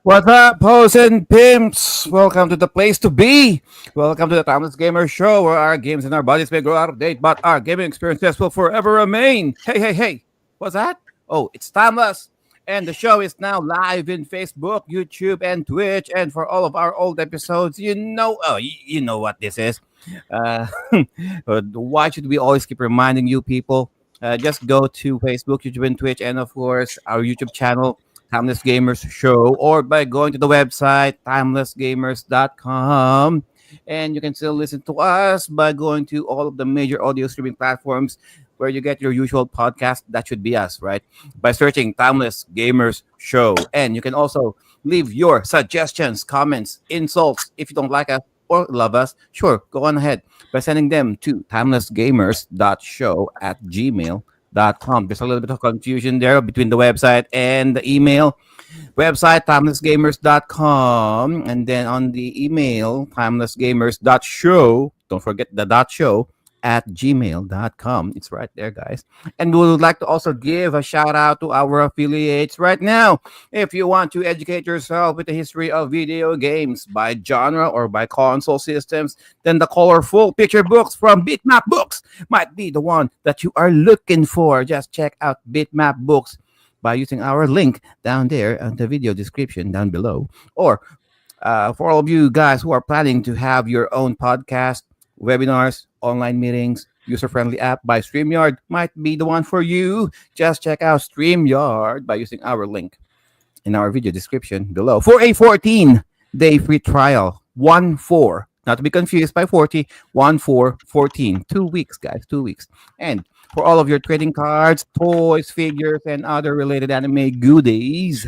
What's up, hoes and pimps? Welcome to the place to be. Welcome to the Timeless Gamer Show, where our games and our bodies may grow out of date, but our gaming experiences will forever remain. Hey, hey, hey! What's that? Oh, it's Timeless, and the show is now live in Facebook, YouTube, and Twitch. And for all of our old episodes, you know what this is. Uh, why should we always keep reminding you people? Just go to Facebook, YouTube, and Twitch, and of course our YouTube channel Timeless Gamers Show, or by going to the website timelessgamers.com. And you can still listen to us by going to all of the major audio streaming platforms where you get your usual podcast. That should be us, right? By searching Timeless Gamers Show. And you can also leave your suggestions, comments, insults if you don't like us or love us. Sure, go on ahead by sending them to timelessgamers.show at gmail.com. There's a little bit of confusion there between the website and the email. Website timelessgamers.com, and then on the email timelessgamers.show. Don't forget the dot show at gmail.com. It's right there, guys. And we would like to also give a shout out to our affiliates right now. If you want to educate yourself with the history of video games by genre or by console systems, then the colorful picture books from BitMap Books might be the one that you are looking for. Just check out BitMap Books by using our link down there in the video description down below. Or for all of you guys who are planning to have your own podcast, webinars, online meetings, user-friendly app by Streamyard might be the one for you. Just check out Streamyard by using our link in our video description below for a 14-day free trial. 1-4. Not to be confused by 40. 1-4, 14. 2 weeks, guys. 2 weeks. And for all of your trading cards, toys, figures, and other related anime goodies,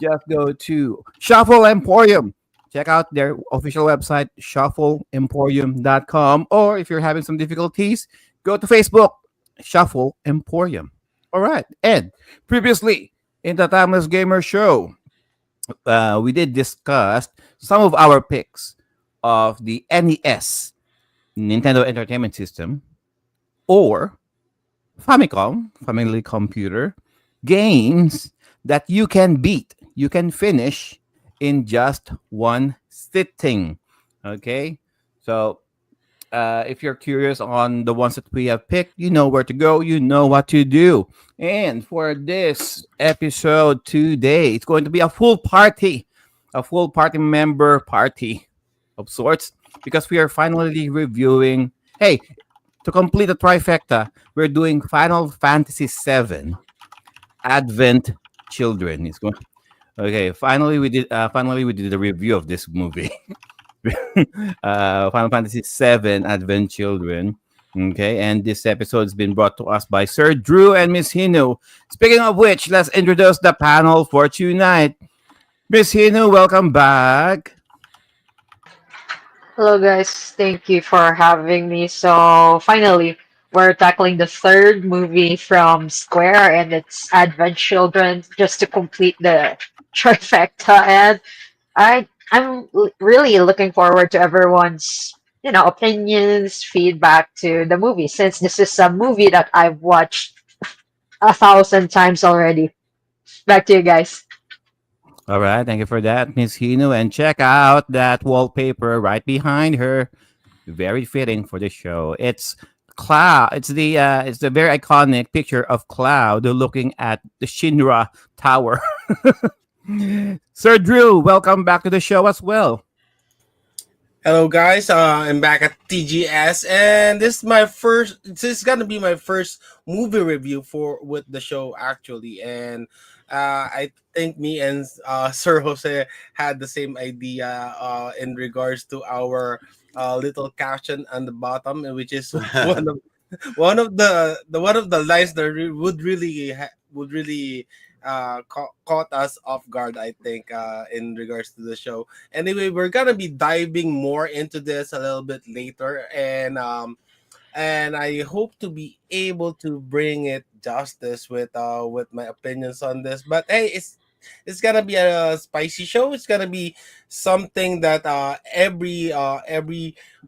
just go to Shuffle Emporium. Check out their official website, shuffleemporium.com. Or if you're having some difficulties, go to Facebook, Shuffle Emporium. All right. And previously in the Timeless Gamer Show, we did discuss some of our picks of the NES, Nintendo Entertainment System, or Famicom, Family Computer, games that you can beat, you can finish in just one sitting. Okay, so if you're curious on the ones that we have picked, you know where to go, you know what to do. And for this episode today, it's going to be a full party member party of sorts, because we are finally reviewing. Hey, to complete the trifecta, we're doing Final Fantasy VII Advent Children. It's going. Okay, finally we did. Finally we did a review of this movie. Final Fantasy VII Advent Children. Okay, and this episode has been brought to us by Sir Drew and Miss Hinu. Speaking of which, let's introduce the panel for tonight. Miss Hinu, welcome back. Hello, guys. Thank you for having me. So, finally, we're tackling the third movie from Square, and it's Advent Children, just to complete the trifecta. And I'm really looking forward to everyone's opinions, feedback to the movie, since this is a movie that I've watched 1,000 times already. Back to you guys. All right, thank you for that, Miss Hinu. And check out that wallpaper right behind her. Very fitting for the show. It's Cloud. It's the very iconic picture of Cloud looking at the Shinra Tower. Sir Drew, welcome back to the show as well. Hello, guys. I'm back at TGS, and this is my first. This is gonna be my first movie review for with the show, actually. And I think me and Sir Jose had the same idea in regards to our little caption on the bottom, which is one of the lines that would really caught us off guard, I think, in regards to the show. Anyway, we're gonna be diving more into this a little bit later, and I hope to be able to bring it justice with my opinions on this. But hey, it's gonna be a spicy show. It's gonna be something that every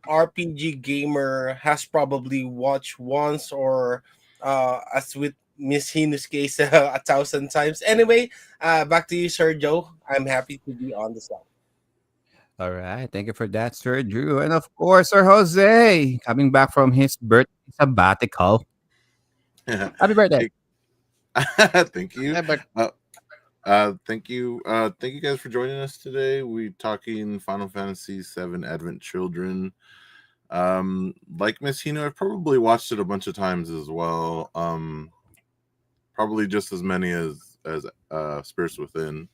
RPG gamer has probably watched once, or as with Miss Hinu's case 1,000 times. Anyway, back to you, Sir Joe. I'm happy to be on the show. All right. Thank you for that, Sir Drew. And of course, Sir Jose, coming back from his birthday sabbatical. Happy birthday. Thank you. Yeah, but Thank you guys for joining us today. We talking Final Fantasy VII Advent Children. Like Miss Hino, I've probably watched it a bunch of times as well. Probably just as many as Spirits Within.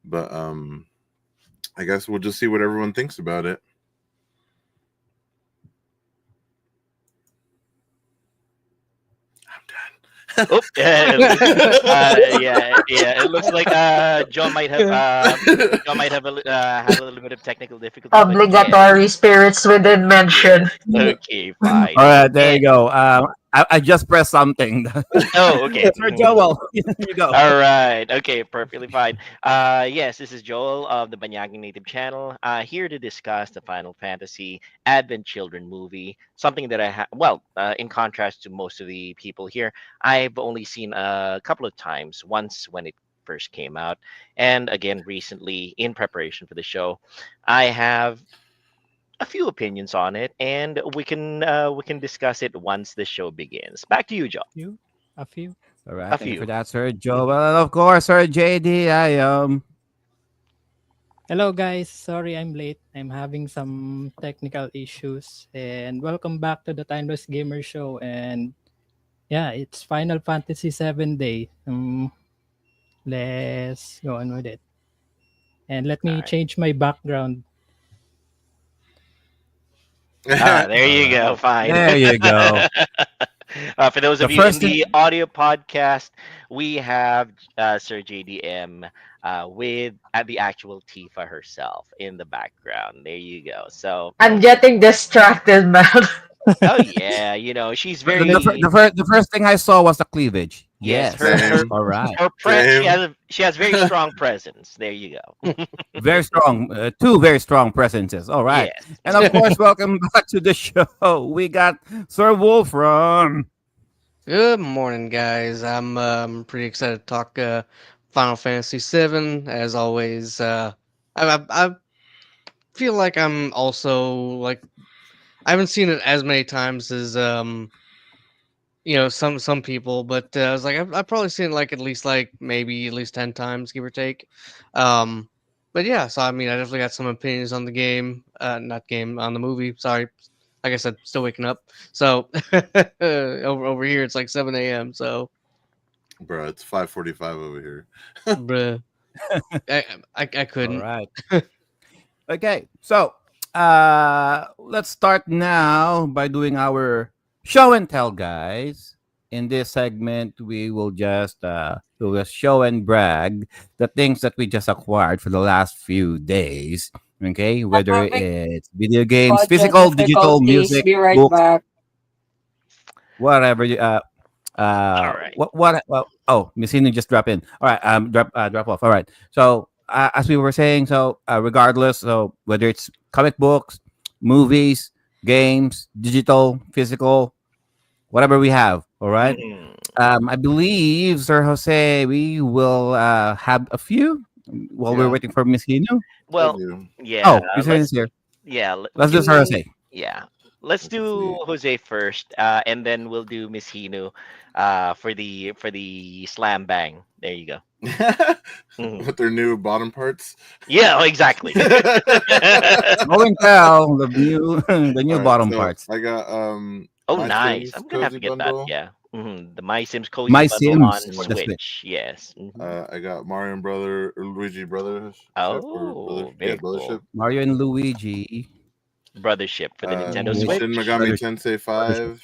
But I guess we'll just see what everyone thinks about it. oh, yeah. It looks like John might have had a little bit of technical difficulty. But yeah. Obligatory spirits within mention. Okay, fine. All right. There you And- go. I just pressed something. Oh, okay. Sir Joel, you go. All right. Okay, perfectly fine. Yes, this is Joel of the Banyaging Native channel. Here to discuss the Final Fantasy Advent Children movie. Something that in contrast to most of the people here, I've only seen a couple of times. Once when it first came out, and again recently in preparation for the show. I have a few opinions on it, and we can discuss it once the show begins. Back to you, Joe. A few. All right. A Thank you few. for that, Sir Joel. And of course, Sir JD, Hello guys, sorry I'm late. I'm having some technical issues. And welcome back to the Timeless Gamer Show. And yeah, it's Final Fantasy 7 Day. Let's go on with it. And let me Alright. change my background. There you go. Fine. there you go. For those of The you in first the thing- audio podcast, we have Sir JDM with the actual Tifa herself in the background. There you go. So, I'm getting distracted, man. oh yeah, she's very. The first thing I saw was the cleavage. Yes, Yes. Same. All right. she has very strong presence. There you go. Very strong. Two very strong presences. All right. Yes. And of course, welcome back to the show. We got Sir Wolfram. Good morning, guys. I'm pretty excited to talk Final Fantasy VII. As always, I feel like I'm also like I haven't seen it as many times as some people, but I was like I've probably seen it like at least 10 times, give or take. But yeah, so I mean, I definitely got some opinions on the game, not game on the movie. Sorry, like I said, still waking up. So over here it's like 7 a.m. So Bro, it's 5:45 over here. bruh, I couldn't. All right. Okay. So let's start now by doing our show and tell, guys. In this segment, we will just show and brag the things that we just acquired for the last few days. Okay, whether Having it's video games, budget physical, digital, difficulties. music, Be right books, back. whatever. right. Oh, Missino just drop in. All right. Drop off. All right. So as we were saying, so regardless, so whether it's comic books, movies, games, digital, physical, whatever we have. All right. Mhm. I believe, Sir Jose, we will have a few while we're Yeah. waiting for Miss Hino. Well, You. yeah. Oh, Miss Hino's here. Let's do Sir Jose. Yeah. Let's do Jose first, and then we'll do Miss Hinu for the slam bang. There you go. Mhm. With their new bottom parts. Yeah, exactly. Go and tell the new the new Alright, bottom so parts. I got Oh, My nice. Sims I'm gonna have to Cozy get Bundle. that. Yeah. The My Sims Cozy My Bundle on Sims for the Switch. Yes. Mhm. I got Mario and Brother or Luigi Brother. Oh, very cool. Brothership. Mario and Luigi Brothership for the Nintendo Shin Switch. Shin Megami Tensei 5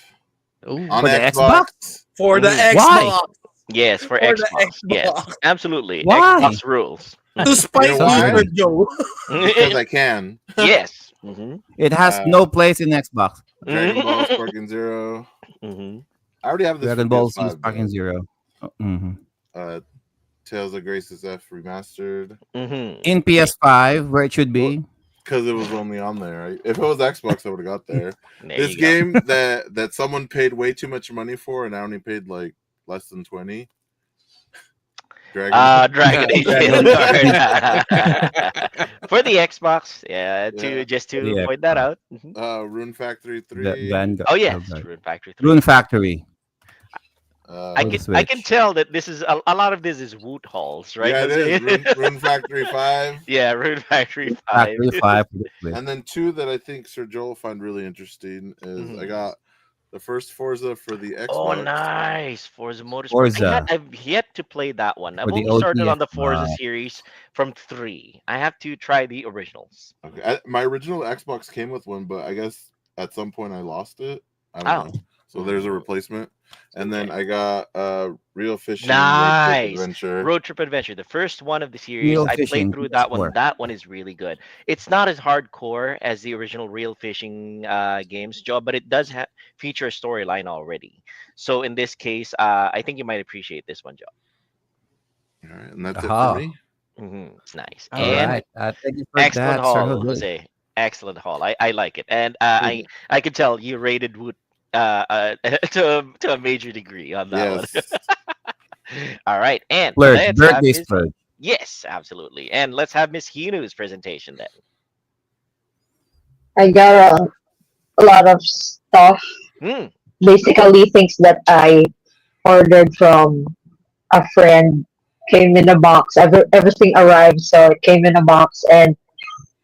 Ooh. on For the Xbox. For the Mhm. Why? Xbox. Yes, for For the Xbox. Yes, Xbox. absolutely. Why? Xbox rules. To spite You know me, why? Sir Joe. Because I can. Yes. Mm-hmm. It has no place in Xbox. Dragon Ball Sparking Zero. Mm-hmm. I already have this. Dragon for Ball PS5, Z Sparking Zero. Mhm. but, Tales of Graces F remastered Mm-hmm. In PS5, where it should be. because it was only on there. Right? If it was Xbox, I would have got there. There This you go. game that someone paid way too much money for, and I only paid like less than 20. Dragon. Dragon Age Dragon Vanguard. For the Xbox, yeah, Yeah. to Yeah. point that out. Rune Factory 3. Vanguard. Oh yes, Rune Factory 3. Rune Factory. I For the can I can Switch. tell that this is a lot of this is Woot Halls, right? Yeah, it is. Rune Factory 5. Yeah, Rune Factory 5. Factory 5 for the Switch. And then 2 that I think Sir Joel will find really interesting is I got the first Forza for the Xbox. Oh, nice. Forza Motorsport. Forza. I've yet to play that one. I've For the only started OG on the Forza Xbox. series from 3. I have to try the originals. Okay. My original Xbox came with one, but I guess at some point I lost it. I Oh. don't know. So there's a replacement. And then I got Real Fishing Nice. Road Trip Adventure. Road Trip Adventure, the first one of the series. Real I Fishing, played through that one. PS4. That one is really good. It's not as hardcore as the original Real Fishing games, Joe, but it does feature a storyline already. So in this case, I think you might appreciate this one, Joe. All right, and that's Aha. it for me. It's nice. All and right. Thank you for excellent that, Sir haul, Jose. Jose. Excellent haul. I like it, and I could tell you rated Woot to a major degree on that one. Yes. All right, and Splurge. let's have Birthday Miss, splurge. yes, absolutely, and let's have Miss Hinu's presentation then. I got a lot of stuff. Hmm. Basically, things that I ordered from a friend came in a box. Everything arrived, so it came in a box. And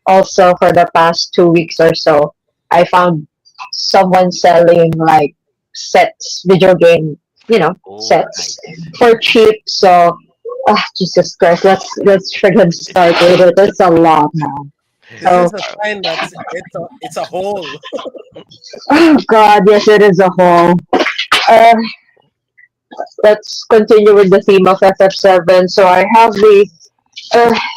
also, for the past 2 weeks or so, I found someone selling like sets, video game, Oh, sets nice. for cheap. So, Jesus Christ, let's friggin' start with it. It's a lot now. This So, is a sign that it's a hole. oh God, yes, it is a whole. Uh, let's continue with the theme of FF7. So I have the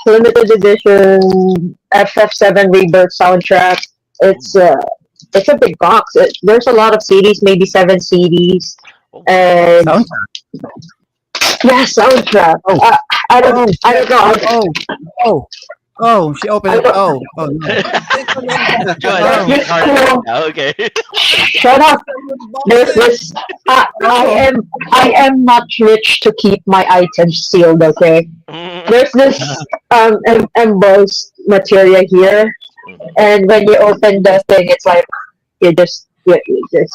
limited edition FF7 Rebirth soundtrack. It's a big box. There's a lot of CDs, maybe 7 CDs, Oh, and Soundtrack. yeah, soundtrack. Oh. I don't know. Oh, she opened it. Oh, no. Joe, Oh. it's hard now. Okay. Shut up. There's this. I am not rich to keep my items sealed. Okay. There's this embossed material here, and when you open the thing, it's like you just here.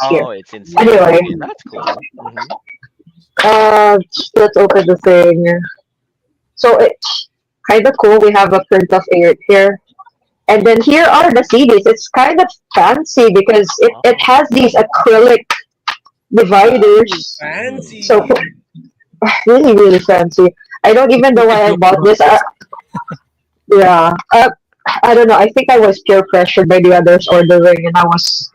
Oh, it's insane. Anyway. Okay, that's cool. Mhm. Let's open the thing. So it's kind of cool. We have a print of it here, and then here are the CDs. It's kind of fancy because it has these acrylic dividers. Fancy. So really, really fancy. I don't even know why I bought this. Yeah. I don't know. I think I was peer pressured by the others ordering, and I was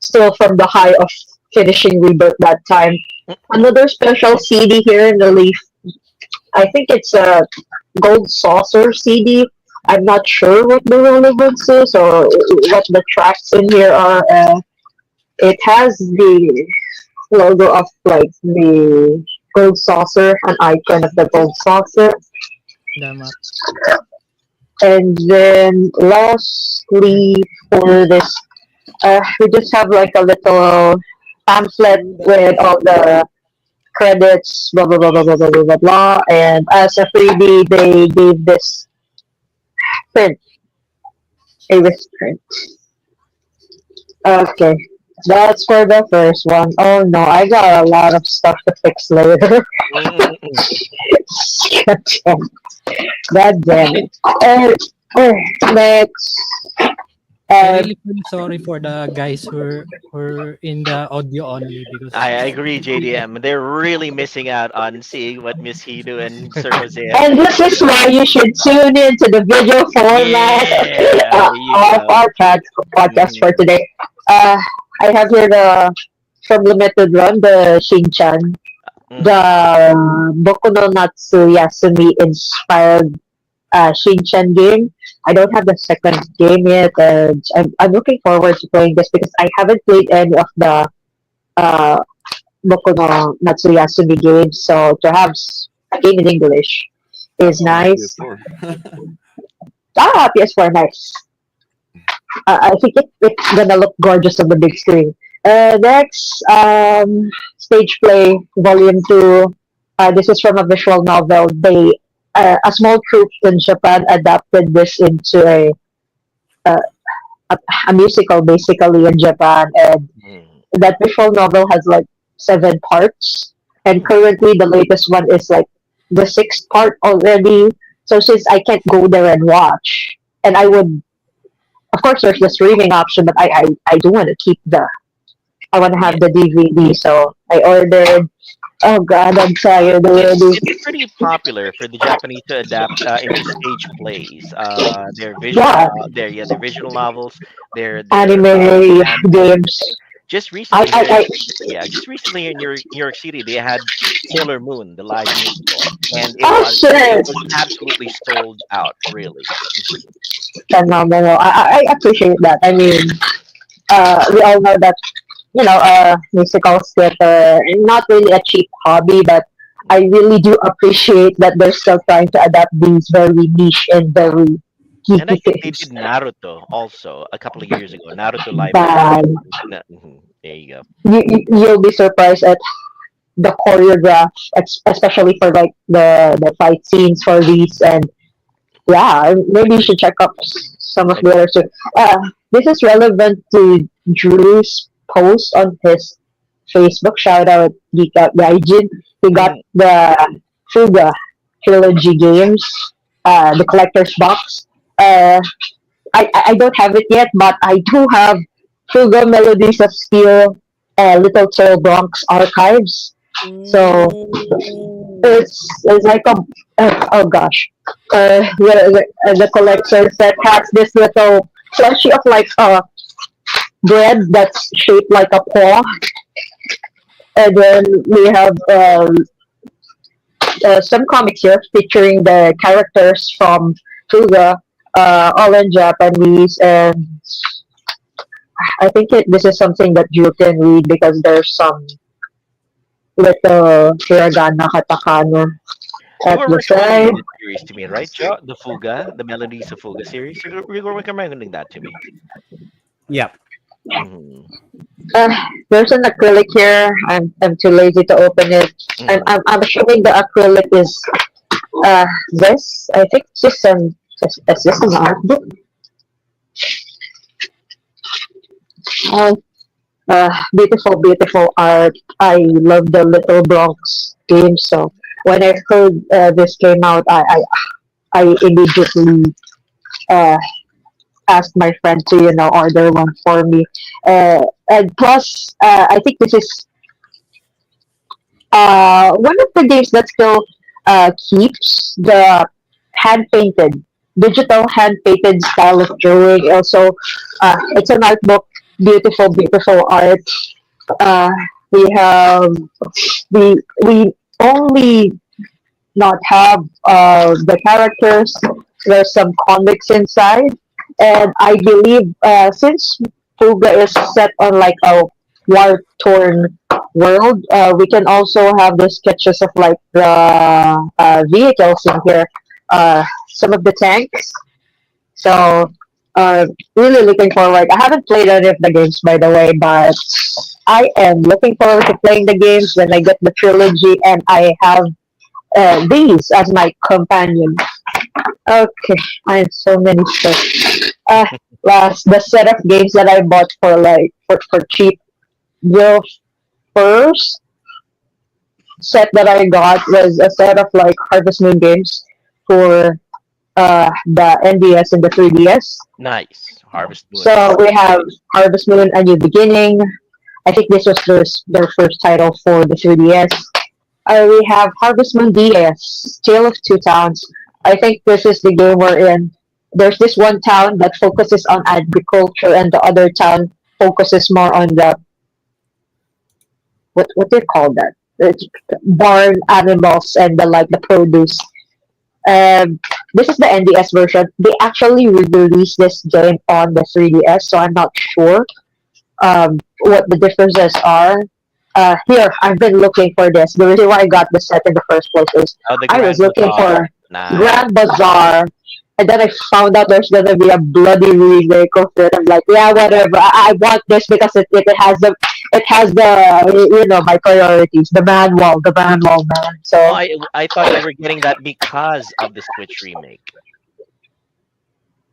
still from the high of finishing Rebirth that time. Another special CD here in the leaf. I think it's a Gold Saucer CD. I'm not sure what the relevance is or what the tracks in here are. It has the logo of like the Gold Saucer, an icon of the Gold Saucer. Tama. And then lastly for this, we just have like a little pamphlet with all the credits, blah blah blah blah blah blah blah blah. Blah. And as a freebie, they gave this print, a wrist print. Okay, that's for the first one. Oh no, I got a lot of stuff to fix later. God damn it. Next. I really feel sorry for the guys who are in the audio only because I agree, JDM. They're really missing out on seeing what Miss Hino and Sir Jose have. And this is why you should tune in to the video format Yeah, you of go. our podcast for today. I have here from Limited Run, the Shin-chan, the Boku no Natsu Yasumi inspired Shin-chan game. I don't have the second game yet, and I'm looking forward to playing this because I haven't played any of the Boku no Natsu Yasumi games, so to have a game in English is nice. PS4. PS4, nice. I think it's gonna look gorgeous on the big screen. Next, Stage Play Volume 2. This is from a visual novel. A small troupe in Japan adapted this into uh, a musical basically in Japan. And Mm. that visual novel has like 7 parts. And Mm. currently, the latest one is like the sixth part already. So since I can't go there and watch, and I would, of course, there's the streaming option, but I do want to keep I want to have Yeah. the DVD, so I ordered. Oh God, I'm tired already. It's pretty popular for the Japanese to adapt into stage plays. Yeah, Their visual novels, anime anime and games. everything. Just I, recently here, I, just recently here in New York City, they had Sailor Moon, the live musical, and oh it shit, was absolutely sold out. Really. phenomenal. I appreciate that. I mean, we all know that musical theater not really a cheap hobby, but I really do appreciate that they're still trying to adapt these very niche and very And I geeky think they did things. Naruto also a couple of years ago. Naruto live action. But There you go. you'll be surprised at the choreograph, especially for like the fight scenes for these. And yeah, maybe you should check up some of the others too. This is relevant to Drew's post on his Facebook. Shout out Geek Out Gaijin. He got Mm, the Fuga trilogy games, the collector's box. Uh, I don't have it yet, but I do have Fuga Melodies of Steel, Little Tail Bronx archives. So Ooh. it's like a oh gosh, the collector set has this little plushie of like bread that's shaped like a paw, and then we have some comics here featuring the characters from Fuga, all in Japanese, and I think this is something that you can read because there's some little hiragana katakana You at were the recommending side. this series to me, right, Joe? The Fuga, the Melodies of Fuga series. You were recommending that to me. Yeah. Hmm. Uh, there's an acrylic here. I'm too lazy to open it. Hmm. I'm assuming the acrylic is this. I think it's just is this an art book? Uh, Beautiful, beautiful art. I love the Little Bronx game. So when I heard this came out, I immediately uh, asked my friend to order one for me. And plus, I think this is one of the games that still keeps the hand painted, digital hand painted style of drawing. Also, it's an art book, beautiful, beautiful art. Uh, we have we only not have the characters. There's some comics inside, and I believe since Fuga is set on like a war torn world, we can also have the sketches of like the vehicles in here, some of the tanks. So, really looking forward. I haven't played any of the games, by the way, but I am looking forward to playing the games when I get the trilogy and I have these as my companion. Okay, I have so many stuff. Uh, Last the set of games that I bought for like for cheap. The first set that I got was a set of like Harvest Moon games for the NDS and the 3DS. Nice. Harvest Moon. So we have Harvest Moon: A New Beginning. I think this was their first title for the 3DS. We have Harvest Moon DS, Tale of Two Towns. I think this is the game wherein there's this one town that focuses on agriculture and the other town focuses more on the what do you call that? It's barn animals and the like the produce. This is the NDS version. They actually released this game on the 3DS, so I'm not sure what the differences are. Here, I've been looking for this. The reason why I got the set in the first place is Oh, the I was Grand looking Bazaar. for Nice. Grand Bazaar. And then I found out there's gonna be a bloody remake of it. I'm like, yeah, whatever. I want this because it has the my priorities, the manual man. Oh, So I thought you were getting that because of the Switch remake.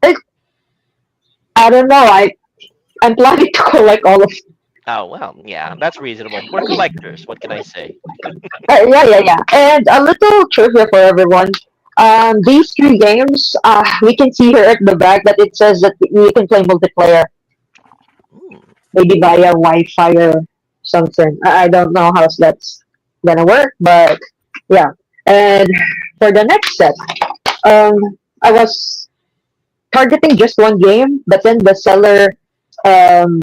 it, I don't know. I'm planning to collect all of. Oh well, yeah, that's reasonable. We're collectors. What can I say? Yeah. And a little trivia for everyone. These three games, we can see here at the back that it says that you can play multiplayer, Hmm. maybe via Wi-Fi or something. I don't know how that's gonna work, but yeah. And for the next set, um, I was targeting just one game, but then the seller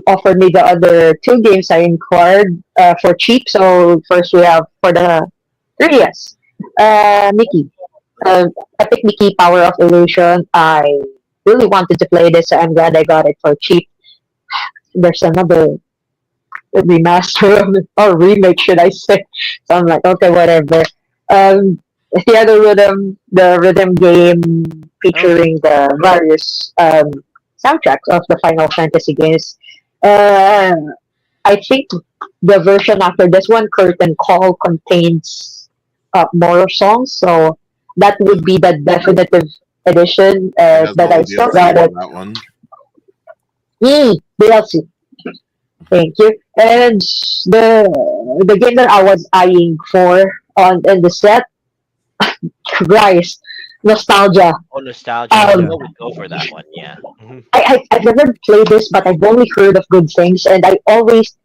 offered me the other two games I inquired for cheap. So first we have for the 3DS, Mickey, uh, Epic Mickey Power of Illusion. I really wanted to play this, so I'm glad I got it for cheap. There's another remaster of it, or remake, should I say? So I'm like, okay, whatever. Um, the other the rhythm game Oh, featuring the various soundtracks of the Final Fantasy games. Uh, I think the version after this one, Curtain Call, contains more songs, so that would be the definitive edition. It has But all I the still DLC got for it. that one. DLC. Thank you. And the game that I was eyeing for on in the set, Rise, Nostalgia. oh, nostalgia. I Um, Yeah. would go for that one. Yeah. Mhm. I've never played this, but I've only heard of good things, and I always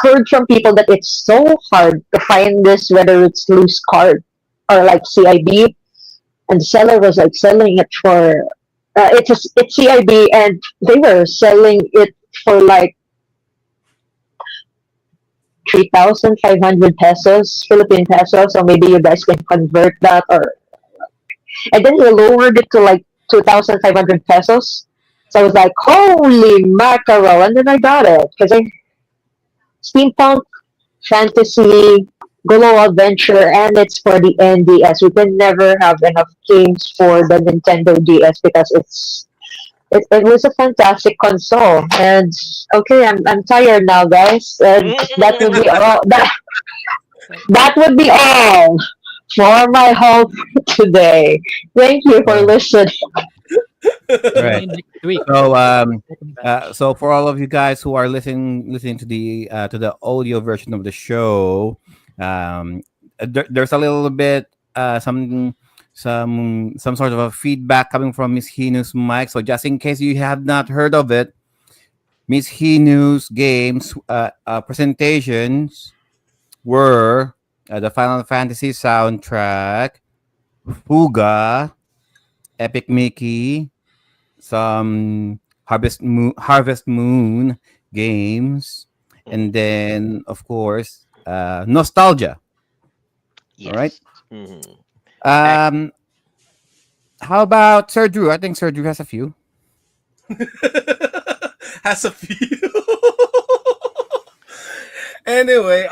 heard from people that it's so hard to find this, whether it's loose card or like CIB, and the seller was like selling it for it's CIB, and they were selling it for like 3,500 pesos, Philippine pesos. So maybe you guys can convert that, or and then he lowered it to like 2,500 pesos. So I was like, holy mackerel! And then I got it because I steampunk fantasy, Golo Adventure, and it's for the NDS. We can never have enough games for the Nintendo DS because it was a fantastic console. And okay, I'm tired now, guys. And that would be all. That would be all for my help today. Thank you for Uh, listening. Tune right. in next week. So Second batch. so for all of you guys who are listening to the audio version of the show, there's a little bit some sort of a feedback coming from Miss Hinu's mic. So just in case you have not heard of it, Miss Hinu's games presentations were the Final Fantasy soundtrack, Fuga, Epic Mickey, some Harvest Moon games, and Mhm. then of course Nostalgia. All right. Yes. Hmm. Um, how about Sir Drew? I think Sir Drew has a few. Has a few. Anyway,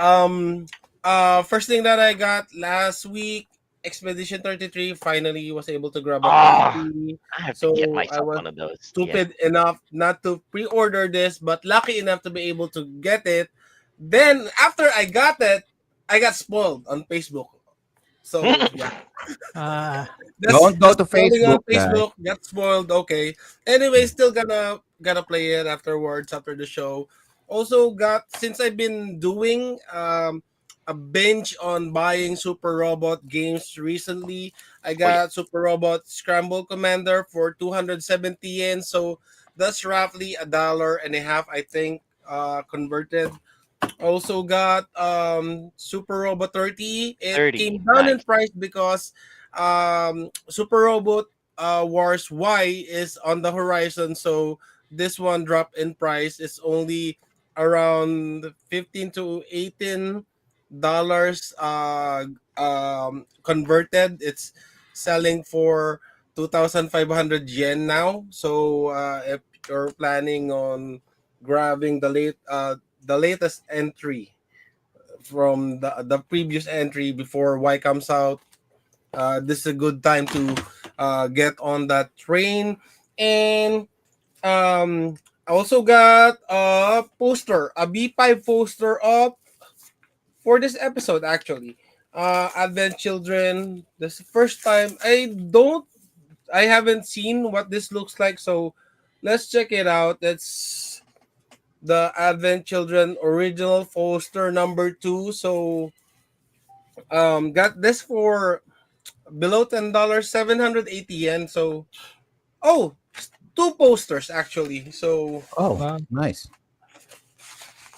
first thing that I got last week, Expedition 33 finally was able to grab a Ah, copy. I have to get So I myself was one of those. Yeah. stupid enough not to pre-order this, but lucky enough to be able to get it. Then after I got it, I got spoiled on Facebook. So yeah, Ah, that's Don't go to scrolling on Facebook, guys. Facebook, got spoiled. Okay. Anyway, still gonna play it afterwards after the show. Also got since I've been doing a binge on buying Super Robot games recently. I Oh yeah. got Super Robot Scramble Commander for 270 yen. So that's roughly $1.50, I think, converted. Also got Super Robot 30. It 30. came down in Nice. price because Super Robot Wars Y is on the horizon. So this one dropped in price. It's only around 15 to $18 converted. It's selling for 2,500 yen now. So if you're planning on grabbing the latest entry from the previous entry before Y comes out, this is a good time to get on that train. And I also got a poster, a B5 poster up for this episode actually. Advent Children. This is the first time I haven't seen what this looks like, so let's check it out. It's the Advent Children original poster number 2. So got this for below $10, 780 yen. So oh, two posters actually. So Oh, Wow. nice.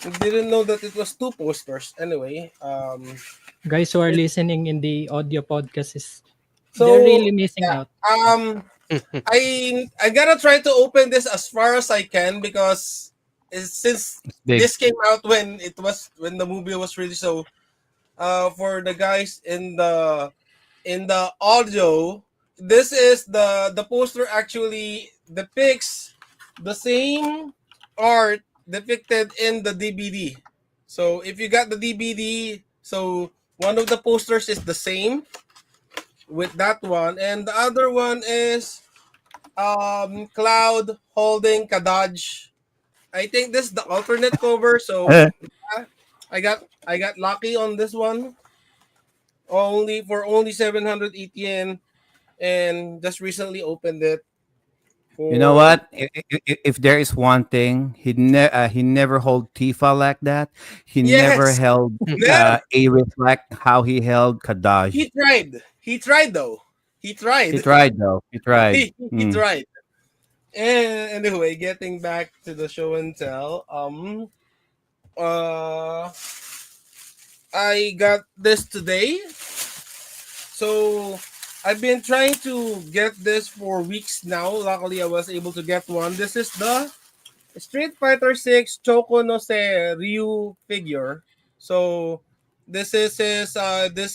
I didn't know that it was two posters. Anyway, Guys who are listening in the audio podcast they're so really missing yeah, out. I gotta try to open this as far as I can because since It's big. this came out when the movie was released. So for the guys in the audio, this is the poster actually depicts the same art depicted in the DVD. So if you got the DVD, so one of the posters is the same with that one, and the other one is Cloud holding Kadaj. I think this is the alternate cover. So I got lucky on this one only 780 yen, and just recently opened it You know for what? If there is one thing, he never held Tifa like that. He never yes. held Never. Aerith like how he held He Kadaj. tried. He tried though. He He tried. tried though. He tried. He Mm. tried. And anyway, getting back to the show and tell, uh, I got this today. So I've been trying to get this for weeks now. Luckily, I was able to get one. This is the Street Fighter 6 Choco no Se Ryu figure. So this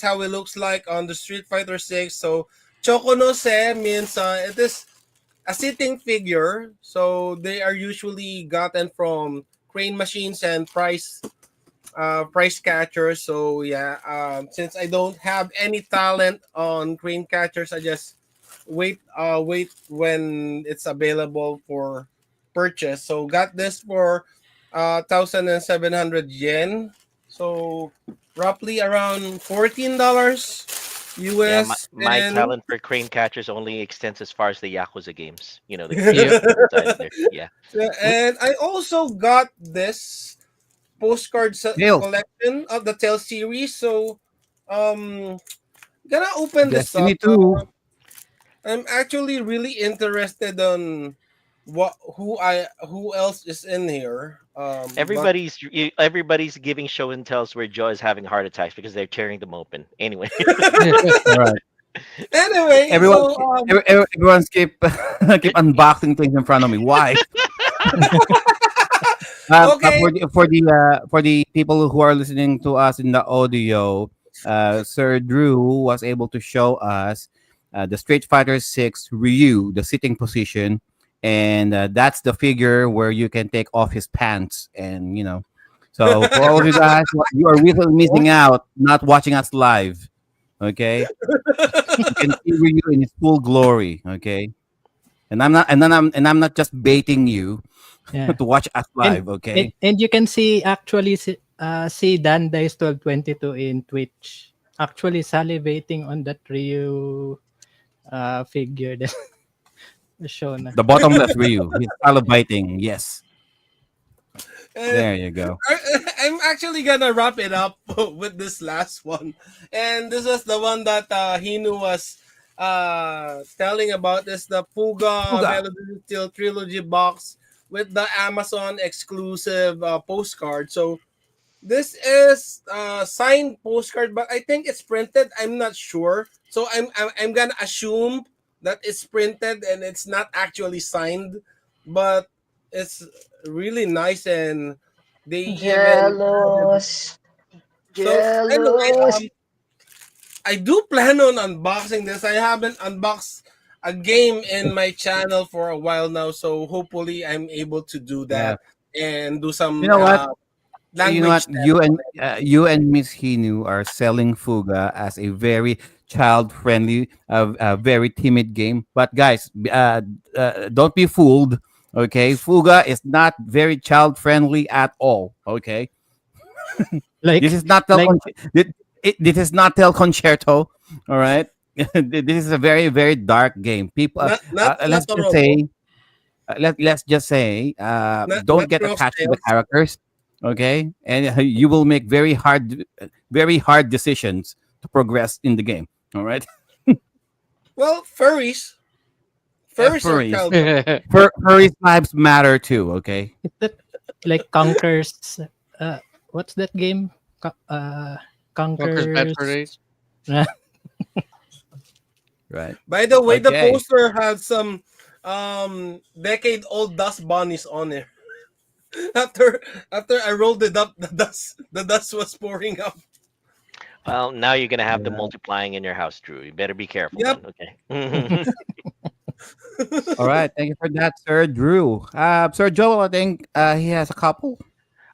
how it looks like on the Street Fighter 6. So Choco no Se means it is a sitting figure. So they are usually gotten from crane machines and price catchers. So yeah, since I don't have any talent on crane catchers, I just wait when it's available for purchase. So got this for 1,700 yen. So roughly around $14 Yeah, US. my And talent for crane catchers only extends as far as the Yakuza games. You know, the Yeah. creatures inside there. Yeah. and I also got this Tails, collection of the Tale series. So um gonna open this Destiny up. 2. I'm actually really interested on who else is in here. But Everybody's giving show and tells where Joe is having heart attacks because they're tearing them open. Anyway. All right. anyway, Everyone, so everyone keep keep unboxing things in front of me. Why? okay. For the people who are listening to us in the audio, Sir Drew was able to show us the Street Fighter 6 Ryu, the sitting position, and that's the figure where you can take off his pants, and you know. So for all of you guys, you are really missing out not watching us live. Okay, you can see Ryu in his full glory. Okay, and I'm not just baiting you Yeah. to watch us And, live. Okay. and you can see Dan Dice 1222 in Twitch. Actually salivating on that Ryu figure that show na. The bottomless Ryu. He's salivating. Yes. Uh, There you go. I'm actually gonna wrap it up with this last one, and this was the one that Hinu was telling about. Is the Puga Fuga. Melody Steel Trilogy box with the Amazon exclusive postcard. So this is signed postcard, but I think it's printed. I'm not sure, so I'm gonna assume that it's printed and it's not actually signed, but it's really nice, and they even added. Jealous. So anyway, Jealous. I do plan on unboxing this. I haven't unboxed a game in my channel for a while now, so hopefully I'm able to do Yeah. that and do You some know what? You know language what? test on it. You and Miss Hinu are selling Fuga as a very child friendly, very timid game. But guys, don't be fooled. Okay, Fuga is not very child friendly at all. Okay, this Like is not like this is not Tel Concerto. All right, this is a very very dark game. People, not let's a just robot. say, let's just say, don't Not get rough attached to the tales. characters. Okay, and you will make very hard decisions to progress in the game. All right, Well, furries. Furries are furries, childhood. furries lives matter too. Okay, is that like Conquers uh what's that game? Walker's Bad for Conquers Days. right. By the way, the Okay. poster had some decade old dust bunnies on it. After I rolled it up, the dust was pouring up. Well, now you're gonna have the Yeah. multiplying in your house, Drew. You better be careful Yep. then. Okay. All right. Thank you for that, Sir Drew. Sir Joel, I think he has a couple.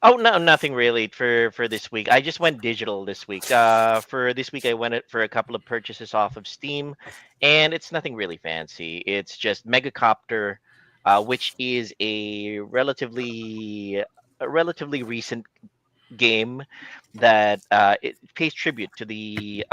Oh no, nothing really for this week. I just went digital this week. For this week, I went it for a couple of purchases off of Steam, and it's nothing really fancy. It's just Megacopter, which is a relatively recent game that it pays tribute to the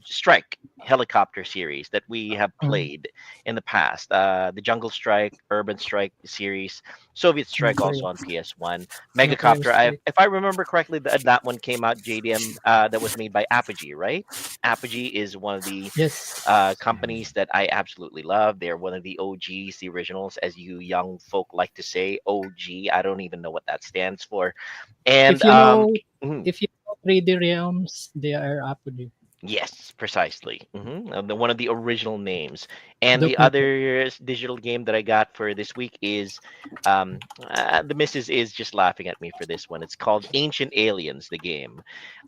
Strike helicopter series that we have played in the past. The Jungle Strike, Urban Strike series, Soviet Strike also on PS1. Nuclear Megacopter. Strike. If I remember correctly, that one came out JDM. That was made by Apogee, right? Apogee is one of the Yes. companies that I absolutely love. They're one of the OGs, the originals, as you young folk like to say. OG. I don't even know what that stands for. And If you know mhm. if you know 3D Realms, they are Apogee. Yes, precisely. One of the original names. And the Duplicate. other digital game that I got for this week is the missus is just laughing at me for this one. It's called Ancient Aliens, the game.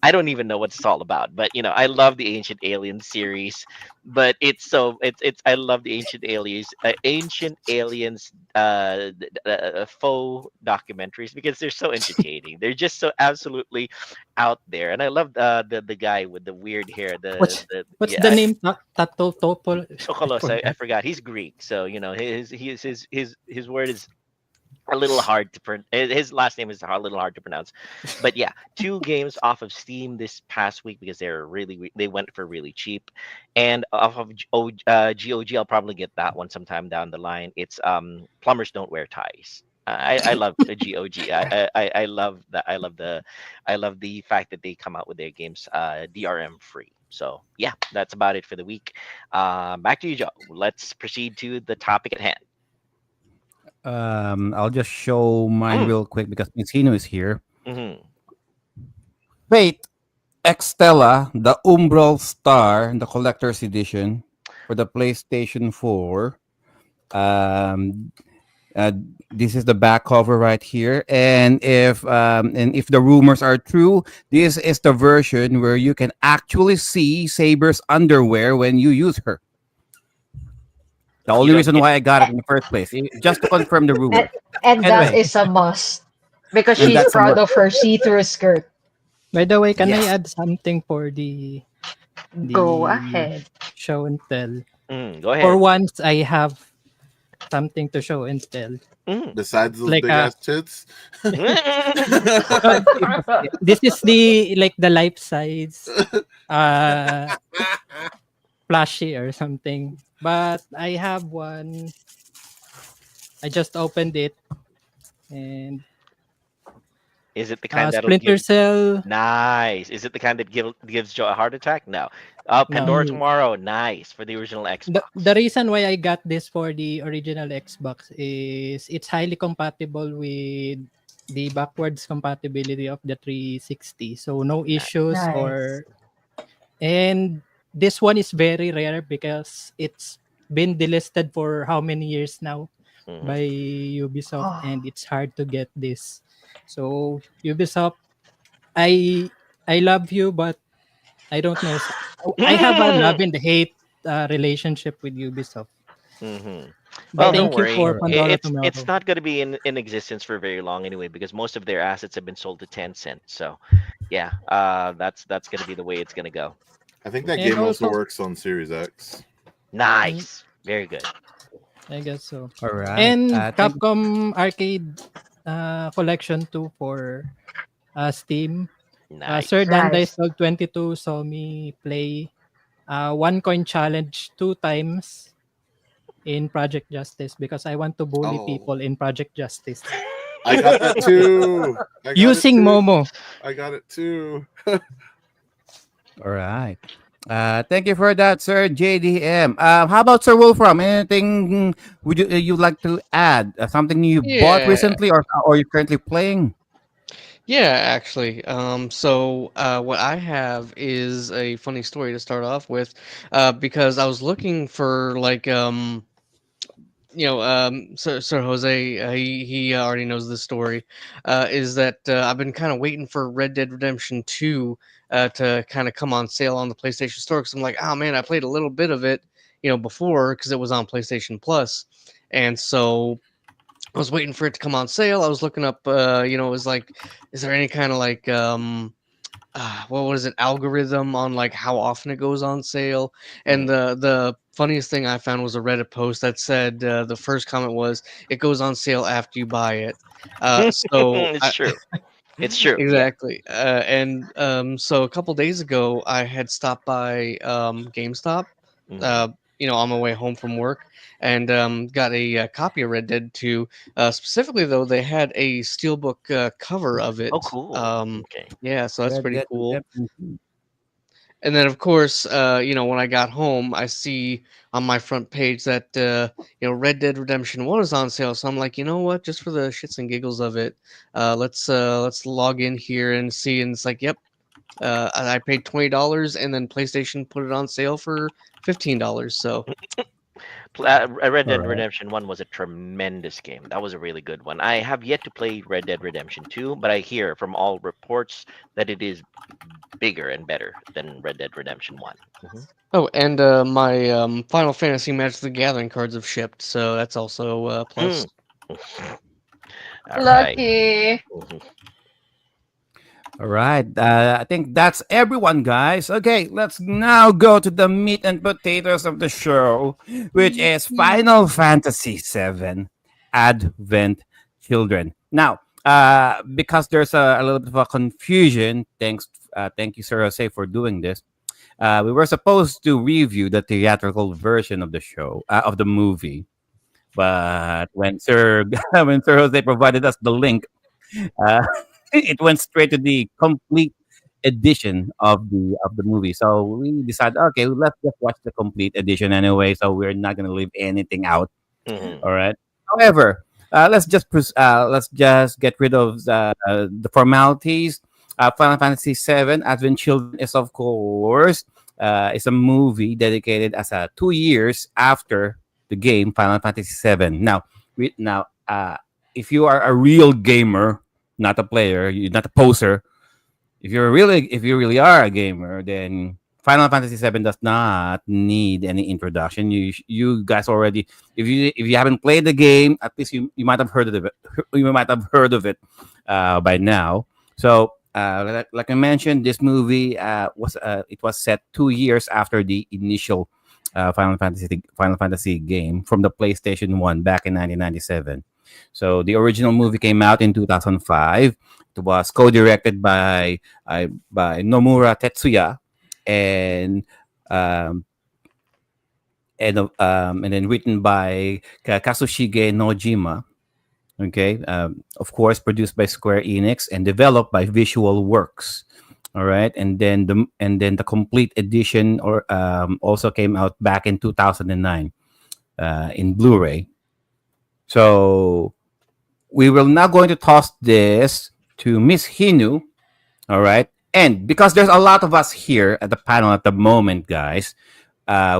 I don't even know what it's all about, but I love the Ancient Aliens series. But it's I love the Ancient Aliens faux documentaries because they're so entertaining. They're just so absolutely out there, and I love the guy with the weird hair. What's The what's yeah, the name? Tato Topol. I Chocolos. I forgot. forgot. He's Greek, so his word is a little hard to his last name is a little hard to pronounce. But yeah, two games off of Steam this past week because they went for really cheap, and off of GOG, I'll probably get that one sometime down the line. It's Plumbers Don't Wear Ties. I love a GOG. I love that. I love the fact that they come out with their games DRM free. So yeah, that's about it for the week. Back to you, Joe. Let's proceed to the topic at hand. I'll just show mine Mm, real quick because Mincino is here. mhm. Fate Extella, the Umbral Star, the collector's edition for the PlayStation 4. Um, uh, this is the back cover right here, and if the rumors are true, this is the version where you can actually see Saber's underwear when you use her. The You only don't reason get why I got it in the first place, just to confirm the And, rumor. and that Anyway, is a must because and she's that's a proud must. of her see-through skirt. By the way, can I Yes. add something for Go the ahead. show and tell? go For ahead. once, I have something to show and tell. Mm. Besides those Like big ass tits. uh, this is the life size uh plushie or something. But I have one. I just opened it and Is it the kind that'll Splinter give? Cell. Nice. Is it the kind that gives Joe a heart attack? No. No. Pandora Tomorrow. Nice for the original The Xbox. reason why I got this for the original Xbox is it's highly compatible with the backwards compatibility of the 360. So no issues Nice. and this one is very rare because it's been delisted for how many years now Mhm. by Ubisoft Oh, and it's hard to get this. So Ubisoft, I I love you but I don't know. I have a love and hate relationship with Ubisoft. Mhm. But Well, don't thank you worry. for All right. Pandora It's Tomorrow. not going to be in existence for very long anyway because most of their assets have been sold to Tencent. So, yeah, that's going to be the way it's going to go. I think that And game also also, works on Series X. Nice. Very good. I guess so. All right. And Thank you. Capcom Arcade Collection 2 for Steam. Sir Nice. Nice. Dandice Dog 22 saw me play one coin challenge 2 times in Project Justice because I want to bully Oh, people in Project Justice I got that too. I got it using too. Momo. I got it too. All right. Thank you for that, Sir JDM. How about Sir Wolfram? Anything would you'd like to add? Something you bought Yeah, recently, or you're currently playing? yeah, actually. What I have is a funny story to start off with, because I was looking for like Sir Jose, he already knows the story. Is that I've been kind of waiting for Red Dead Redemption 2 to kind of come on sale on the PlayStation Store because I'm like, oh man, I played a little bit of it, before because it was on PlayStation Plus, and so I was waiting for it to come on sale. I was looking up, it was like, is there any kind of like what was it, algorithm on like how often it goes on sale? And Mhm. the funniest thing I found was a Reddit post that said the first comment was it goes on sale after you buy it. It's true. It's true. Yeah. Exactly. So a couple days ago, I had stopped by GameStop, Mhm. uh, on my way home from work, and got a, copy of Red Dead 2. Specifically, though, they had a steelbook cover of Oh, it. cool. Okay. Yeah, so that's Red pretty Dead cool. Redemption 2. And then, of course, when I got home, I see on my front page that Red Dead Redemption 1 is on sale. So I'm like, you know what? Just for the shits and giggles of it, let's log in here and see. And it's like, yep, I paid $20, and then PlayStation put it on sale for $15. So Red All Dead right. Redemption 1 was a tremendous game. That was a really good one. I have yet to play Red Dead Redemption 2, but I hear from all reports that it is bigger and better than Red Dead Redemption one. Mhm. oh, and my Final Fantasy Magic the Gathering cards have shipped, so that's also a plus. Mm. All right. Lucky. Mhm. All right. I think that's everyone, guys. Okay, let's now go to the meat and potatoes of the show, which is Final Fantasy VII Advent Children. Now, because there's a little bit of a confusion, thank you, Sir Jose, for doing this. We were supposed to review the theatrical version of the show, of the movie, but when Sir when Sir Jose provided us the link, uh, it went straight to the complete edition of the movie. So we decided, okay, let's just watch the complete edition anyway. So we're not gonna leave anything out. Mhm. All right. However, let's just get rid of the formalities. Final Fantasy VII Advent Children is, of course, it's a movie dedicated as 2 years after the game Final Fantasy VII. Now, if you are a real gamer, not a player, you're not a poser. If you really are a gamer, then Final Fantasy VII does not need any introduction. You guys already, if you haven't played the game, at least you might have heard of it. You might have heard of it by now. So, like I mentioned, this movie was set 2 years after the initial Final Fantasy game from the PlayStation One back in 1997. So the original movie came out in 2005. It was co-directed by Nomura Tetsuya and um, and then written by Kazushige Nojima. Okay, of course, produced by Square Enix and developed by Visual Works. All right, and then the complete edition also came out back in 2009 in Blu-ray. So we will now going to toss this to Miss Hinu. All right, and because there's a lot of us here at the panel at the moment, guys,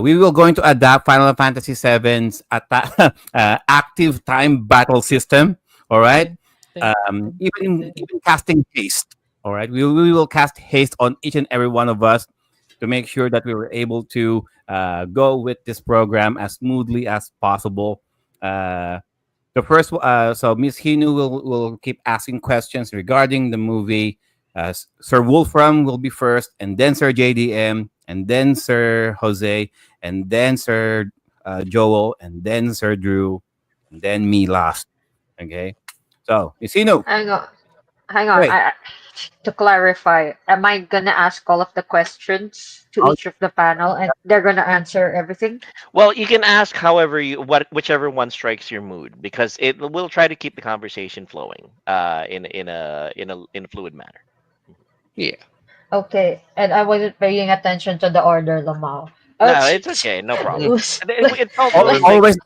we will going to adapt Final Fantasy VII's active time battle system. All right, Ten, ten, ten. even casting haste. All right, we will cast haste on each and every one of us to make sure that we were able to go with this program as smoothly as possible. So Miss Hinu will keep asking questions regarding the movie. Sir Wolfram will be first, and then Sir JDM, and then Sir Jose, and then Sir Joel, and then Sir Drew, and then me last. Okay. So, Isino, Hang on. Hang on. hey, To clarify, am I gonna ask all of the questions to I'll- each of the panel and they're gonna answer everything? Well, you can ask however you what whichever one strikes your mood because it will try to keep the conversation flowing in a fluid manner. Yeah. Okay, and I wasn't paying attention to the order, Lamau. No, Okay, it's okay, no problem. Mm. It's also like always,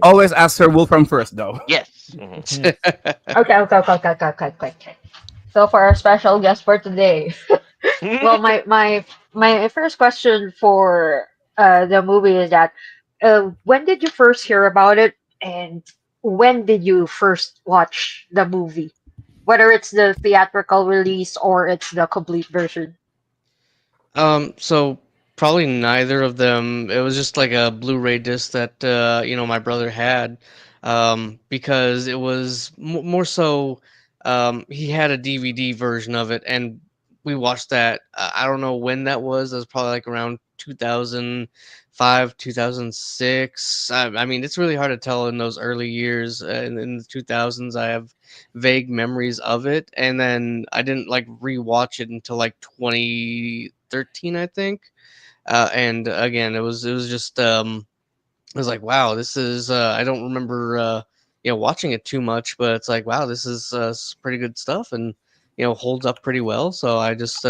always ask Sir Wolfram first, though. yes. okay, okay, okay, okay, okay, okay, okay. So for our special guest for today, well, my first question for the movie is that when did you first hear about it, and when did you first watch the movie? Whether it's the theatrical release or it's the complete version. So probably neither of them. It was just like a Blu-ray disc that my brother had, because it was more so he had a DVD version of it, and we watched that. I don't know when that was. It was probably like around 2005, 2006. I mean, it's really hard to tell in those early years. In the 2000s, I have vague memories of it, and then I didn't like rewatch it until like 2013, I think. And again, it was just I was like, wow, this is I don't remember watching it too much, but it's like, wow, this is pretty good stuff, and holds up pretty well. So I just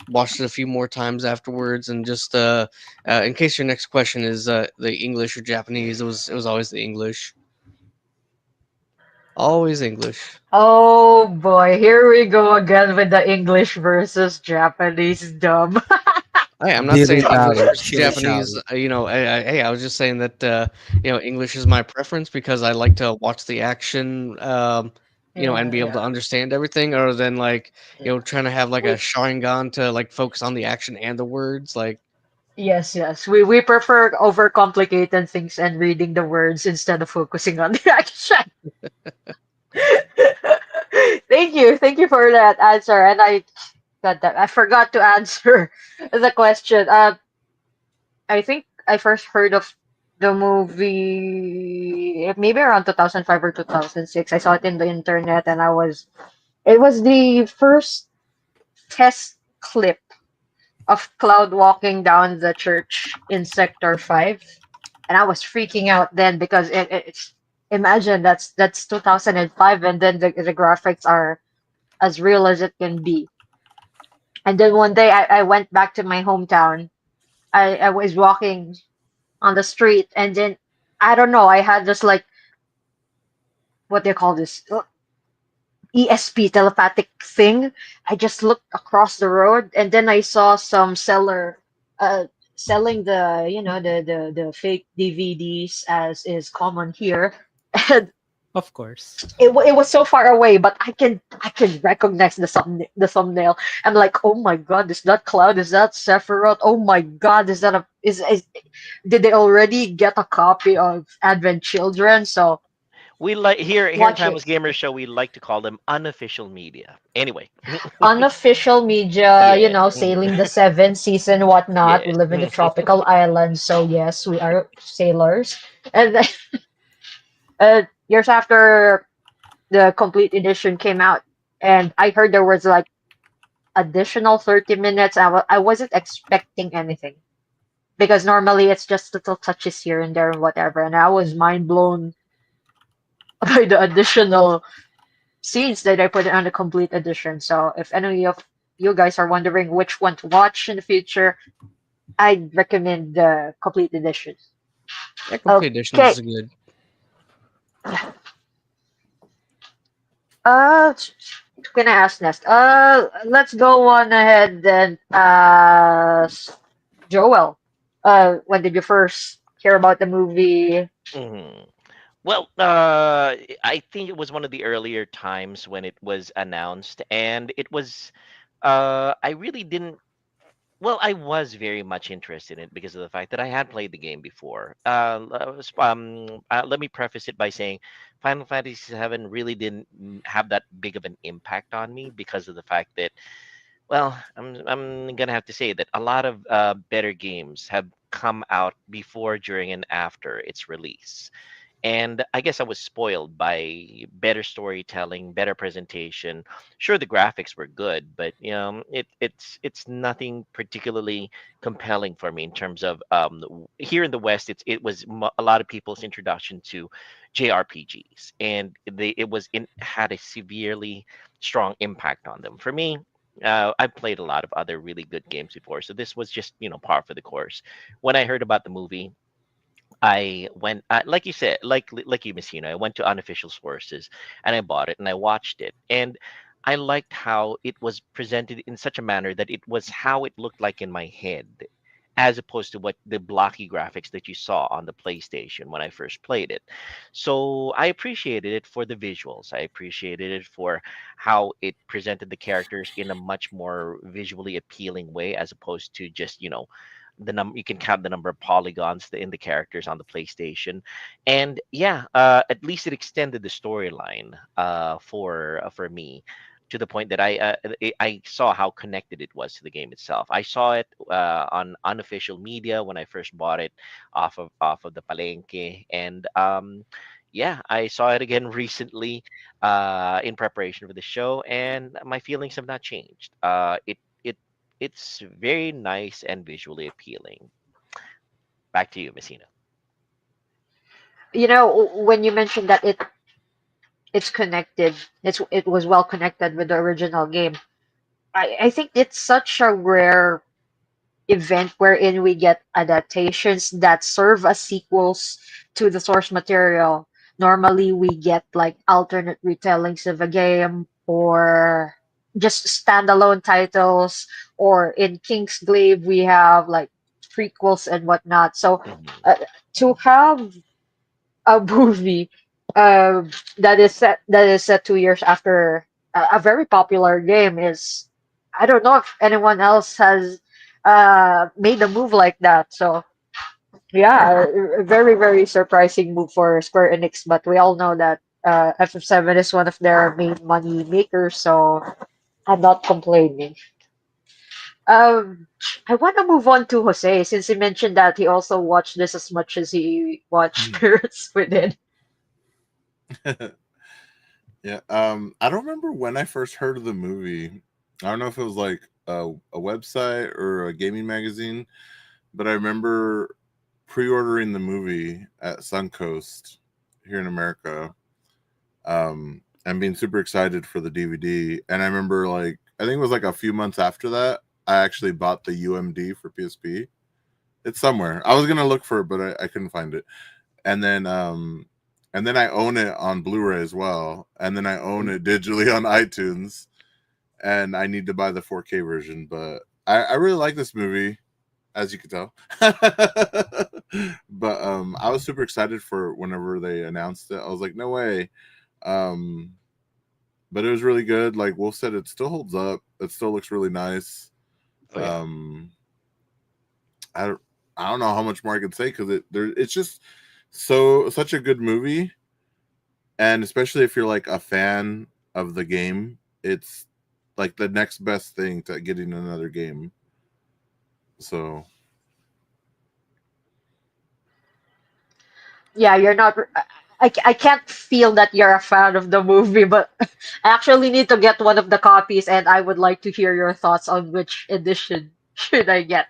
watched it a few more times afterwards, and just in case your next question is the English or Japanese, it was always the English, always English. Oh boy, here we go again with the English versus Japanese dub. I'm not Dilly saying English dally, versus shilly Japanese. shally. Hey, I was just saying that English is my preference because I like to watch the action, and Yeah, be able to yeah. understand everything, other than like trying to have like a Sharingan to like focus on the action and the words. Like, Yes, yes. We prefer overcomplicated things and reading the words instead of focusing on the action. Thank you for that answer. And I forgot to answer the question. I think I first heard of the movie maybe around 2005 or 2006. I saw it in the internet, and it was the first test clip of Cloud walking down the church in Sector 5. And I was freaking out then because imagine that's 2005, and then the graphics are as real as it can be. And then one day I went back to my hometown. I was walking on the street, and then I don't know, I had this like, what do you call this? ESP, telepathic thing. I just looked across the road, and then I saw some seller uh selling the the fake DVDs, as is common here. And Of course. it was so far away, but I can recognize the thumbnail. I'm like, oh my god, is that Cloud? Is that Sephiroth? Oh my god, is that a is did they already get a copy of Advent Children? So We like here in watch Timeless it. Gamers Show. We like to call them unofficial media. Anyway, Unofficial media, yeah, sailing the seven season, whatnot. yeah. We live in the tropical island, so yes, we are sailors. And then, years after the complete edition came out, and I heard there was like additional 30 minutes. I wasn't expecting anything because normally it's just little touches here and there and whatever. And I was mind blown by the additional scenes that I put on the complete edition. So if any of you guys are wondering which one to watch in the future, I'd recommend the complete edition. yeah, complete editions Okay. is good. Uh, gonna ask next. Let's go on ahead then. Joel. When did you first hear about the movie? Mhm. Well, I think it was one of the earlier times when it was announced, and it was. I really didn't. Well, I was very much interested in it because of the fact that I had played the game before. Let me preface it by saying Final Fantasy VII really didn't have that big of an impact on me because of the fact that Well, I'm gonna have to say that a lot of better games have come out before, during, and after its release. And I guess I was spoiled by better storytelling, better presentation. Sure, the graphics were good, but it's nothing particularly compelling for me in terms of here in the West. It was a lot of people's introduction to JRPGs, and it was had a severely strong impact on them. For me, I've played a lot of other really good games before, so this was just par for the course. When I heard about the movie, I went, like you said, like you, Messina. I went to unofficial sources and I bought it and I watched it, and I liked how it was presented in such a manner that it was how it looked like in my head, as opposed to what the blocky graphics that you saw on the PlayStation when I first played it. So I appreciated it for the visuals. I appreciated it for how it presented the characters in a much more visually appealing way, as opposed to just the number. You can count the number of polygons in the characters on the PlayStation, and yeah, at least it extended the storyline for me, to the point that I saw how connected it was to the game itself. I saw it on unofficial media when I first bought it off of the Palenque, and yeah, I saw it again recently in preparation for the show, and my feelings have not changed. It's very nice and visually appealing. Back to you, Messina. When you mentioned that it's connected, it was well connected with the original game. I think it's such a rare event wherein we get adaptations that serve as sequels to the source material. Normally, we get like alternate retellings of a game or just standalone titles, or in King's Glaive, we have like prequels and whatnot. So, Hmm. uh, to have a movie uh, that is set 2 years after a very popular game is, I don't know if anyone else has made a move like that. So yeah, a very very surprising move for Square Enix. But we all know that FF7 is one of their main money makers, so I'm not complaining. Um, I want to move on to Jose since he mentioned that he also watched this as much as he watched Mhm. Spirits Within. Yeah. I don't remember when I first heard of the movie. I don't know if it was like a website or a gaming magazine, but I remember pre-ordering the movie at Suncoast here in America, and being super excited for the DVD. And I remember, like, I think it was like a few months after that, I actually bought the UMD for PSP. It's somewhere. I was gonna look for it, but I couldn't find it. And then I own it on Blu-ray as well, and then I own it digitally on iTunes. And I need to buy the 4K version, but I really like this movie, as you can tell. But I was super excited for whenever they announced it. I was like, no way. Um, but it was really good. Like Wolf said, it still holds up. It still looks really nice. Oh yeah. Um, I don't, I don't know how much more I can say because it's just such a good movie, and especially if you're like a fan of the game, it's like the next best thing to getting another game. So Yeah, you're not. I can't feel that you're a fan of the movie, but I actually need to get one of the copies, and I would like to hear your thoughts on which edition should I get.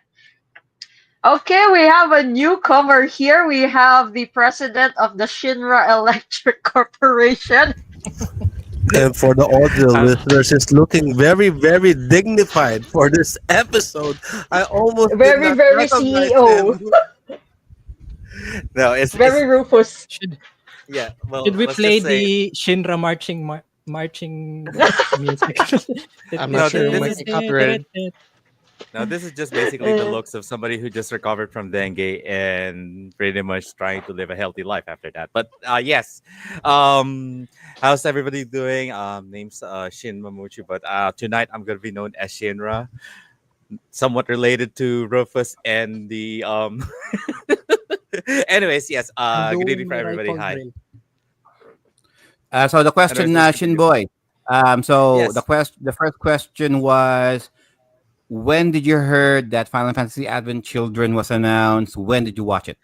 Okay, we have a newcomer here. We have the president of the Shinra Electric Corporation. And for the audio I'm listeners, is looking very, very dignified for this episode. I almost did Very, not very recognize CEO. him. No, it's Very Rufus. Should yeah. should Well, we let's play just say the Shinra marching music? I'm no. not sure it This might is be copyrighted. just basically the looks of somebody who just recovered from dengue and pretty much trying to live a healthy life after that. But yes, how's everybody doing? Name's Shin Mamuchi, but tonight I'm gonna be known as Shinra, somewhat related to Rufus and the Anyways, yes. And Good evening doing for the everybody. rifle Hi. drill. So the Anyways, question, nice to meet Shin you. Boy. So Yes. the first question was, when did you heard that Final Fantasy Advent Children was announced? When did you watch it?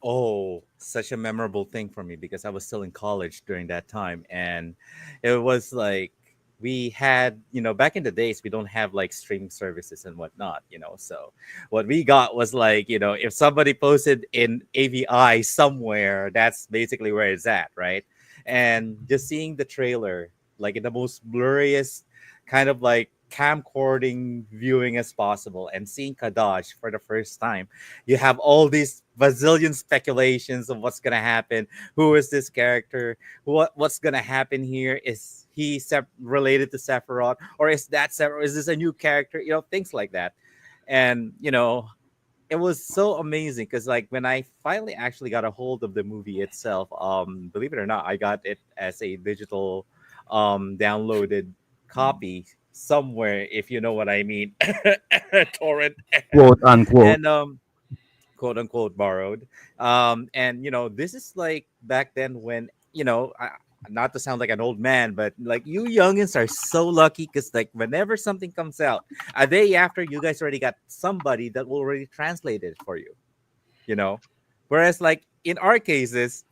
Oh, such a memorable thing for me because I was still in college during that time. And it was like we had, back in the days, we don't have like streaming services and whatnot. So what we got was like, if somebody posted in AVI somewhere, that's basically where it's at, right? And just seeing the trailer, like in the most blurriest kind of like camcording viewing as possible and seeing Kadash for the first time, you have all these bazillion speculations of what's gonna happen. Who is this character? What's gonna happen here? Is he related to Sephiroth, or is that Sephiroth? Is this a new character? Things like that. And it was so amazing because like when I finally actually got a hold of the movie itself, believe it or not, I got it as a digital downloaded copy somewhere, if you know what I mean. Torrent. Quote unquote. And quote unquote borrowed. And this is like back then when not to sound like an old man, but like you youngins are so lucky because like whenever something comes out, a day after, you guys already got somebody that will already translate it for you. You know, whereas like in our cases,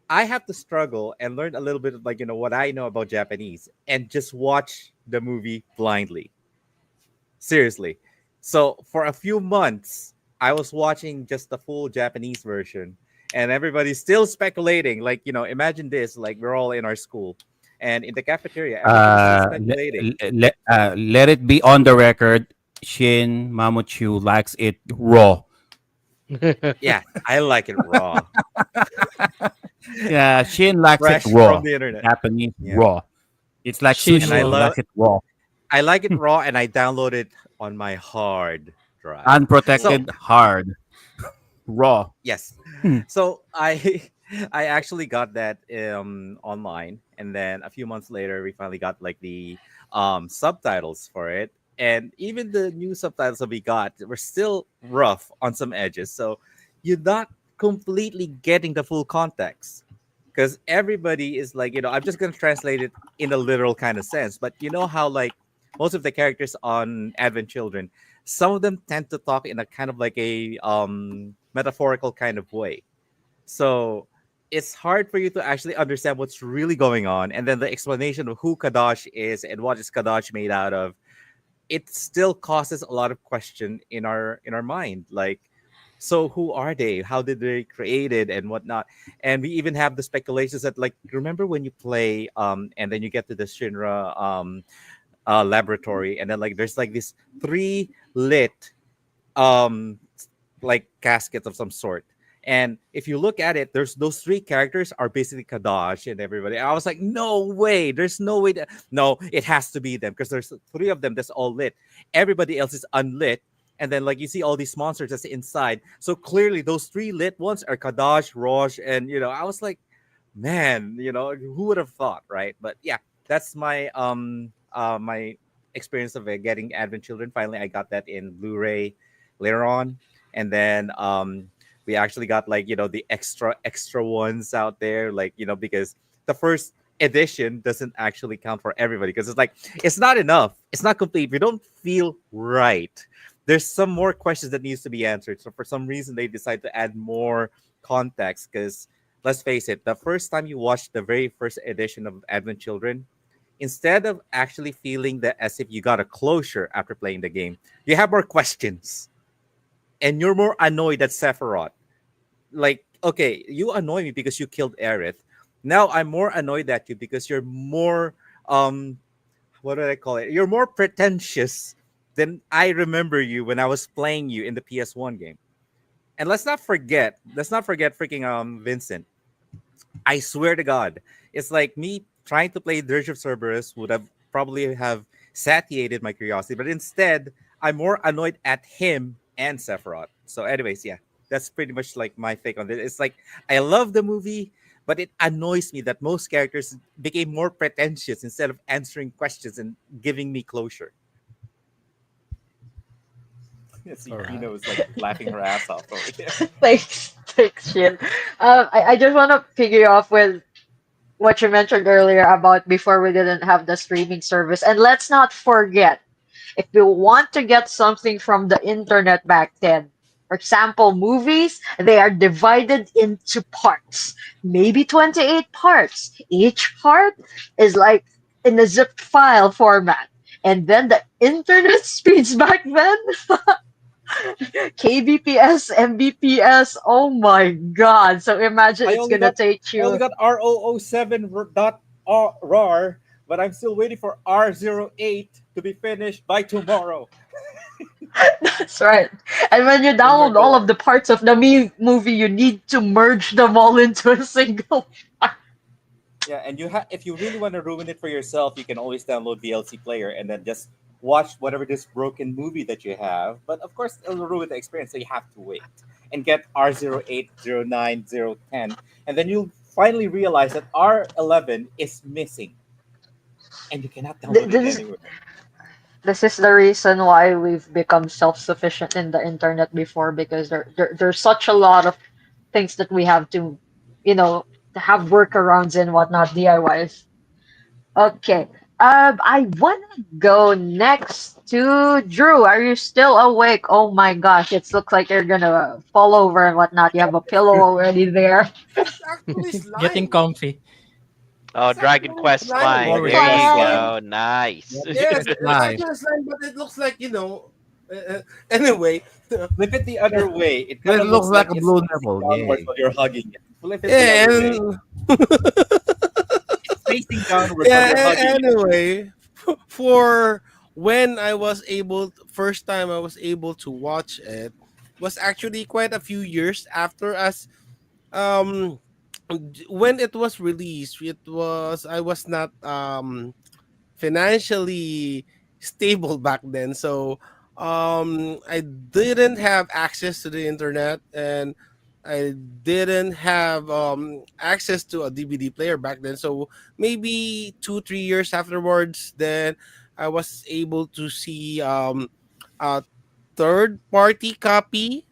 I have to struggle and learn a little bit of like what I know about Japanese and just watch the movie blindly. Seriously. So for a few months, I was watching just the full Japanese version, and everybody's still speculating. Like, imagine this: like we're all in our school, and in the cafeteria, everybody's still speculating. Let it be on the record. Shin Mamochu likes it raw. Yeah, I like it raw, Yeah, Shin likes it fresh from raw. the internet. Japanese Yeah, raw. It's like Shin sushi. and I He raw. love likes it raw. I like it raw, and I download it on my hard drive. So Unprotected, hard, raw. yes, Hmm. so I I actually got that online, and then a few months later, we finally got like the subtitles for it, and even the new subtitles that we got were still rough on some edges. So you're not completely getting the full context because everybody is like, I'm just gonna translate it in a literal kind of sense, but you know how like most of the characters on Advent Children, some of them tend to talk in a kind of like a metaphorical kind of way. So it's hard for you to actually understand what's really going on. And then the explanation of who Kadash is and what is Kadash made out of, it still causes a lot of question in our mind. Like, so who are they? How did they created and whatnot? And we even have the speculations that like remember when you play and then you get to the Shinra laboratory, and then like there's like this three lit um like caskets of some sort. And if you look at it, there's those three characters are basically Kadash and everybody. I was like, no way, there's no way that no, it has to be them because there's three of them that's all lit. Everybody else is unlit. And then like you see all these monsters that's inside. So clearly those three lit ones are Kadash, Rosh, and I was like, man, who would have thought, right? But yeah, that's my experience of getting Advent Children. Finally, I got that in Blu-ray later on, and then we actually got like the extra ones out there, like because the first edition doesn't actually count for everybody because it's like it's not enough, it's not complete. We don't feel right. There's some more questions that needs to be answered. So for some reason, they decide to add more context because let's face it, the first time you watch the very first edition of Advent Children, instead of actually feeling that as if you got a closure after playing the game, you have more questions and you're more annoyed at Sephiroth. Like, okay, you annoy me because you killed Aerith. Now I'm more annoyed at you because you're more what do I call it? You're more pretentious than I remember you when I was playing you in the PS1 game. And let's not forget freaking Vincent. I swear to God, it's like me trying to play Dirge of Cerberus would have probably have satiated my curiosity, but instead I'm more annoyed at him and Sephiroth. So, anyways, yeah, that's pretty much like my take on this. It's like I love the movie, but it annoys me that most characters became more pretentious instead of answering questions and giving me closure. Yes, All right. Eno is like laughing her ass off over here. Thanks, Shin. I just want to figure off with what you mentioned earlier about before we didn't have the streaming service. And let's not forget, If you want to get something from the internet back then, for example, movies, they are divided into parts, maybe 28 parts. Each part is like in a zip file format. And then the internet speeds back then, kbps, mbps, oh my god. So imagine I it's only gonna got take I only you. got ROO7 dot RAR, but I'm still waiting for R08 to be finished by tomorrow. That's right. And when you In your download all of door. the parts of the movie, you need to merge them all into a single. Yeah, and if you really want to ruin it for yourself, you can always download VLC player and then just watch whatever this broken movie that you have. But of course, it'll ruin the experience, so you have to wait and get R08, 09, 010, and then you'll finally realize that R11 is missing and you cannot Th- download it This anywhere. this is the reason why we've become self-sufficient in the internet before, because there's such a lot of things that we have to, you know, to have workarounds and whatnot, DIYs. Okay. I wanna go next to Drew. Are you still awake? Oh my gosh, it looks like you're gonna fall over and whatnot. You have a pillow already there. It's actually Getting slime. comfy. Oh, It's Dragon actually Quest slime. slime. More It's There you relaxing. Wow. go. Nice. Yep, yes, it's it's live. actually slime, but it looks like anyway, Flip it the other way. It But kind it of looks looks like like a it's blue facing nipple. downwards Yay. while you're hugging it. Flip it the yeah, other way. and It's facing downwards while yeah. you're hugging it. Anyway, for when I was first time I was able to watch it was actually quite a few years after us. Um, when it was released, I was not financially stable back then, so I didn't have access to the internet, and I didn't have access to a DVD player back then. So maybe 2 3 years afterwards, then I was able to see a third party copy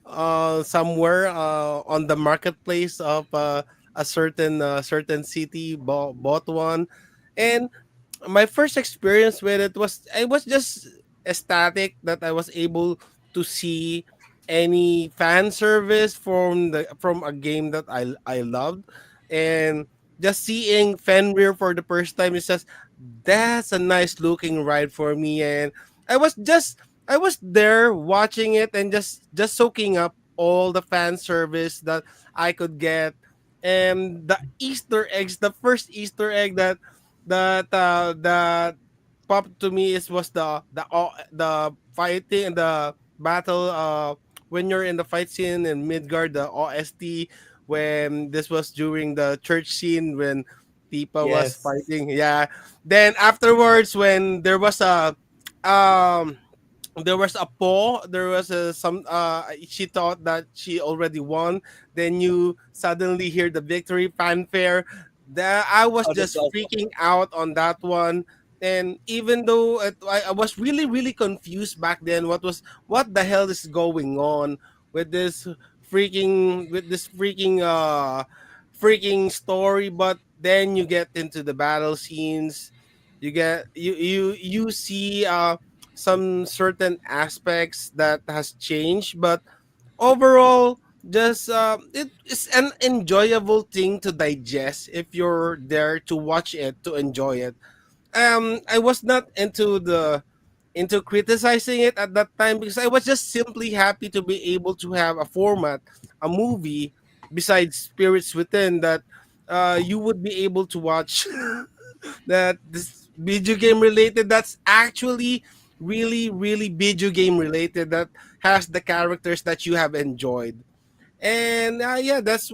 somewhere on the marketplace of a certain city, bought one. And my first experience with it was, I was just ecstatic that I was able to see any fan service from a game that I loved. And just seeing Fenrir for the first time is just, that's a nice looking ride for me. And I was just I was there watching it and just soaking up all the fan service that I could get. And the Easter eggs, the first Easter egg that popped to me is was the fighting and the battle, when you're in the fight scene in Midgard, the OST, when this was during the church scene when Tipa was Yes. fighting. Yeah. Then afterwards, when um there was a paw, there was some she thought that she already won, then you suddenly hear the victory fanfare. That I was Oh, that's just also freaking out on that one. And even though I was really really confused back then, what the hell is going on with this freaking story. But then you get into the battle scenes, you see some certain aspects that has changed. But overall, just it is an enjoyable thing to digest if you're there to watch it, to enjoy it. I was not into criticizing it at that time, because I was just simply happy to be able to have a format, a movie besides Spirits Within, that you would be able to watch that this video game related, that's actually really really video game related, that has the characters that you have enjoyed. And yeah, that's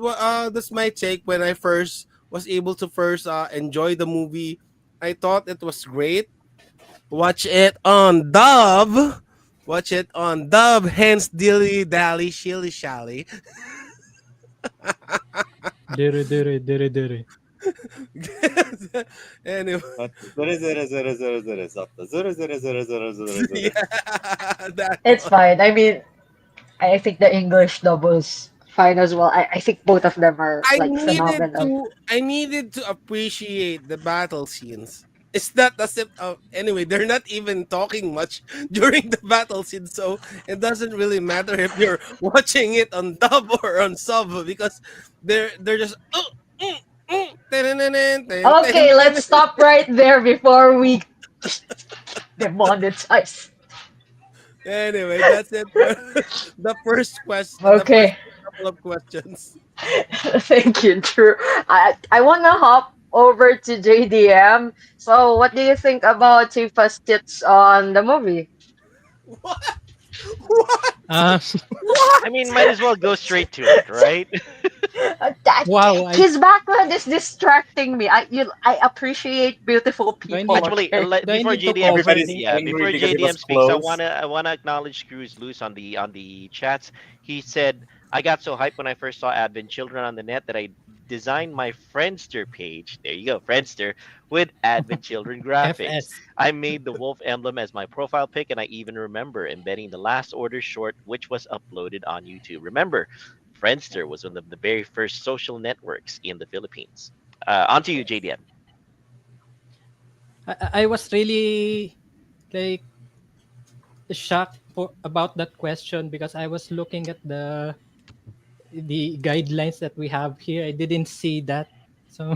my take when I first was able to first enjoy the movie. I thought it was great. Watch it on dub. Watch it on dub, hence dilly dally shilly shally. Diri diri diri diri. Anyway, but zero zero zero zero zero zero zero zero zero zero zero. yeah, that It's one. fine. I mean, I think the English doubles fine as well. I think both of them are I like needed phenomenal. to I needed to appreciate the battle scenes. It's not as if anyway, they're not even talking much during the battle scene, so it doesn't really matter if you're watching it on dub or on sub because they're just Okay, let's stop right there before we demonetize. anyway, that's it for the first question, the first Okay. couple of questions. Thank you, Drew. I wanna hop over to JDM. So, what do you think about Tifa's tips on the movie? What? What? Uh, I What? mean, might as well go straight to it, right? That wow, his background is distracting me. I appreciate beautiful do I need people. Actually, Okay. do I before need to JDM cover Everybody's this? yeah, angry before because it was JDM speaks, close. I wanna acknowledge Screws Loose on the chats. He said, "I got so hyped when I first saw Advent Children on the net that I designed my Friendster page. There you go, Friendster with Advent Children graphics. FS. I made the wolf emblem as my profile pic, and I even remember embedding the Last Order short, which was uploaded on YouTube. Remember, Friendster was one of the very first social networks in the Philippines. On to you, JDM. I was really like shocked about that question because I was looking at the guidelines that we have here. I didn't see that. So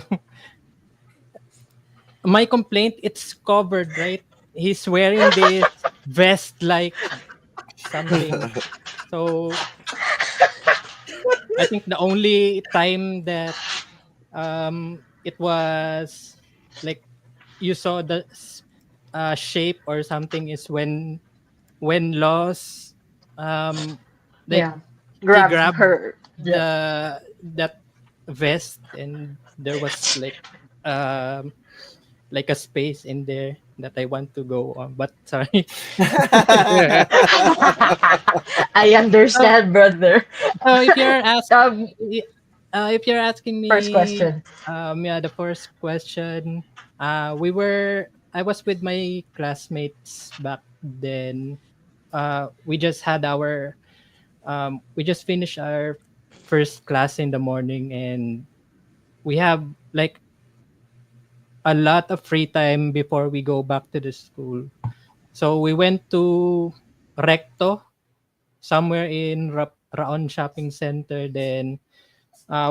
my complaint, it's covered, right? He's wearing this vest like something. So I think the only time that it was like you saw the shape or something is when Loss um like Yeah. he Grab grabbed her. Yeah. that vest and there was um like a space in there that I want to go on, but sorry. I so, understand, brother. so Um, if you're asking first me, question. yeah, the first question, I was with my classmates back then. We just had we just finished our first class in the morning, and we have like a lot of free time before we go back to the school. So we went to Recto, somewhere in Raon Shopping Center. Then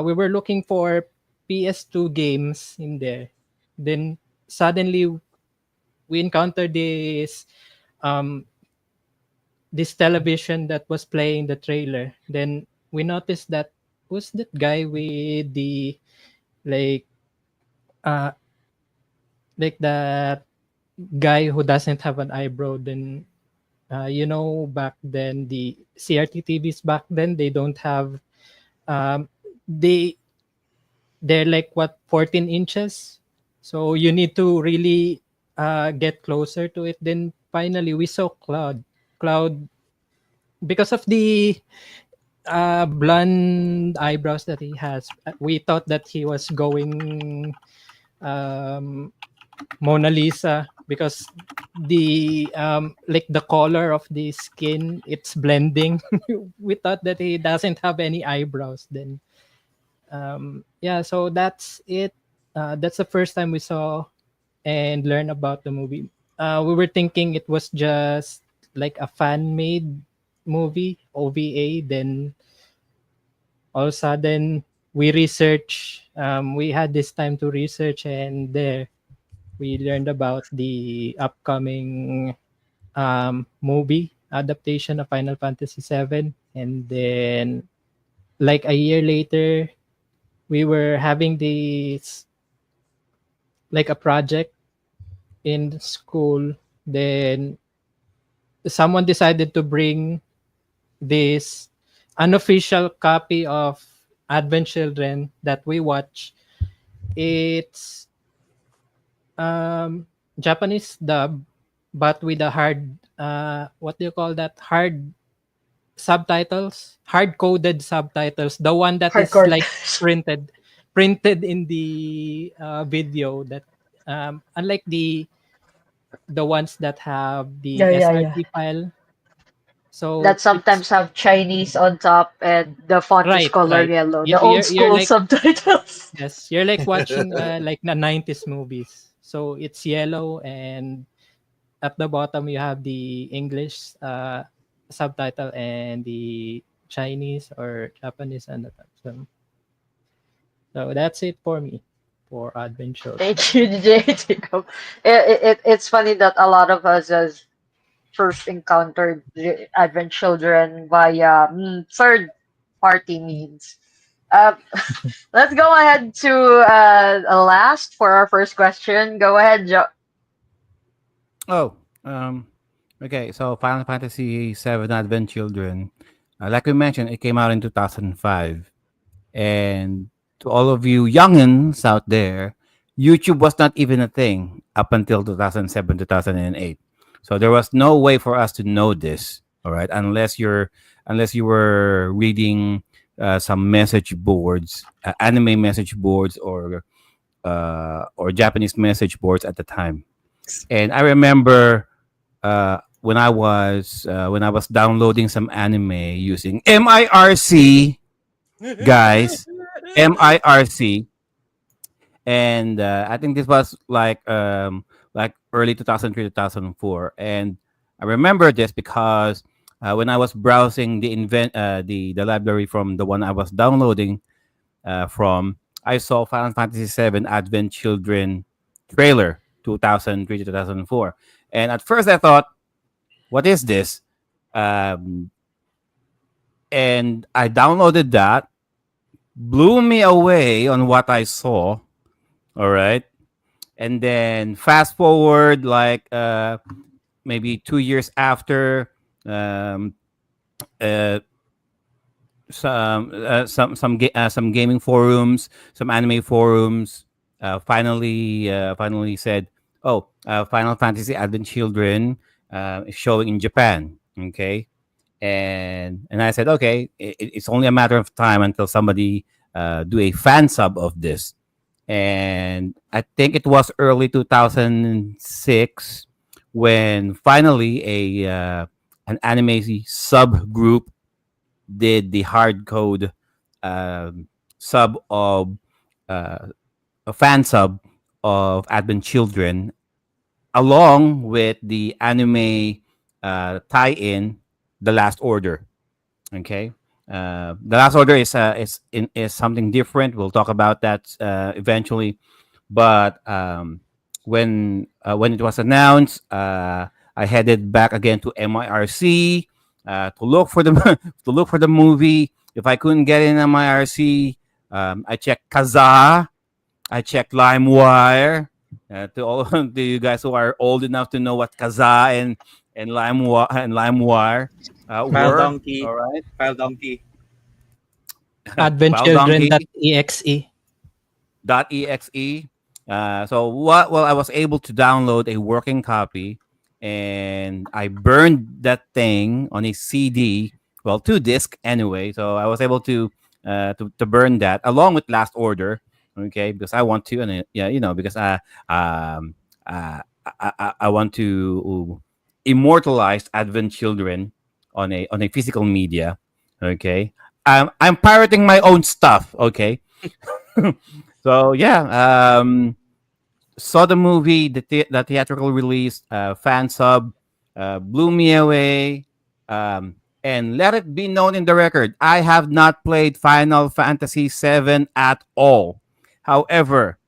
we were looking for PS2 games in there. Then suddenly we encountered um, this television that was playing the trailer. Then we noticed that who's that guy with the like uh like that guy who doesn't have an eyebrow. Then back then the CRT TVs back then they don't have um they they're like what 14 inches, so you need to really get closer to it. Then finally we saw Cloud because of the blonde eyebrows that he has. We thought that he was going um Mona Lisa because the like the color of the skin, it's blending. We thought that he doesn't have any eyebrows. Then yeah, so that's it. That's the first time we saw and learned about the movie. We were thinking it was just like a fan made movie, OVA. Then all of a sudden we research. We had this time to research, and there we learned about the upcoming movie adaptation of Final Fantasy VII. And then, like a year later, we were having this like a project in school. Then someone decided to bring this unofficial copy of Advent Children that we watch. It's Japanese dub, but with a hard what do you call that? Hard coded subtitles. The one that is Hardcore. like printed in the video. That unlike the ones that have the Yeah, yeah, yeah. SRT file. So That it's sometimes have Chinese on top and the font is right, color right. yellow. You- The old You're school like subtitles. yes, you're like watching like the 90s movies. So it's yellow, and at the bottom you have the English subtitle and the Chinese or Japanese on the top. So that's it for me for Advent Children. Thank you, Jacob. It's funny that a lot of us has first encountered the Advent Children via third party means. Uh, let's go ahead to last for our first question. Go ahead, Joe. Oh, um, okay. So Final Fantasy VII Advent Children, like we mentioned, it came out in 2005. And to all of you youngins out there, YouTube was not even a thing up until 2007, 2008. So there was no way for us to know this, all right, unless you were reading some message boards, anime message boards, or Japanese message boards at the time. And I remember when I was downloading some anime using MIRC, guys, MIRC, and I think this was like early 2003, 2004. And I remember this because when I was browsing the library from the one I was downloading from, I saw Final Fantasy VII Advent Children trailer 2003 to 2004. And at first I thought, what is this? Um, and I downloaded that, blew me away on what I saw. All right. And then fast forward like maybe 2 years after, um, uh, some gaming forums, some anime forums, finally said, "Oh, Final Fantasy Advent Children is showing in Japan." Okay, and I said, "Okay, it's only a matter of time until somebody do a fan sub of this." And I think it was early 2006 when finally a an anime subgroup did the hard code sub of uh, a fan sub of Advent Children, along with the anime tie-in, The Last Order. Okay, The Last Order is something different. We'll talk about that eventually. But when it was announced, I headed back again to MIRC to look for the to look for the movie. If I couldn't get in MIRC, I checked Kazaa, I checked LimeWire. To all to you guys who are old enough to know what Kazaa and LimeWire File were. donkey. All right, File donkey. Advent File Children Donkey. .exe. .exe. So what? Well, I was able to download a working copy, and I burned that thing on a CD. Well, 2 disc anyway. So I was able to burn that along with Last Order. Okay, because I want to, and yeah, because I want to immortalize Advent Children on a physical media. Okay, I'm pirating my own stuff. Okay. So yeah, saw the movie, the theatrical release, fan sub, blew me away. And let it be known in the record, I have not played Final Fantasy VII at all. However,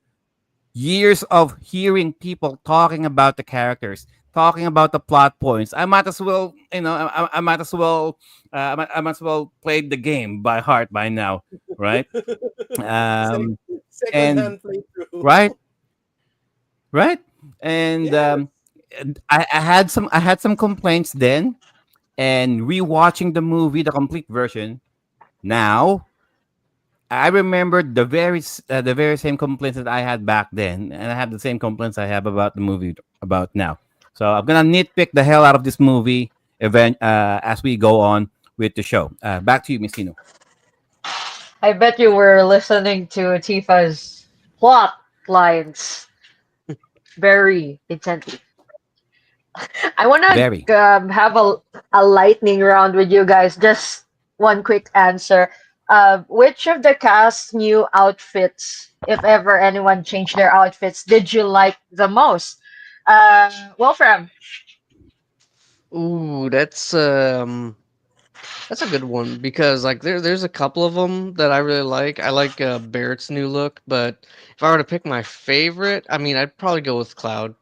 years of hearing people talking about the characters, talking about the plot points, I might as well, I might as well, I might as well play the game by heart by now, right? Sec- Um, Second and hand playthrough. right, right, and Yes. I had some complaints then, and rewatching the movie, the complete version now, I remember the very same complaints that I had back then, and I have the same complaints I have about the movie about now. So I'm gonna nitpick the hell out of this movie event as we go on with the show. Back to you, Miss Tino. I bet you were listening to Tifa's plot lines very intently. I want Very. to have a lightning round with you guys. Just one quick answer. Which of the cast new outfits, if ever anyone changed their outfits, did you like the most? Wolfram. Ooh, that's a good one because like there's a couple of them that I really like. I like Barrett's new look, but if I were to pick my favorite, I mean, I'd probably go with Cloud.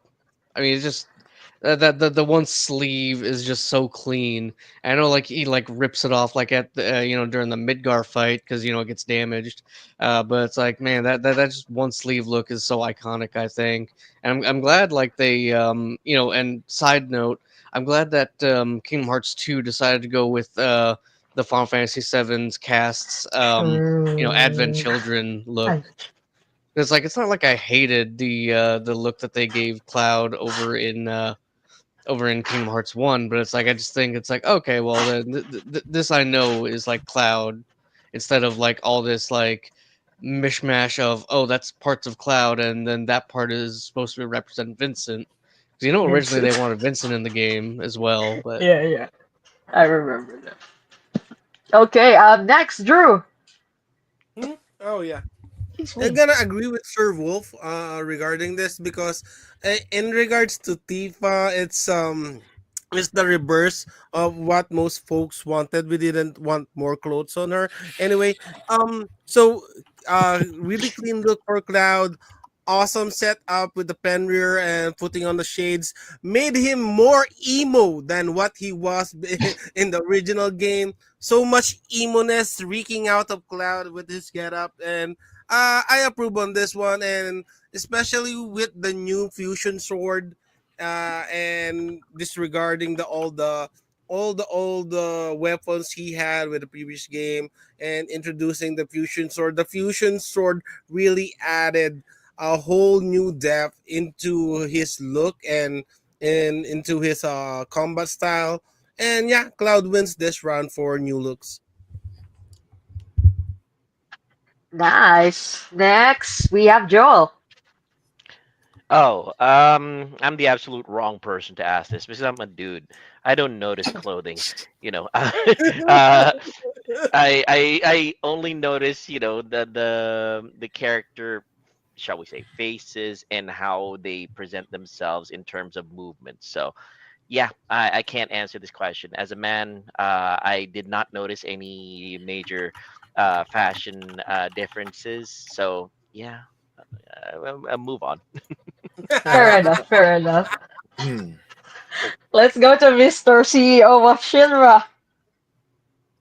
I mean, it's just that the one sleeve is just so clean. I know, like he like rips it off like at the, during the Midgar fight because it gets damaged. But it's like, man, that just one sleeve look is so iconic. I think, and I'm glad like they And side note, I'm glad that Kingdom Hearts 2 decided to go with the Final Fantasy VII's cast's Advent Mm, Children look. I- It's like it's not like I hated the look that they gave Cloud over in Kingdom Hearts 1, but it's like I just think it's like okay, well then this I know is like Cloud instead of like all this like mishmash of oh that's parts of Cloud and then that part is supposed to represent Vincent. 'Cause originally they Vincent. wanted Vincent in the game as well, but Yeah, yeah. I remember that. Okay, next, Drew. Hmm? Oh yeah. He's I'm me. gonna agree with Sir Wolf regarding this because in regards to Tifa, it's the reverse of what most folks wanted. We didn't want more clothes on her. Anyway, really clean look for Cloud. Awesome setup with the pen rear and putting on the shades made him more emo than what he was in the original game. So much emo-ness reeking out of Cloud with his getup, and I approve on this one, and especially with the new fusion sword, and disregarding the old weapons he had with the previous game, and introducing the fusion sword. The fusion sword really added a whole new depth into his look and into his combat style. And yeah, Cloud wins this round for new looks. Nice. Next, we have Joel. Oh, I'm the absolute wrong person to ask this because I'm a dude. I don't notice clothing, you know. I only notice, the character, shall we say, faces and how they present themselves in terms of movement. So, yeah, I can't answer this question. As a man, I did not notice any major fashion differences. So, yeah, I'll move on. Fair enough, fair enough. Hmm. Let's go to Mr. CEO of Shinra. I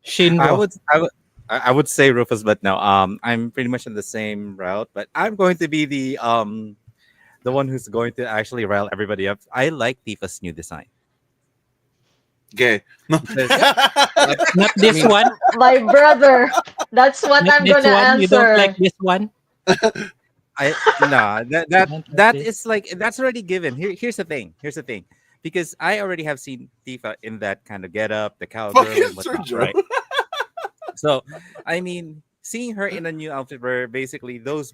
Shinro. would I would I would say Rufus, but no. I'm pretty much on the same route, but I'm going to be the one who's going to actually rile everybody up. I like Tifa's new design Gay. No. because Not I this mean, one. My brother. That's what Not I'm this gonna one. You don't like answer. this one. I nah that that Don't like that this. is like that's already given. Here's the thing. Here's the thing. Because I already have seen Tifa in that kind of get up, the cowgirl Fucking and Sir whatnot, Joe. right? So, I mean, seeing her in a new outfit where basically those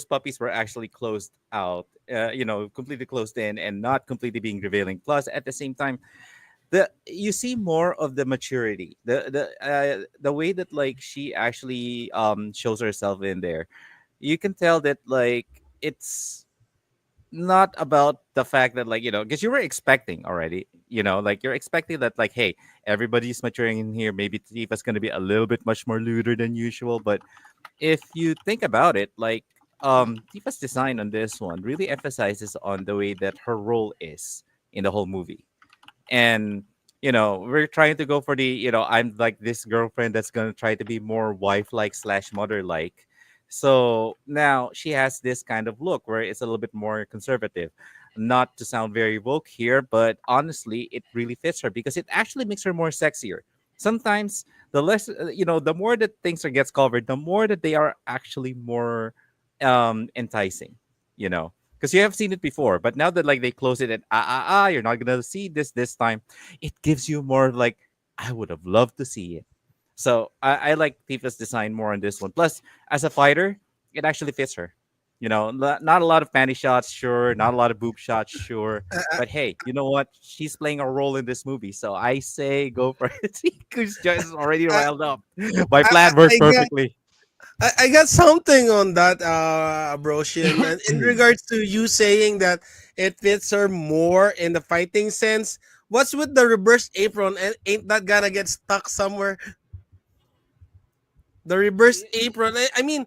puppies were actually closed out, completely closed in and not completely being revealing. Plus, at the same time, the you see more of the maturity, the way that like she actually shows herself in there. You can tell that like it's not about the fact that like because you were expecting already like you're expecting that like hey everybody's maturing in here, maybe Tifa's going to be a little bit much more looter than usual, but if you think about it like Tifa's design on this one really emphasizes on the way that her role is in the whole movie. And we're trying to go for the I'm like this girlfriend that's going to try to be more wife like slash mother like. So now she has this kind of look where it's a little bit more conservative. Not to sound very woke here, but honestly it really fits her because it actually makes her more sexier. Sometimes the less the more that things are gets covered, the more that they are actually more enticing, you know because you have seen it before, but now that like they close it and you're not gonna see this time, it gives you more like I would have loved to see it. So I like Tifa's design more on this one. Plus, as a fighter, it actually fits her. Not a lot of panty shots, sure. Not a lot of boob shots, sure. Uh, uh, But hey, you know what? She's playing a role in this movie, so I say go for it. Because Joyce is already I, riled up. My I, plan worked I got perfectly. I got something on that, Broshin. And in regards to you saying that it fits her more in the fighting sense, what's with the reverse apron? And ain't that gonna get stuck somewhere? The reverse apron. I mean,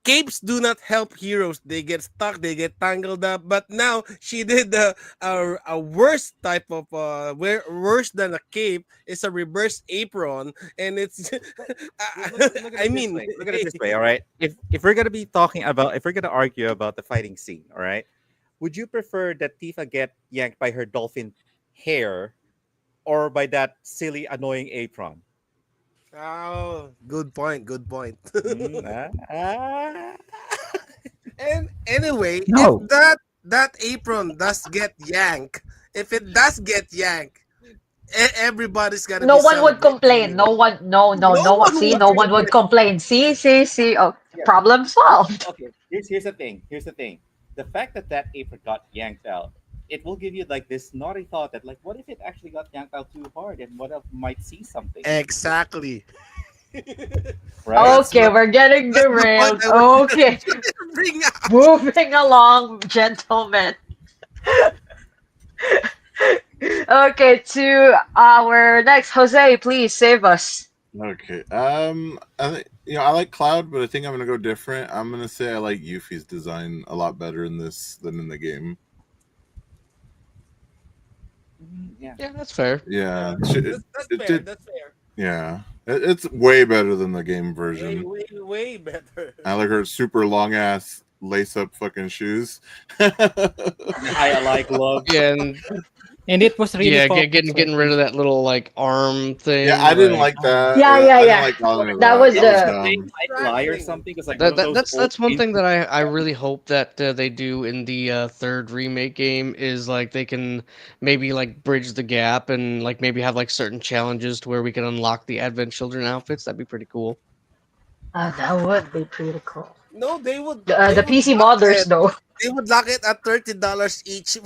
capes do not help heroes. They get stuck, they get tangled up. But now she did a worse type of worse than a cape. It's a reverse apron, and it's. Look at I it this mean, way. Look at it this way. All right. If we're gonna argue about the fighting scene, all right, would you prefer that Tifa get yanked by her dolphin hair, or by that silly annoying apron? oh, good point. Good point. Mm, ah. And anyway, if No. that apron does get yanked, if it does get yanked, everybody's gonna No be one would celebrating complain. you. No one, no, no, No no one. one See, would no one would complain. complain. See. Oh, Yeah. problem solved. Okay. Here's the thing. Here's the thing. The fact that that apron got yanked out, it will give you like this naughty thought that like, what if it actually got yanked out too hard, and what if might see something, Exactly. right? That's Okay, what we're getting that's the point derailed. I was Okay, trying to bring up. moving along, gentlemen. Okay, to our next Jose, please save us. Okay. I think I like Cloud, but I think I'm gonna go different. I'm gonna say I like Yuffie's design a lot better in this than in the game. Yeah. Yeah, that's fair. Yeah, That's it fair. did. That's fair. Yeah, it's way better than the game Way, version. way better. I like her super long ass lace up fucking shoes. I like love. Yeah, And it was really yeah, focused, getting rid of that little like arm thing. Yeah, I didn't like, like that. Yeah, I didn't yeah. like calling her That that. was That was the. dumb. Like lie or something. Because like one that, of that those that's old that's one thing that I really hope that they do in the third remake game is like they can maybe like bridge the gap and like maybe have like certain challenges to where we can unlock the Advent Children outfits. That'd be pretty cool. That would be pretty cool. No, they would The PC lock modders, it. though. They would lock it at $30 each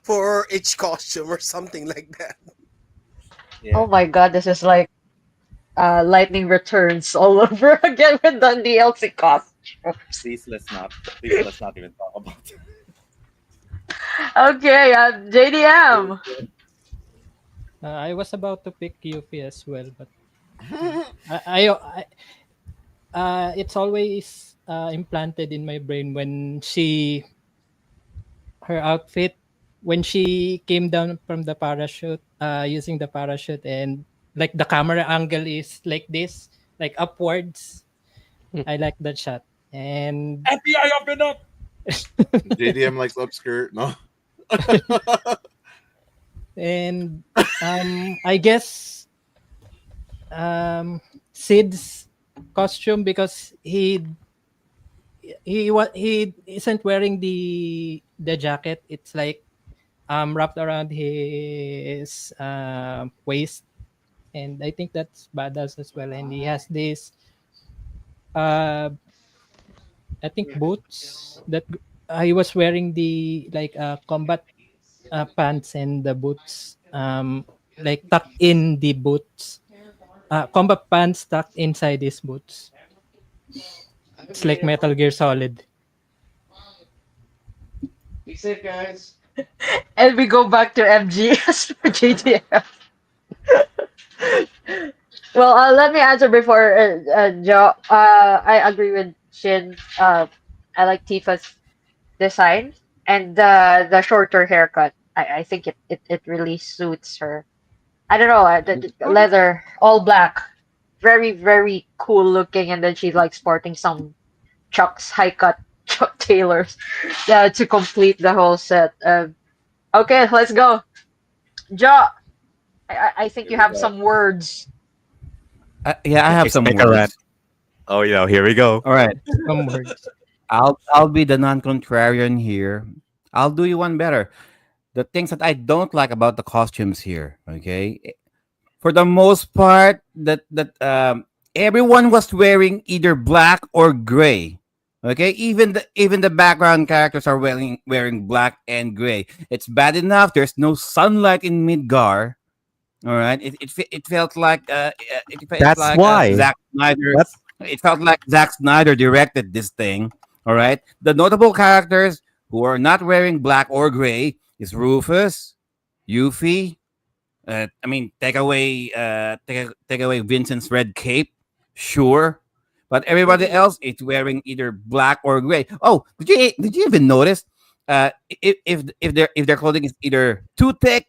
for each costume or something like that. Yeah. Oh my god, this is like Lightning Returns all over again with the DLC costumes. Please let's not even talk about it. Okay, JDM. I was about to pick Yuffie as well, but I it's always implanted in my brain when her outfit when she came down from the parachute using the parachute, and like the camera angle is like this, like upwards. I like that shot. And FBI, open up! JDM likes upskirt. No. and I guess Sid's costume, because he isn't wearing the jacket. It's like wrapped around his waist, and I think that's badass as well. And he has this I think boots that he was wearing, the like combat pants and the boots like tucked in the boots, combat pants tucked inside his boots. It's like Metal Gear Solid. Be safe, guys. And we go back to MGS for JDM. Well, let me answer before Joe. I agree with Shin. I like Tifa's design and the shorter haircut. I think it really suits her. I don't know, the leather, all black, very very cool looking, and then she's like sporting some Chuck's high cut Chuck Taylors to complete the whole set. Okay, let's go, Joe. I think you Here we have go. some words. Yeah, I have some Expect a rant. words. Oh, here we go. All right, Some words. I'll be the non-contrarian here. I'll do you one better. The things that I don't like about the costumes here, okay? For the most part, that everyone was wearing either black or gray, Okay, even the background characters are wearing black and gray. It's bad enough. There's no sunlight in Midgar. All right, it felt like it's That's like why. Zack Snyder. That's It felt like Zack Snyder directed this thing. All right, the notable characters who are not wearing black or gray is Rufus, Yuffie. I mean, take away Vincent's red cape, sure, but everybody Mhm. else is wearing either black or gray. Oh, did you even notice? If their clothing is either too thick,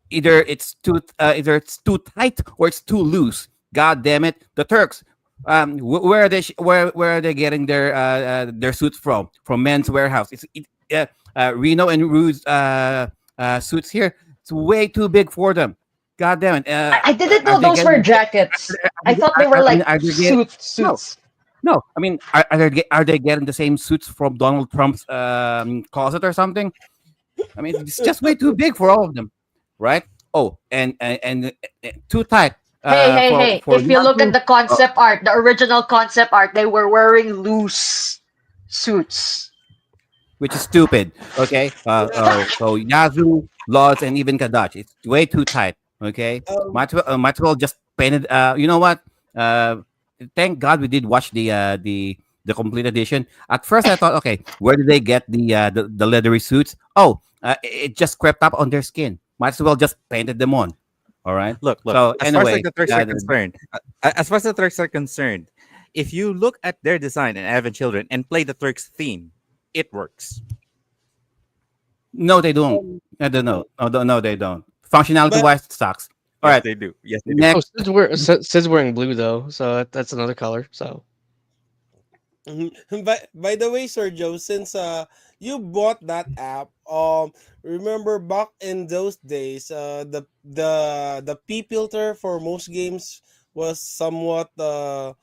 either it's too tight or it's too loose. God damn it, the Turks. Where are where are they getting their suits from? From Men's Warehouse. Reno and Rue's suits here. It's way too big for them. God damn it. I didn't Are know they those were getting? jackets. I thought they were I mean, like are they getting? No, suits. no. I mean, are they getting the same suits from Donald Trump's closet or something? I mean, it's just way too big for all of them, right? Oh, and too tight Hey, hey, for hey. If you look at Yazoo, the uh, concept art, the original concept art, they were wearing loose suits. which is stupid. Okay, so Yazoo, Laws, and even Kadach, it's way too tight. Okay, Um, might as well just paint it. You know what? Uh, thank God we did watch the complete edition. At first, I thought, okay, where did they get the leathery suits? Oh, it just crept up on their skin. Might as well just painted them on. All right. look. So As far as like anyway, the Turks are concerned, as far as the Turks are concerned, if you look at their design in Advent Children and play the Turks theme, it works. no, they don't. um, I don't know. No, they don't. Functionality but wise, it sucks. All Yes, right. they do. Yes, they do. Oh, Next, Sid's wearing blue though, so that's another color. So by the way, Sir Joe, since you bought that app, remember back in those days, the P filter for most games was somewhat let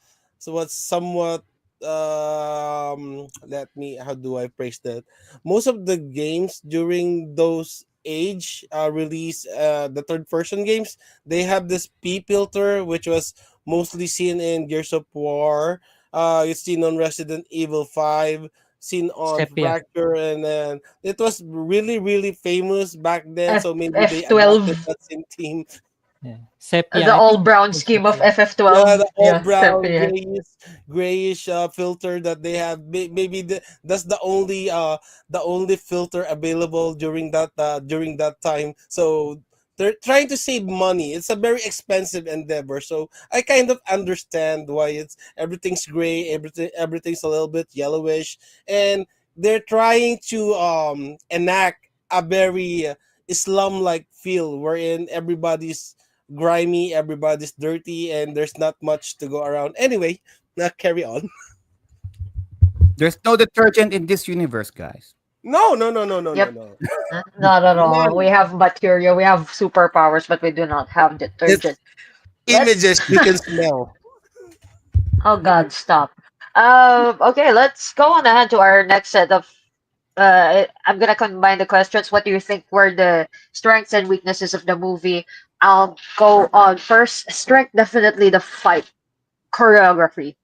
me, how do I phrase that? Most of the games during those age release, the third person games, they have this P filter, which was mostly seen in Gears of War, it's seen on Resident Evil 5, seen on Sepia. Fracture, and then it was really, really famous back then. So maybe they adopted F12, that same theme. Yeah. Sepia, the I all think it's brown called scheme of Sepia. Yeah, FF12. the all Yeah, brown yeah. grayish filter that they have. Maybe that's the only filter available during that time. So they're trying to save money. It's a very expensive endeavor. So I kind of understand why it's everything's gray, everything's a little bit yellowish, and they're trying to enact a very Islam like feel wherein everybody's grimy, everybody's dirty, and there's not much to go around. Anyway, now carry on. there's no detergent in this universe, guys. No, no, no, no, no, no, Yep. no. Not at all. We None. have material. We have superpowers, but we do not have It's detergent. images Let's. you can smell. Oh God, stop. Okay, let's go on ahead to our next set of. I'm gonna combine the questions. What do you think were the strengths and weaknesses of the movie? I'll go on first. Strength, definitely the fight choreography.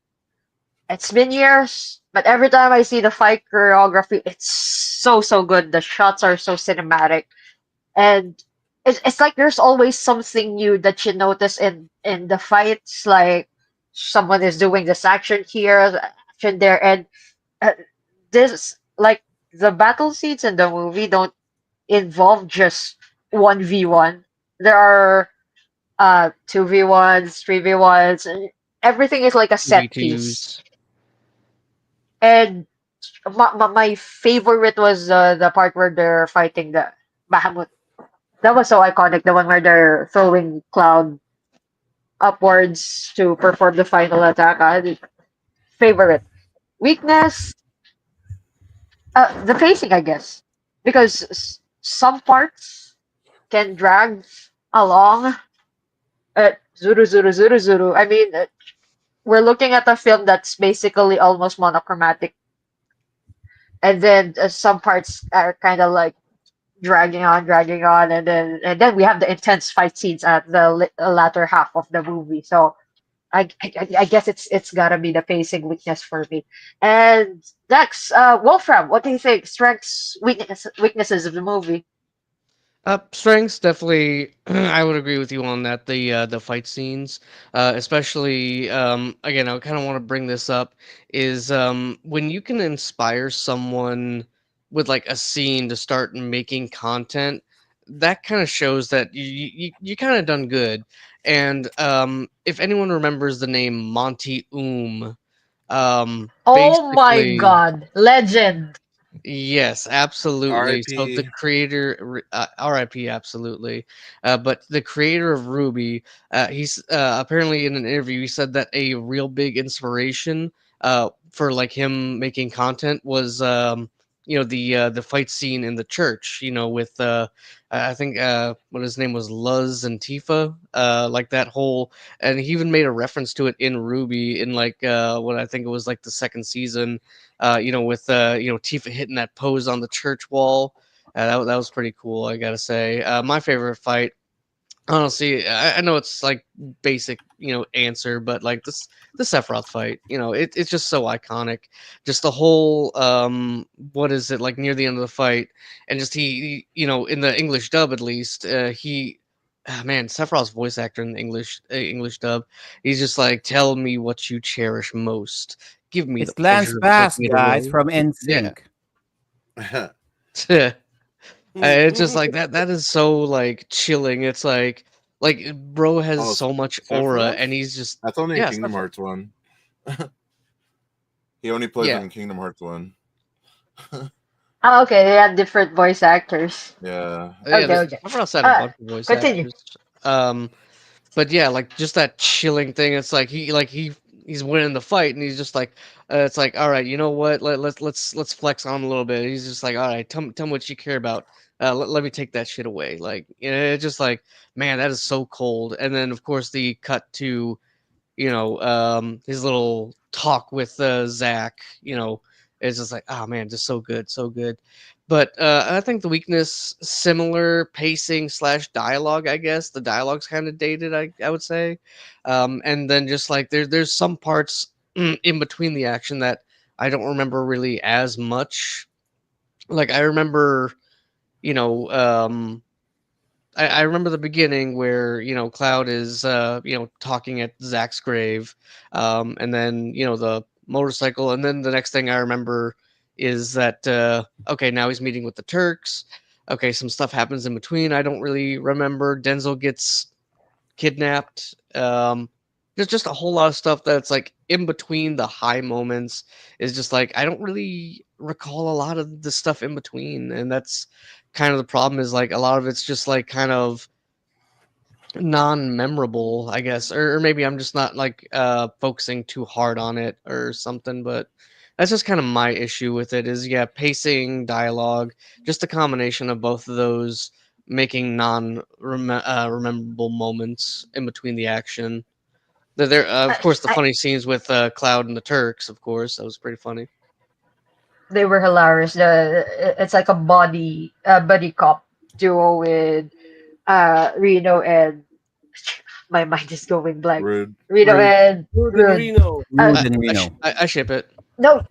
It's been years, but every time I see the fight choreography, it's so good. The shots are so cinematic, and it's like there's always something new that you notice in the fights. Like someone is doing this action here, action there, and uh, this like the battle scenes in the movie don't involve just 1v1. There are 2v1s, 3v1s, and everything is like a set piece. V2s. And my favorite was the part where they're fighting the Bahamut. That was so iconic. The one where they're throwing Cloud upwards to perform the final attack. Favorite. Weakness, the pacing, I guess, because some parts can drag along. Zuru, zuru, zuru, zuru. I mean, we're looking at a film that's basically almost monochromatic, and then some parts are kind of like dragging on, and then we have the intense fight scenes at the latter half of the movie. So I guess it's gotta be the pacing weakness for me. And next, Wolfram, what do you think? Strengths, weaknesses of the movie. Strengths definitely. I would agree with you on that. The fight scenes, especially again, I kind of want to bring this up is when you can inspire someone with like a scene to start making content, that kind of shows that you kind of done good. And if anyone remembers the name Monty Oh my basically. God, legend. Yes, absolutely. So the R.I.P. creator, RIP, absolutely. But the creator of Ruby, he's apparently in an interview, he said that a real big inspiration for like him making content was, the fight scene in the church. With I think what his name was, Luz and Tifa, like that whole, and he even made a reference to it in Ruby in like what I think it was like the second season with Tifa hitting that pose on the church wall. That was pretty cool, I gotta say. My favorite fight, honestly, I know it's like basic, answer, but like the Sephiroth fight, it's just so iconic. Just the whole what is it like near the end of the fight, and just in the English dub at least, man, Sephiroth's voice actor in the English dub, he's just like, tell me what you cherish most. Give me the It's Lance pleasure of Bass, taking it guys, away. from Yeah. NSYNC. It's just like that. That is so like chilling. It's like bro has Oh, so much aura, Sephiroth? and he's just That's only in yeah, Kingdom Sephiroth. Hearts 1. He only plays Yeah, him in Kingdom Hearts 1. Oh, okay, they had different voice actors. Yeah. yeah. Okay, The okay. Sephiroth's had a Uh, bunch of voice Continue. actors. Um, but yeah, like just that chilling thing. It's like he's winning the fight, and he's just like, it's like, all right, you know what? Let's flex on him a little bit. He's just like, all right, tell me what you care about. Let me take that shit away. Like, it's just like, man, that is so cold. And then of course the cut to his little talk with Zach, it's just like, oh man, just so good, so good. But I think the weakness, similar pacing slash dialogue, I guess. The dialogue's kind of dated, I would say. And then just like there's some parts in between the action that I don't remember really as much. Like I remember, you know, um, I remember the beginning where Cloud is talking at Zach's grave, and then the motorcycle, and then the next thing I remember is that okay, now he's meeting with the Turks. Okay, some stuff happens in between. I don't really remember. Denzel gets kidnapped. There's just a whole lot of stuff that's like in between the high moments is just like I don't really recall a lot of the stuff in between, and that's kind of the problem. Is like a lot of it's just like kind of non-memorable, I guess, or maybe I'm just not like focusing too hard on it or something. But that's just kind of my issue with it. Is yeah, pacing, dialogue, just a combination of both of those making non-rememberable moments in between the action. There, of I, course, the I, funny scenes with Cloud and the Turks. Of course, that was pretty funny. they were hilarious. It's like a buddy cop duo with Reno and my mind is going blank. Rude. Reno Rude. and Rude and Rude. Reno. Uh, Rude and Reno. I ship it. no,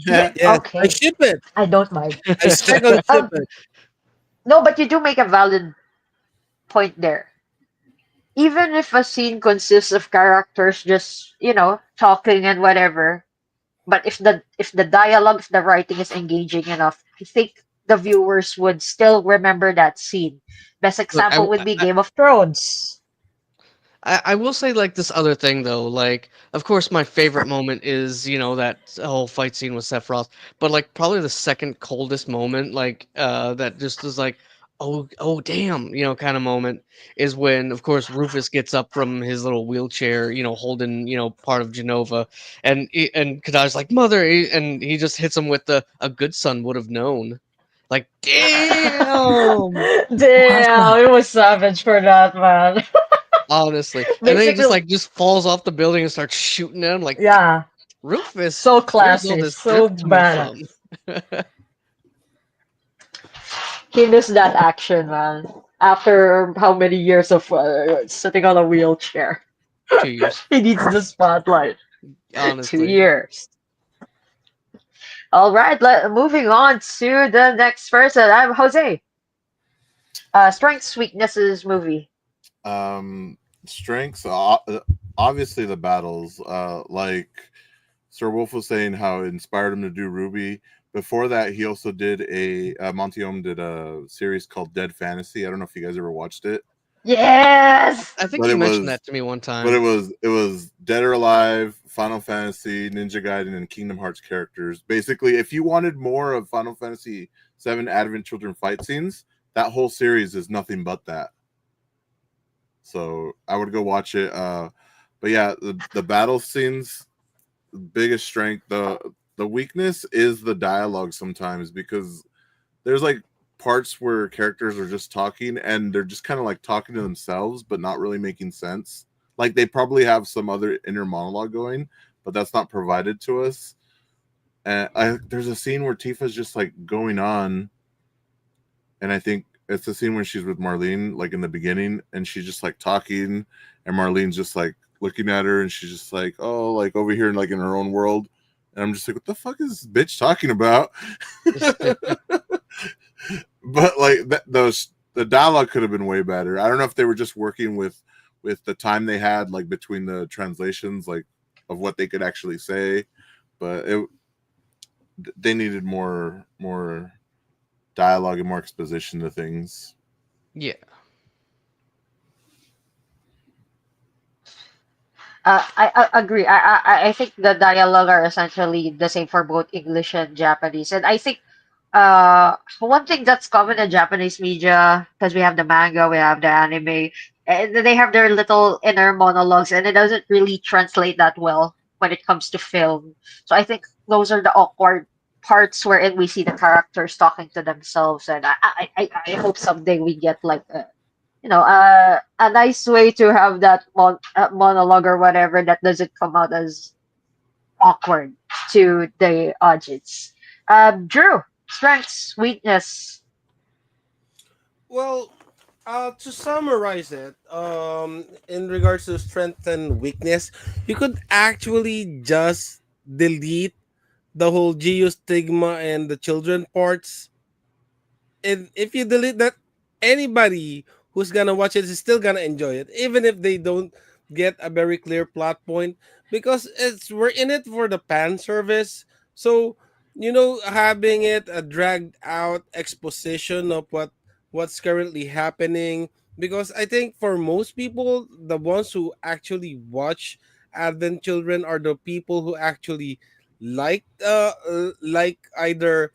yeah, Yes, I okay. ship it. I don't mind. I second ship Um, it. no, but you do make a valid point there. Even if a scene consists of characters just talking and whatever, but if the dialogue, if the writing is engaging enough, I think the viewers would still remember that scene. Best Look, example would be Game of Thrones. I will say like this other thing though, like of course my favorite moment is that whole fight scene with Sephiroth, but like probably the second coldest moment, like that just is like oh damn, kind of moment is when of course Rufus gets up from his little wheelchair, holding part of Genova, and Kadai's like and he just hits him with the a good son would have known, like damn. Damn, it was savage for that man. Honestly, and then he Basically, just falls off the building and starts shooting at him. Like yeah, Rufus, so where's all classy, this so drift coming badass. from? He missed that action, man. After how many years of sitting on a wheelchair? 2 years, He needs the spotlight. 2 honestly. years. All right, moving on to the next person. I'm Jose. Strengths, weaknesses movie. Um, strengths, obviously the battles. Like Sir Wolf was saying, how it inspired him to do Ruby. Before that, he also did Montiom did a series called Dead Fantasy. I don't know if you guys ever watched it, Yes. I think but you it mentioned was that to me one but it time. was it was Dead or Alive, Final Fantasy, Ninja Gaiden, and Kingdom Hearts characters. Basically, if you wanted more of Final Fantasy VII Advent Children fight scenes, that whole series is nothing but that. So I would go watch it. But yeah, the battle scenes, biggest strength. The weakness is the dialogue sometimes, because there's like parts where characters are just talking and they're just kind of like talking to themselves but not really making sense. Like they probably have some other inner monologue going, but that's not provided to us. And there's a scene where Tifa's just like going on, and I think it's the scene when she's with Marlene, like in the beginning, and she's just like talking, and Marlene's just like looking at her, and she's just like, oh, like over here, like in her own world. And I'm just like, what the fuck is this bitch talking about? But like the dialogue could have been way better. I don't know if they were just working with the time they had, like between the translations, like of what they could actually say, but they needed more dialogue and more exposition to things. Yeah. I agree. I think the dialogue are essentially the same for both English and Japanese. And I think one thing that's common in Japanese media, because we have the manga, we have the anime, and they have their little inner monologues, and it doesn't really translate that well when it comes to film. So I think those are the awkward parts wherein we see the characters talking to themselves, and I hope someday we get like a nice way to have that monologue or whatever that doesn't come out as awkward to the audience. Drew, strengths, weakness. Well, to summarize it, in regards to strength and weakness, you could actually just delete the whole geostigma and the children parts. And if you delete that, anybody who's gonna watch it is still gonna enjoy it, even if they don't get a very clear plot point, because we're in it for the fan service. So having it a dragged out exposition of what's currently happening, because I think for most people, the ones who actually watch Advent Children are the people who actually like either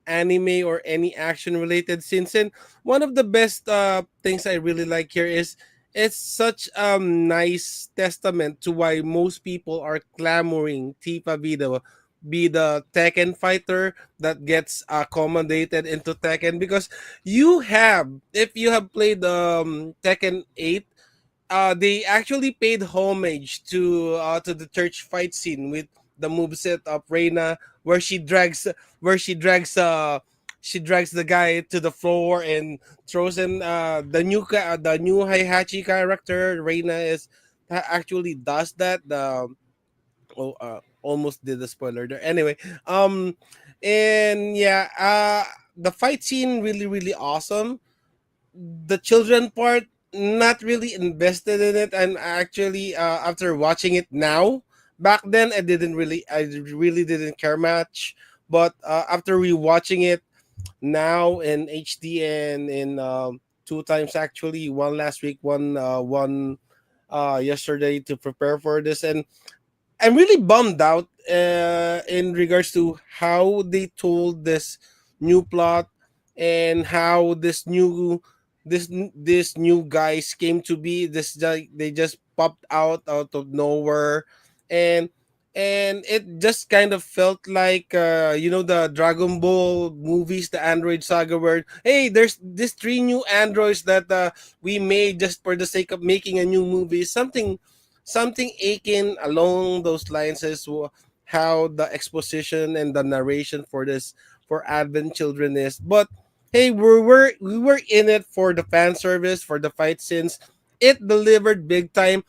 anime or any action related scenes. And one of the best things I really like here is it's such a nice testament to why most people are clamoring Tifa be the Tekken fighter that gets accommodated into Tekken, because if you have played Tekken 8, they actually paid homage to the church fight scene with the moveset of Reina, where she drags the guy to the floor and throws in the new Heihachi character. Reina actually does that. Almost did the spoiler there. Anyway, and yeah, the fight scene really really awesome. The children part, not really invested in it, and actually after watching it now, back then I really didn't care much, but after rewatching it now in HD and in two times, actually, one last week, one yesterday, to prepare for this, and I'm really bummed out in regards to how they told this new plot, and how this new guys came to be. They just popped out of nowhere, and it just kind of felt like the Dragon Ball movies, the Android Saga, where hey, there's these three new androids that we made just for the sake of making a new movie. Something aching along those lines is how the exposition and the narration for Advent Children is. But hey, we were in it for the fan service, for the fight scenes. It delivered big time.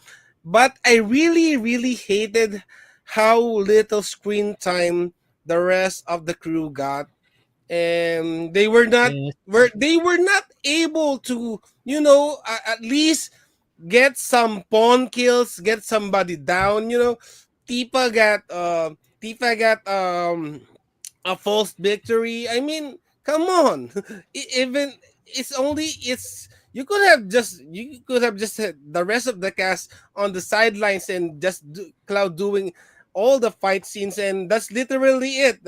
But I really, really hated how little screen time the rest of the crew got, and Yes. they were not able to, at least get some pawn kills, get somebody down. Tifa got Tifa got a false victory. I mean, come on. Even it's you could have just had the rest of the cast on the sidelines and just Cloud doing all the fight scenes, and that's literally it.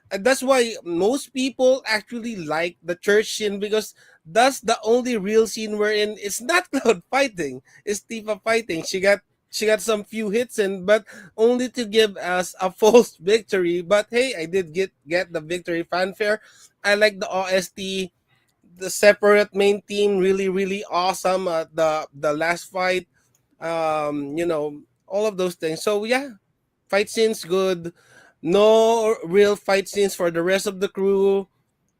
And that's why most people actually like the church scene, because that's the only real scene wherein it's not Cloud fighting, it's Tifa fighting. She got some few hits in, but only to give us a false victory. But hey, I did get the victory fanfare. I like the OST, the separate main team, really really awesome. The last fight, all of those things. So yeah, fight scenes good. No real fight scenes for the rest of the crew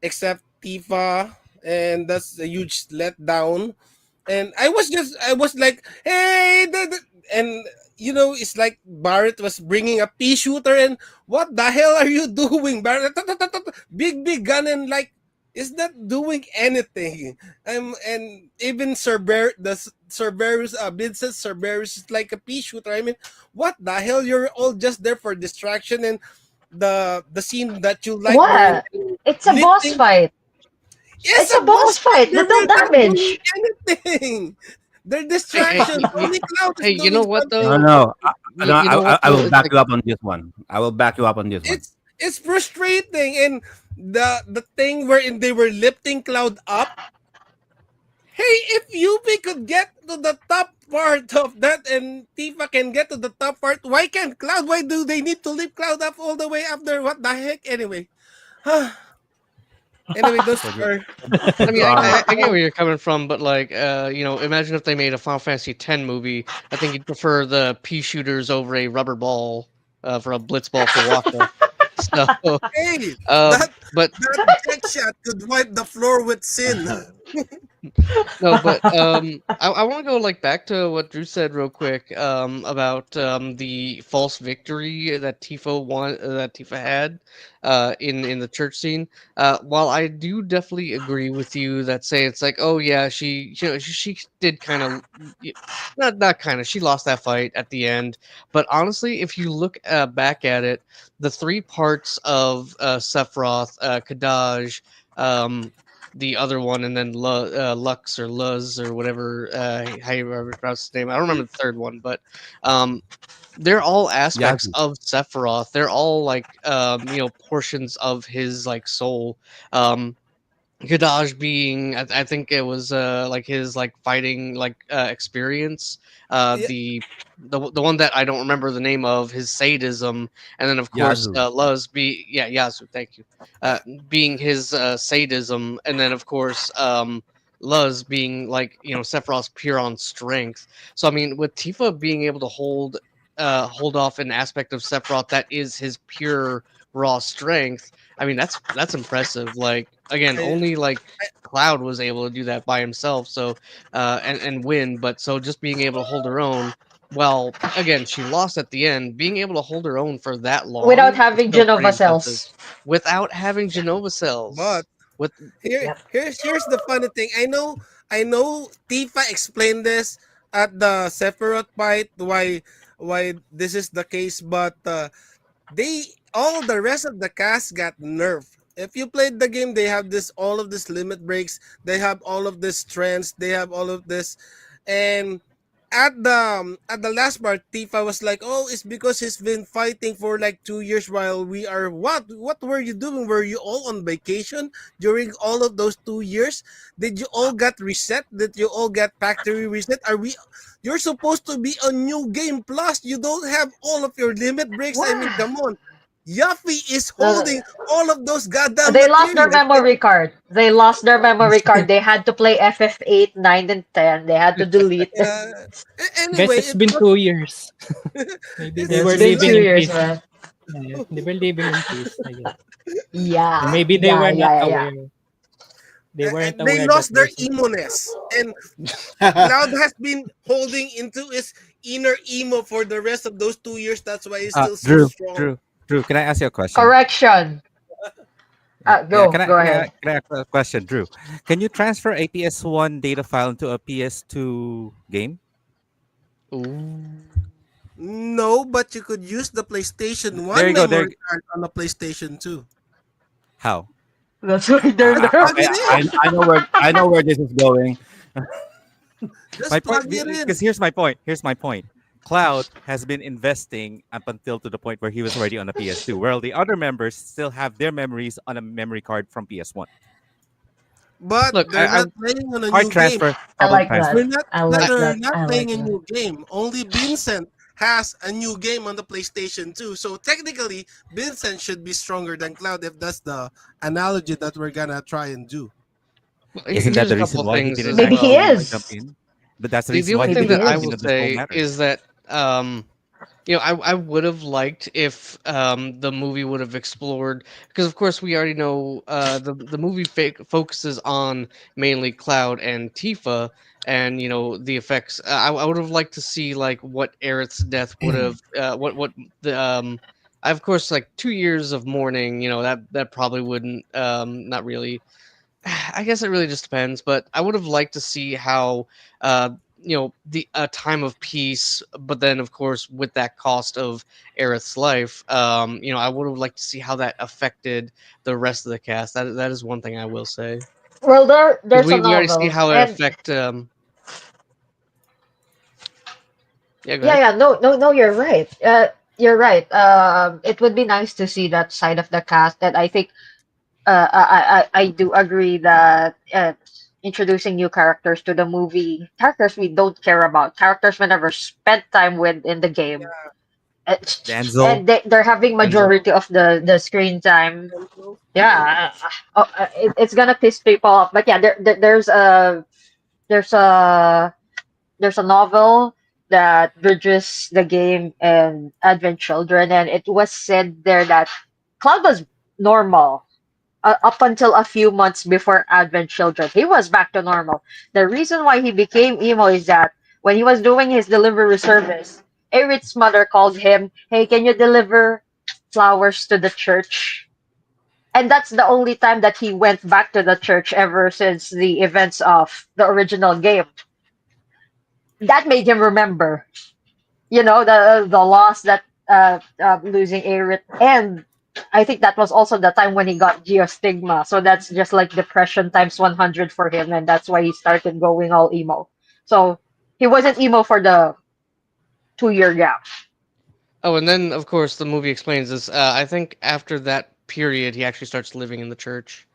except Tifa, and that's a huge letdown. And I was like, hey, and it's like Barrett was bringing a pea shooter, and what the hell are you doing, Barrett? Big gun, and like, is not doing anything. And even Cerberus, Vincent Cerberus is like a pea shooter. I mean, what the hell? You're all just there for distraction, and the scene that you like were What? It's a boss lifting. fight. It's It's a a boss boss fight. fight. They The were no not doing damage. anything. They're Hey, hey, distraction. Only Cloud is hey, you doing know what something. No, though? no, no. You know what I though? will It's back like, you up on this one. I will back you up on this one. It's frustrating, and the thing wherein they were lifting Cloud up. Hey, if Yubi could get to the top part of that, and Tifa can get to the top part, why can't Cloud? Why do they need to lift Cloud up all the way up there? What the heck? Anyway, anyway, those So are I mean, Sorry. I get where you're coming from, but like, imagine if they made a Final Fantasy X movie. I think you'd prefer the pea shooters over a rubber ball, for a blitz ball for Waka. So, hey um, that but that jet shot could wipe the floor with sin. no, but I want to go like back to what Drew said real quick, about the false victory that Tifa had, in the church scene. While I do definitely agree with you that say it's like, oh yeah, she did kind of, not kind of, she lost that fight at the end. But honestly, if you look back at it, the three parts of Sephiroth, Kadaj, um, the other one, and then Lux or Luz or whatever, how you ever pronounce his name. I don't remember the third one, but um, they're all aspects Yazoo. of Sephiroth. They're all like, portions of his like soul. Kadaj being, I think it was like his like fighting like experience. Yeah, The one that I don't remember the name of, his sadism, and then of course Yazoo. Luz Yasu, thank you, being his sadism, and then of course Luz being like, Sephiroth's pure on strength. So I mean, with Tifa being able to hold off an aspect of Sephiroth that is his pure raw strength. I mean, that's impressive. Like, again, I, only like Cloud was able to do that by himself. So and win, but so just being able to hold her own. Well, again, she lost at the end. Being able to hold her own for that Without long is having still pretty Genova impressive, cells. without having Genova but cells. With Yep. here's the funny thing. I know Tifa explained this at the Sephiroth fight, why this is the case, but they all the rest of the cast got nerfed. If you played the game, they have this all of this limit breaks, they have all of this strengths, they have all of this, and at the last part, Tifa was like, "Oh, it's because he's been fighting for like 2 years while we are what? What were you doing? Were you all on vacation during all of those 2 years? Did you all get reset? Did you all get factory reset? Are we? You're supposed to be on New Game Plus. You don't have all of your limit breaks. I mean, What? come on." Yuffie is Uh, holding all of those goddamn They lost their materials. memory card. They lost their memory card. They had to play FF8, 9, and 10. They had to delete. Guys, Anyway, it's it been was 2 years. Maybe it's they It's were been living two in years, peace. man. Yeah, they were living in peace, I guess. Or Yeah, maybe they yeah, were not yeah, yeah, yeah. aware. They weren't They aware that lost their there's emo-ness, and Cloud has been holding into his inner emo for the rest of those 2 years. That's why he's still so Drew, strong. Drew, can I ask you a question? Correction. Yeah, Go ahead. can I ask a question, Drew? Can you transfer a PS1 data file into a PS2 game? Ooh. No, but you could use the PlayStation There 1 you go. memory card on the PlayStation 2. How? That's why they're Just there. plug Okay, it in. I know where this is going. My Just point, plug it in. because here's my point. Here's my point. Cloud has been investing up until to the point where he was already on a PS2, while the other members still have their memories on a memory card from PS1. But Look, they're not playing on a Card new game. transfer, I cloud like transfer. that. They're not, I not like they're that. not I playing like a that. new game. Only Vincent has a new game on the PlayStation 2. So technically, Vincent should be stronger than Cloud if that's the analogy that we're gonna try and do. Isn't that here's a the couple reason of why he things didn't as Maybe he actually well. jump is. in? But that's the The reason why only he Maybe thing he didn't that I jump in is. will on this whole say matter. is that I would have liked if the movie would have explored, because of course we already know the movie focuses on mainly Cloud and Tifa, and the effects. I would have liked to see like what Aerith's death would have what the of course, like 2 years of mourning, that probably wouldn't not really. I guess it really just depends, but I would have liked to see how uh the time of peace, but then of course with that cost of Aerith's life, I would have liked to see how that affected the rest of the cast. That is one thing I will say, Well, because there's a we already see novel, how it and affect. Yeah, go yeah, ahead. yeah, no, you're right. You're right. It would be nice to see that side of the cast, and I think I do agree that introducing new characters to the movie, characters we don't care about, characters we never spent time with in the game, uh, Denzel, and they're having Denzel. majority of the screen time. Yeah, it's gonna piss people off. But yeah, there's a there's a novel that bridges the game and Advent Children, and it was said there that Cloud was normal up until a few months before Advent Children. He was back to normal. The reason why he became emo is that when he was doing his delivery service, Aerith's mother called him, "Hey, can you deliver flowers to the church?" And that's the only time that he went back to the church ever since the events of the original game. That made him remember, the loss that losing Aerith, and I think that was also the time when he got geostigma. So that's just like depression times 100 for him, and that's why he started going all emo. So he wasn't emo for the 2 year gap. Oh, and then of course the movie explains this. I think after that period, he actually starts living in the church.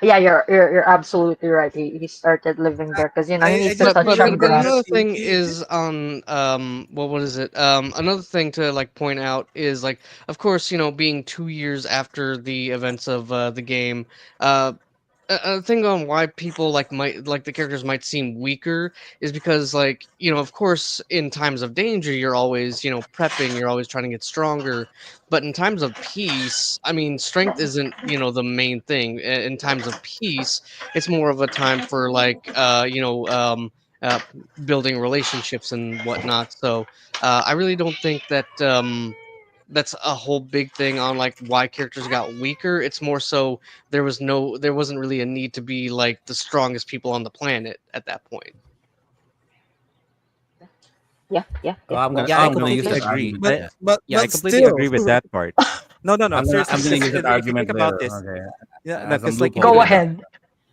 Yeah, you're absolutely right. He started living there because he I needs to just But touch but but some but remember that grass. another he, thing he is on what is it? Another thing to like point out is like, of course, being 2 years after the events of the game, uh a thing on why people might like the characters might seem weaker is because, like, of course in times of danger you're always prepping, you're always trying to get stronger, but in times of peace, I mean, strength isn't the main thing. In times of peace, it's more of a time for like uh building relationships and whatnot. So I really don't think that that's a whole big thing on like why characters got weaker. It's more so there wasn't really a need to be like the strongest people on the planet at that point. Yeah, yeah, Oh, yeah. Well Yeah, I I'm said, gonna well use completely that said. agree. argument. but I but Yeah, I but completely still, agree with that part. No, no, no. Seriously, I'm gonna because use that if you think argument about later. this, Okay, yeah, no, some because like if you Go think loopholes about there. ahead.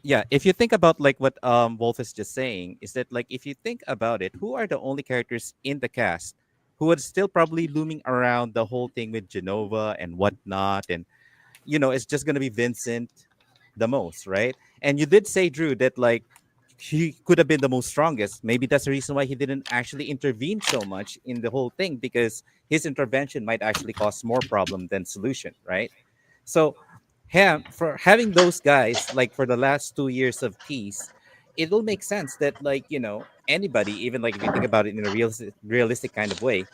yeah, if you think about like what Wolf is just saying, is that like if you think about it, who are the only characters in the cast who are still probably looming around the whole thing with Genova and whatnot, and it's just gonna be Vincent the most, right? And you did say, Drew, that like he could have been the most strongest. Maybe that's the reason why he didn't actually intervene so much in the whole thing, because his intervention might actually cause more problem than solution, right? So him for having those guys like for the last 2 years of peace, it will make sense that like anybody, even like if you think about it in a realistic kind of way,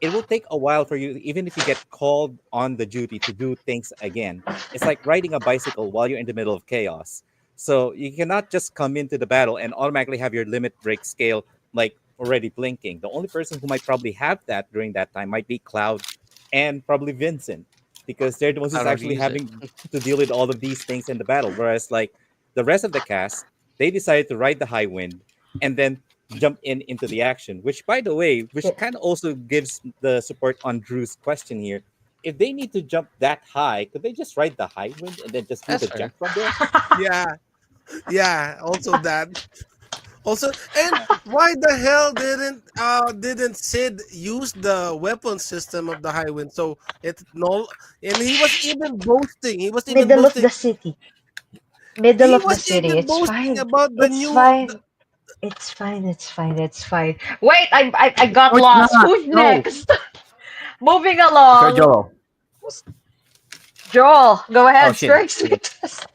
it will take a while for you, even if you get called on the duty to do things again. It's like riding a bicycle while you're in the middle of chaos. So you cannot just come into the battle and automatically have your limit break scale like already blinking. The only person who might probably have that during that time might be Cloud and probably Vincent, because they're the ones I who's don't actually use it. having to deal with all of these things in the battle. Whereas like the rest of the cast, they decided to ride the high wind and then jump into the action. Which, by the way, Yeah. which kind of also gives the support on Drew's question here. If they need to jump that high, could they just ride the high wind and then just do That's the fair. jump from there? Yeah, yeah. Also that. Also, and why the hell didn't Sid use the weapon system of the Highwind? So it no, and he was even boasting. He was even Middle of boasting. the city. Middle He of the was city. even It's boasting fine. about the It's new. fine. It's fine. It's fine. It's fine. Wait, I got No, it's lost. not. Who's No. next? Moving Sir along. Joel. Joel, go Oh, ahead. Shin. Strike sweetest.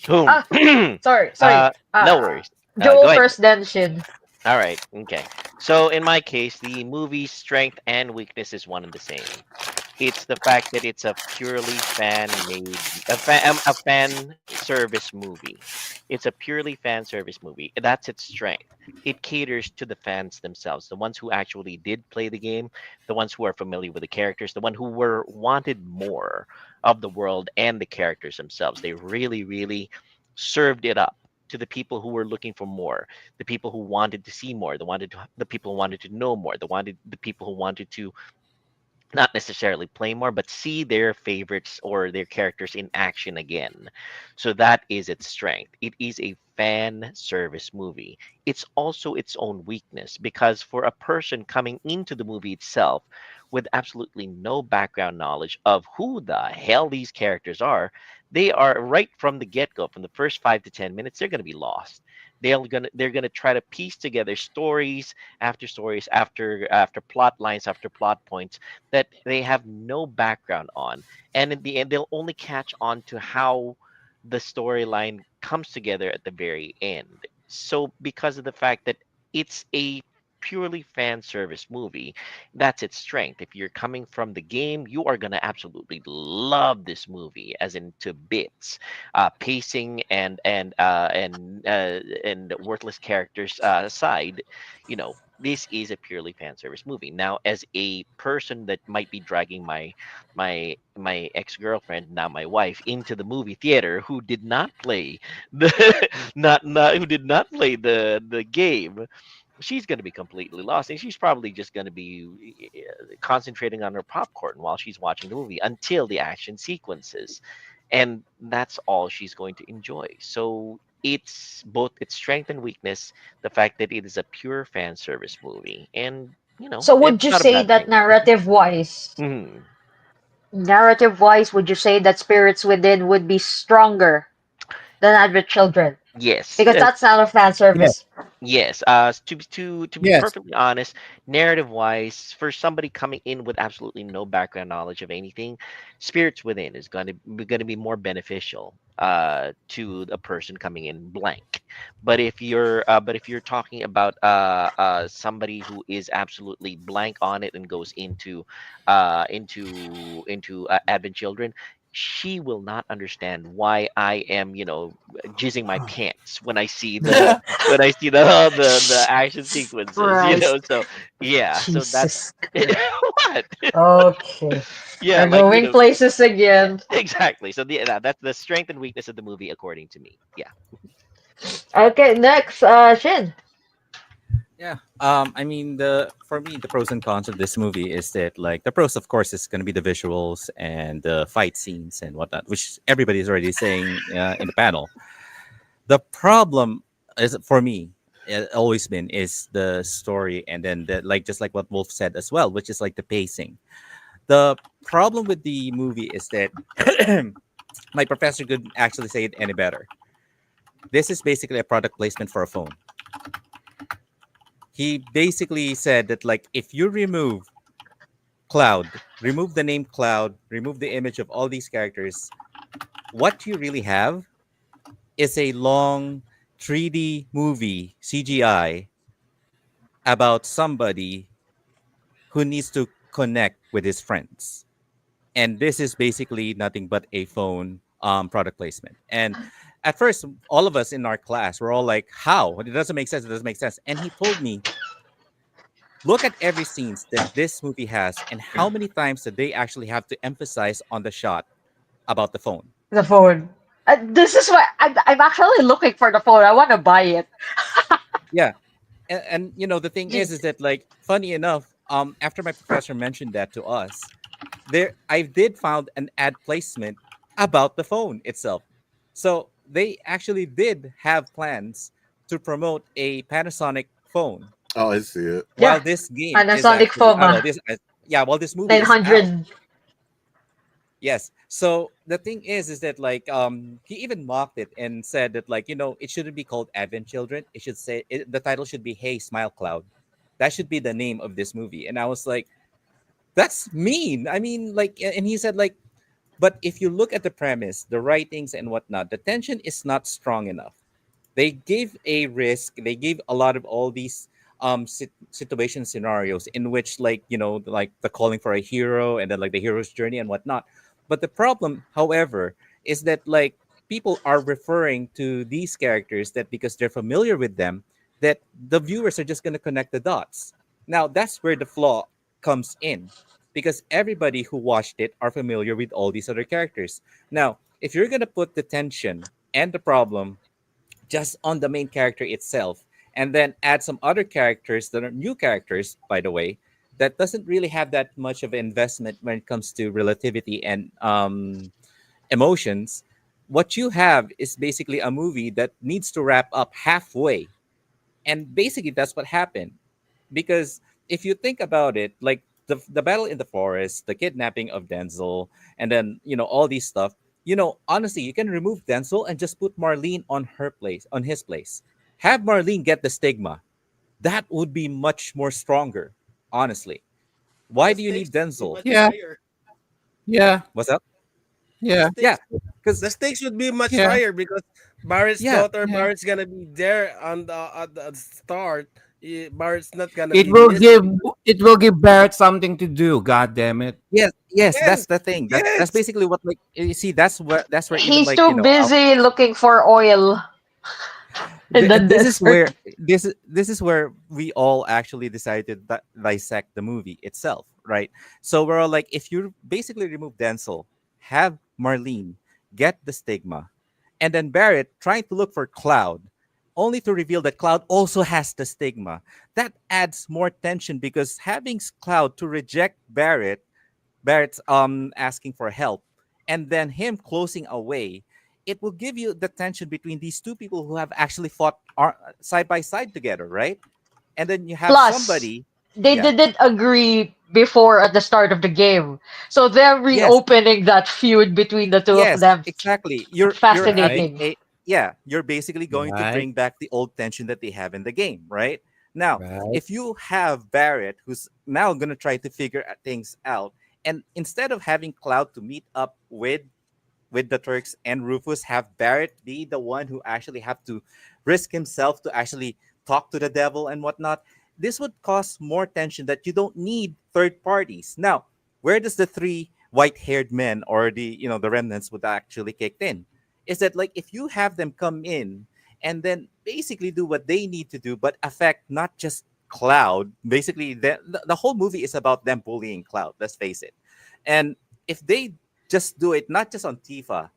Boom. Ah, sorry. No worries. Go Joel ahead. first, then Shin. All right. Okay. So in my case, the movie's strength and weakness is one and the same. It's the fact that it's a purely fan service movie. It's a purely fan service movie. That's its strength. It caters to the fans themselves, the ones who actually did play the game, the ones who are familiar with the characters, the one who were wanted more of the world and the characters themselves. They really, really served it up to the people who were looking for more, the people who wanted to see more, the people who wanted to know more, the people who wanted to not necessarily play more, but see their favorites or their characters in action again. So that is its strength. It is a fan service movie. It's also its own weakness because for a person coming into the movie itself with absolutely no background knowledge of who the hell these characters are, they are right from the get-go, from the first 5 to 10 minutes, they're gonna be lost. They're gonna try to piece together stories after plot lines after plot points that they have no background on. And in the end, they'll only catch on to how the storyline comes together at the very end. So, because of the fact that it's a purely fan service movie, that's its strength. If you're coming from the game, you are going to absolutely love this movie, as in to bits. Pacing and worthless characters aside, this is a purely fan service movie. Now, as a person that might be dragging my ex-girlfriend, now my wife, into the movie theater, who did not play the not who did not play the game, she's going to be completely lost, and she's probably just going to be concentrating on her popcorn while she's watching the movie until the action sequences, and that's all she's going to enjoy. So it's both its strength and weakness, the fact that it is a pure fan service movie, and So would it's you not a say bad that thing. Mhm. narrative wise, would you say that Spirits Within would be stronger than Advent Children? Yes. Because that's not a fan Yes. service. Yes, to be Yes. perfectly honest, narrative wise, for somebody coming in with absolutely no background knowledge of anything, Spirits Within is going to be more beneficial to a person coming in blank. But if you're talking about somebody who is absolutely blank on it and goes into Advent Children, she will not understand why I am, jizzing my pants when I see the action sequences, Christ. so yeah, so that's Jesus. what. Okay. Yeah, We're like, going places again. exactly. So that's the strength and weakness of the movie according to me. Yeah. Okay, next, Shin. Yeah. I mean, the for me, the pros and cons of this movie is that, like, the pros, of course, is going to be the visuals and the fight scenes and whatnot, which everybody is already saying in the panel. The problem is for me, always been is the story, and then like just like what Wolf said as well, which is like the pacing. The problem with the movie is that my professor could actually say it any better. This is basically a product placement for a phone. He basically said that, like, if you remove the name Cloud, remove the image of all these characters, what you really have is a long 3D movie CGI about somebody who needs to connect with his friends. And this is basically nothing but a phone product placement. And at first, all of us in our class were all like, how? It doesn't make sense. It doesn't make sense. And he told me, look at every scenes that this movie has and how many times that they actually have to emphasize on the shot about the phone. The phone. This is why I'm actually looking for the phone. I want to buy it. Yeah. And you know, the thing is that like, funny enough, after my professor mentioned that to us, there I did found an ad placement about the phone itself. So they actually did have plans to promote a Panasonic phone Oh, I see it. while Yeah, this game is Panasonic actually well Foma this yeah, while this movie is out. 900. Yes. So the thing is that like he even mocked it and said that like, you know, it shouldn't be called Advent Children. It should say the title should be Hey Smile Cloud. That should be the name of this movie. And I was like, that's mean. I mean, like, and he said like, but if you look at the premise, the writings and whatnot, the tension is not strong enough. They gave a risk. They gave a lot of all these situation scenarios in which like, you know, like the calling for a hero and then like the hero's journey and whatnot. But the problem, however, is that like people are referring to these characters that because they're familiar with them, that the viewers are just going to connect the dots. Now that's where the flaw comes in, because everybody who watched it are familiar with all these other characters. Now if you're going to put the tension and the problem just on the main character itself and then add some other characters that are new characters, by the way, that doesn't really have that much of an investment when it comes to relativity and emotions, what you have is basically a movie that needs to wrap up halfway. And basically that's what happened. Because if you think about it, like the battle in the forest, the kidnapping of Denzel, and then, you know, all these stuff, you know, honestly, you can remove Denzel and just put Marlene on her place, on his place. Have Marlene get the stigma. That would be much more stronger, honestly. Why The do you stakes need would be Denzel? much Yeah, higher. yeah, What's up? The yeah, Yeah, stakes because the stakes would be much yeah, higher because Barrett's yeah, daughter, yeah. Barrett's gonna be there on the at the start. Barrett's not gonna It be will give missing. Barrett something to do. God damn it! yes, yes, Yes, that's the thing. That's yes. basically what like you see. That's where even He's like, you too know, busy looking for oil in the this is desert. where this is where we all actually decided to dissect the movie itself, right? So we're all like, if you basically remove Denzel, have Marlene get the stigma, and then Barrett trying to look for Cloud, only to reveal that Cloud also has the stigma. That adds more tension because having Cloud to reject Barrett's asking for help, and then him closing away, it will give you the tension between these two people who have actually fought side by side together, right? And then you have Plus, somebody, they yeah, didn't agree before at the start of the game. So they're yes, reopening that feud between the two of yes, them. exactly. You're Right, having Fascinating. a yeah, you're basically going to right, bring back the old tension that they have in the game, right? Now, right. if you have Barrett who's now going to try to figure things out, and instead of having Cloud to meet up with the Turks and Rufus, have Barrett be the one who actually have to risk himself to actually talk to the devil and whatnot, this would cause more tension that you don't need third parties. Now, where does the three white-haired men or the, you know, the remnants would actually kick in? Is that like if you have them come in and then basically do what they need to do, but affect not just Cloud. Basically, the whole movie is about them bullying Cloud. Let's face it. And if they just do it not just on Tifa,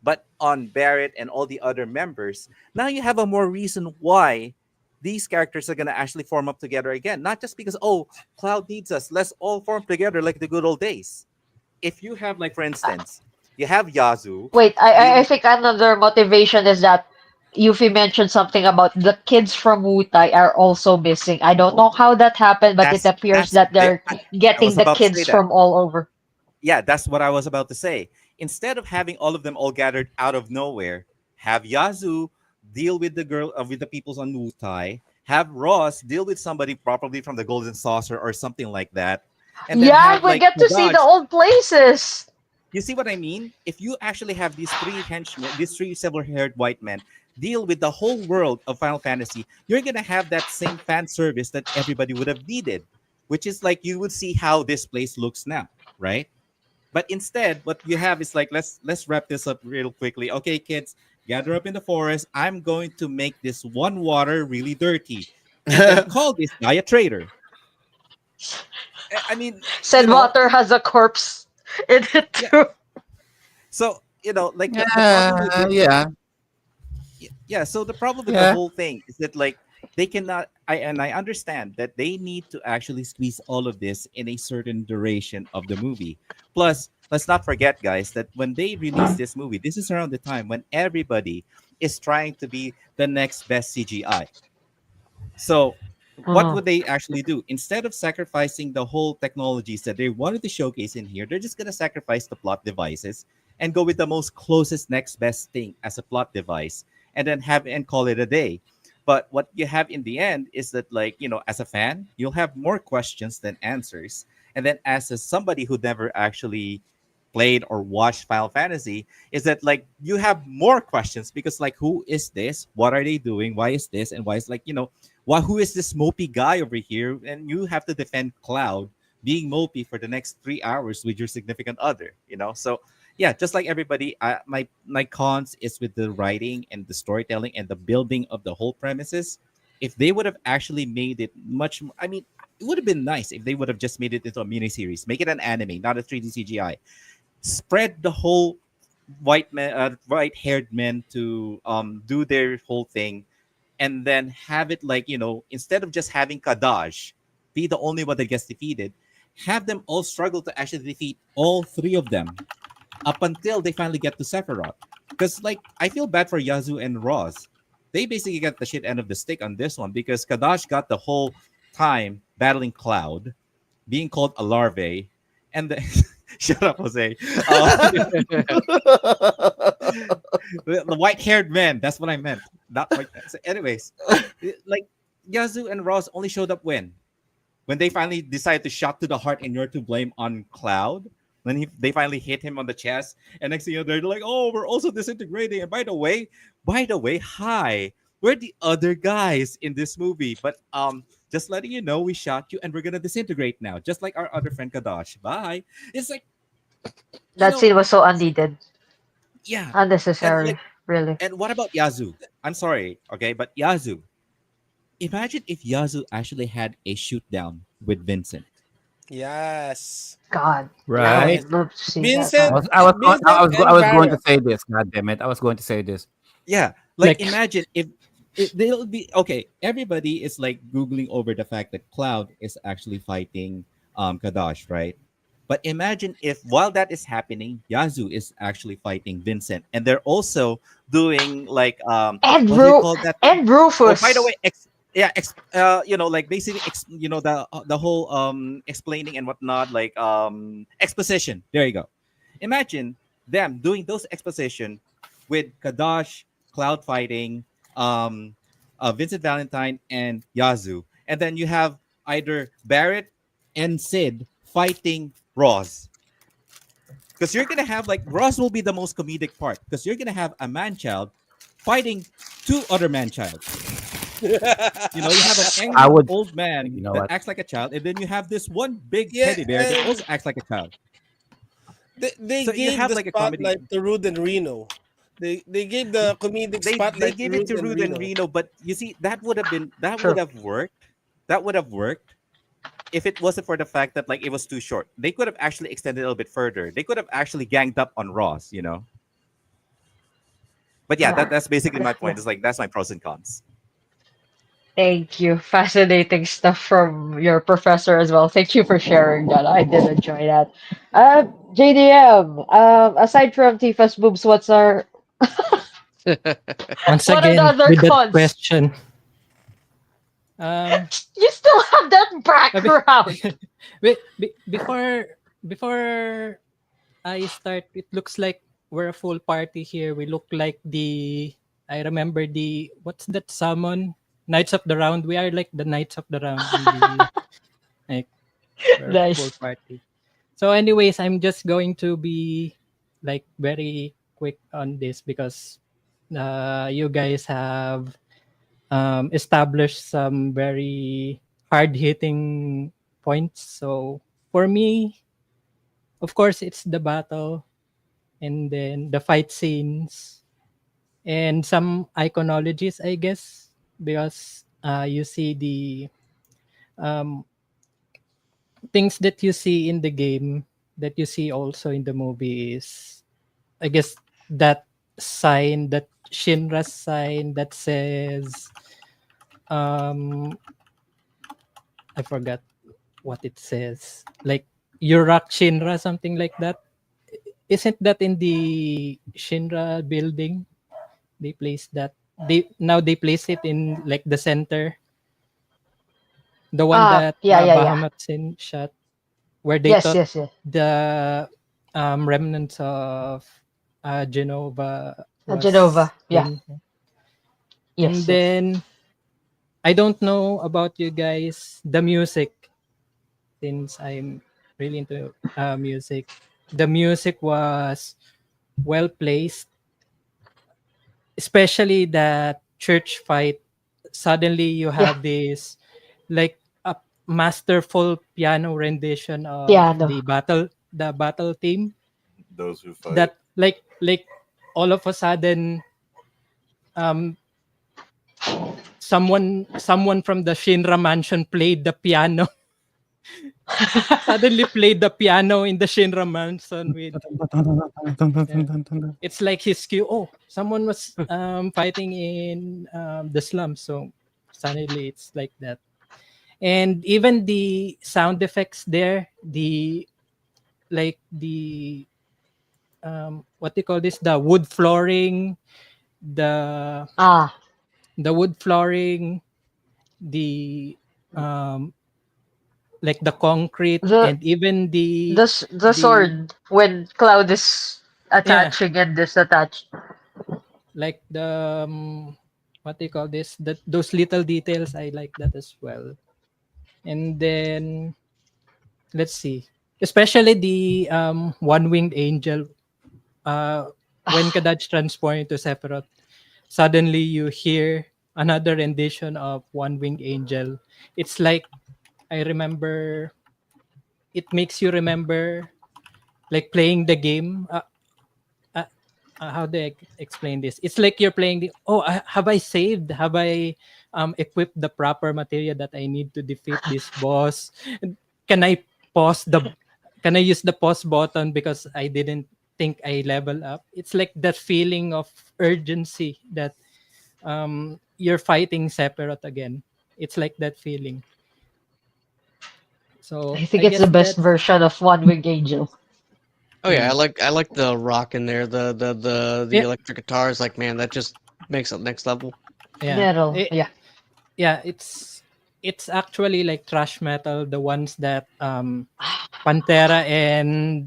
but on Barrett and all the other members, now you have a more reason why these characters are gonna actually form up together again. Not just because, oh, Cloud needs us, let's all form together like the good old days. If you have, like, for instance, you have Yazoo Wait, I dealing. think another motivation is that Yuffie mentioned something about the kids from Wutai are also missing. I don't know how that happened, but it appears That's that there. they're I getting was the about to say kids that. from all over. Yeah, that's what I was about to say. Instead of having all of them all gathered out of nowhere, have Yazoo deal with the girl with the peoples on Wutai. Have Ross deal with somebody probably from the Golden Saucer or something like that, and then Yeah, have we like get the to see the Dodge. old places. You see what I mean? If you actually have these three henchmen, these three silver-haired white men deal with the whole world of Final Fantasy, you're gonna have that same fan service that everybody would have needed. which is like you would see how this place looks now, right? But instead, what you have is like let's wrap this up real quickly. Okay, kids, gather up in the forest. I'm going to make this one water really dirty, and then call this guy a traitor. I mean, Said water has a corpse in it yeah. too. So like the problem with Yeah, this, yeah, yeah. So the problem with the yeah. whole thing is that like they cannot. I understand that they need to actually squeeze all of this in a certain duration of the movie. Plus, let's not forget, guys, that when they release this movie, this is around the time when everybody is trying to be the next best CGI. So, what Oh. would they actually do? Instead of sacrificing the whole technologies that they wanted to showcase in here, they're just going to sacrifice the plot devices and go with the most closest next best thing as a plot device and then have and call it a day. But what you have in the end is that, like, as a fan, you'll have more questions than answers. And then, as somebody who never actually played or watched Final Fantasy, is that like you have more questions because, like, who is this? What are they doing? Why is this? And why is like, why who is this mopey guy over here? And you have to defend Cloud being mopey for the next 3 hours with your significant other. So yeah, just like everybody, my cons is with the writing and the storytelling and the building of the whole premises. If they would have actually made it much I mean, it would have been nice if they would have just made it into a mini series, make it an anime, not a 3D CGI. Spread the whole white haired men to do their whole thing, and then have it like, instead of just having Kadash be the only one that gets defeated, have them all struggle to actually defeat all three of them up until they finally get to Sephiroth. Because, like, I feel bad for Yazoo and Roz. They basically got the shit end of the stick on this one because Kadash got the whole time battling Cloud, being called a larvae, and the shut up, Jose. The white-haired man. That's what I meant. Not white. So anyways, like Yazoo and Ross only showed up when they finally decided to shot to the heart and you're to blame on Cloud. When they finally hit him on the chest, and next thing you know, they're like, "Oh, we're also disintegrating." And by the way, hi, we're the other guys in this movie. But just letting you know, we shot you, and we're gonna disintegrate now, just like our other friend Kadash. Bye. It's like, you That know, scene was so unneeded. yeah. And Unnecessary, like, really. and what about Yazoo? I'm sorry, okay, but Yazoo. Imagine if Yazoo actually had a shoot down with Vincent. Yes. God, I Right. Yes. would love to see that I Vincent, one. was, I was, going, Vincent I and was going to Varro. say this. God damn it! I was going to say this. Yeah, like Like, imagine if they'll be okay. Everybody is like googling over the fact that Cloud is actually fighting Kadash, right? But imagine if while that is happening, Yazoo is actually fighting Vincent, and they're also doing like And what do you call that thing? and Oh, by the way, Rufus. like basically the whole explaining and whatnot, like exposition. There you go. Imagine them doing those exposition with Kadash, Cloud fighting, um, Vincent Valentine, and Yazoo, and then you have either Barrett and Sid fighting Ross. Because you're gonna have like Ross will be the most comedic part because you're gonna have a man child fighting two other man child. You have an I angry would. old man You know that what? acts like a child, and then you have this one big Yeah, teddy bear that also and acts like a child. they So you gave have the like a comedy. spotlight to Rude and Reno. They gave the comedic They spotlight to gave it Rude to and Rude and Reno. Reno, but you see that would True. have worked. That would have worked if it wasn't for the fact that like it was too short. They could have actually extended a little bit further. They could have actually ganged up on Ross. But yeah, Yeah. that's basically my Yeah. point. It's like that's my pros and cons. Thank you. Fascinating stuff from your professor as well. Thank you for sharing that. I did enjoy that. JDM, aside from Tifa's boobs, once what are the again, other with that cons? question, um, You still have that be- background. before I start, it looks like we're a full party here. We look like I remember what's that summon? Knights of the Round. We are like the Knights of the Round in like, we're a full Nice. party. So, anyways, I'm just going to be like very quick on this because you guys have established some very hard hitting points. So for me, of course, it's the battle and then the fight scenes and some iconologies, I guess, because you see the um, things that you see in the game that you see also in the movie is, I guess, that sign, that Shinra sign that says, um, I forgot what it says, like Yurak Shinra, something like that. Isn't that in the Shinra building? They place that. They place it in like the center, the one that Yeah, yeah, yeah. Bahamut Sin shot, where they Yes, thought yes, yes. the remnants of Genova was Genova. Yeah. in. And Yes, yes. then I don't know about you guys, the music, since I'm really into music. The music was well placed, especially that church fight. Suddenly you Yeah. have this like a masterful piano rendition of Piano. the battle theme, Those who fight. that like all of a sudden um someone from the Shinra mansion played the piano. Suddenly played the piano in the Shinra mansion with, yeah. It's like his cue. Oh, someone was fighting in the slums, so suddenly it's like that. And even the sound effects there, the like what do you call this? The Ah, the wood flooring, the um like the concrete, the and even the the sword when Cloud is yeah, attaching and disattached. like the what do you call this? That those little details, I like that as well. And then let's see, especially the one-winged angel. When Kadaj transformed into Sephiroth, suddenly you hear another rendition of one-winged angel. It's like, I remember, it makes you remember like playing the game. Uh, how do I explain this? It's like you're playing the, oh, have I saved? Have I equipped the proper material that I need to defeat this boss? Can I pause the? Can I use the pause button because I didn't think I level up? It's like that feeling of urgency that you're fighting Sephiroth again. It's like that feeling. So I think I it's the guess best that's version of One Winged Angel. Oh yeah, I like the rock in there, the yeah, electric guitars. Like man, that just makes it next level. yeah. Metal. Yeah. Yeah, it's actually like thrash metal, the ones that Pantera and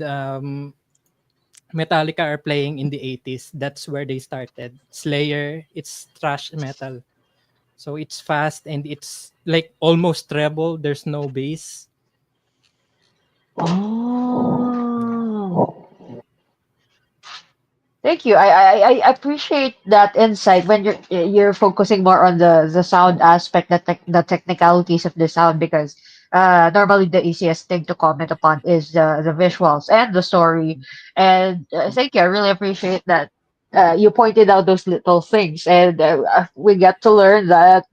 Metallica are playing in the 80s. That's where they started. Slayer, it's thrash metal. So it's fast and it's like almost treble. There's no bass. Oh. Thank you. I appreciate that insight when you're focusing more on the sound aspect, the technicalities of the sound, because normally the easiest thing to comment upon is the visuals and the story. And thank you. I really appreciate that. You pointed out those little things, and we get to learn that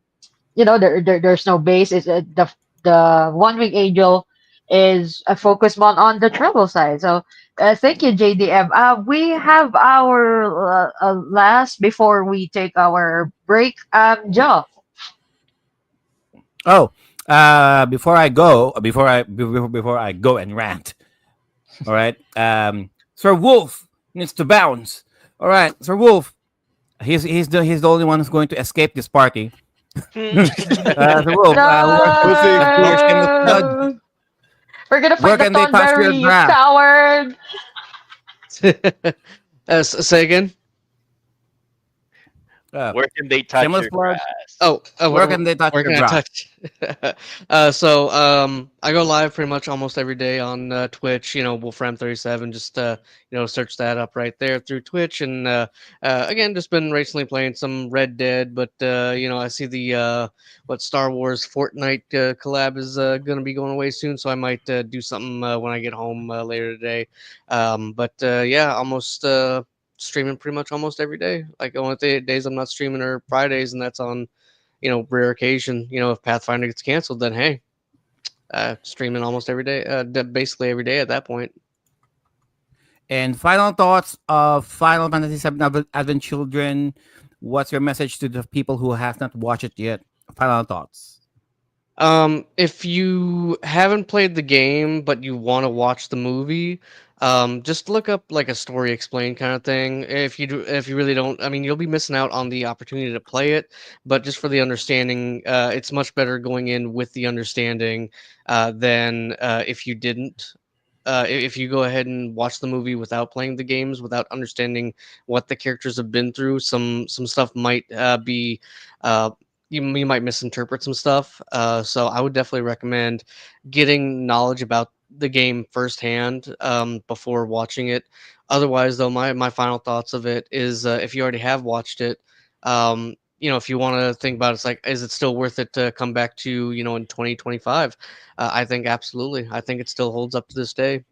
there's no base. Is the One Wing Angel is a focus on the travel side. So thank you, JDM. We have our last before we take our break. Joe. Oh, before I go and rant. All right. Sir Wolf needs to bounce. All right, Sir Wolf. He's the only one who's going to escape this party. Sir Wolf, where can the flood? No, we're gonna Where fight the can they touch your Thornberry, you grass? coward. Say again. Uh, Where can they touch Shameless your plug. grass? Where can they touch where your can I graph? touch? I go live pretty much almost every day on Twitch. Wolfram37. Just search that up right there through Twitch. And again, just been recently playing some Red Dead. But I see the what Star Wars Fortnite collab is gonna be going away soon. So I might do something when I get home later today. But yeah, almost. Streaming pretty much almost every day. Like only days I'm not streaming are Fridays, and that's on rare occasion. If Pathfinder gets canceled, then hey, streaming almost every day, basically every day at that point. And final thoughts of Final Fantasy VII Advent Children. What's your message to the people who have not watched it yet? Final thoughts. If you haven't played the game but you want to watch the movie, just look up like a story explained kind of thing. If you really don't, I mean, you'll be missing out on the opportunity to play it. But just for the understanding, it's much better going in with the understanding than if you didn't. If you go ahead and watch the movie without playing the games, without understanding what the characters have been through, some stuff might be you might misinterpret some stuff. So I would definitely recommend getting knowledge about the game firsthand before watching it. Otherwise, though, my final thoughts of it is if you already have watched it, if you want to think about it, it's like, is it still worth it to come back to, in 2025? I think absolutely. I think it still holds up to this day.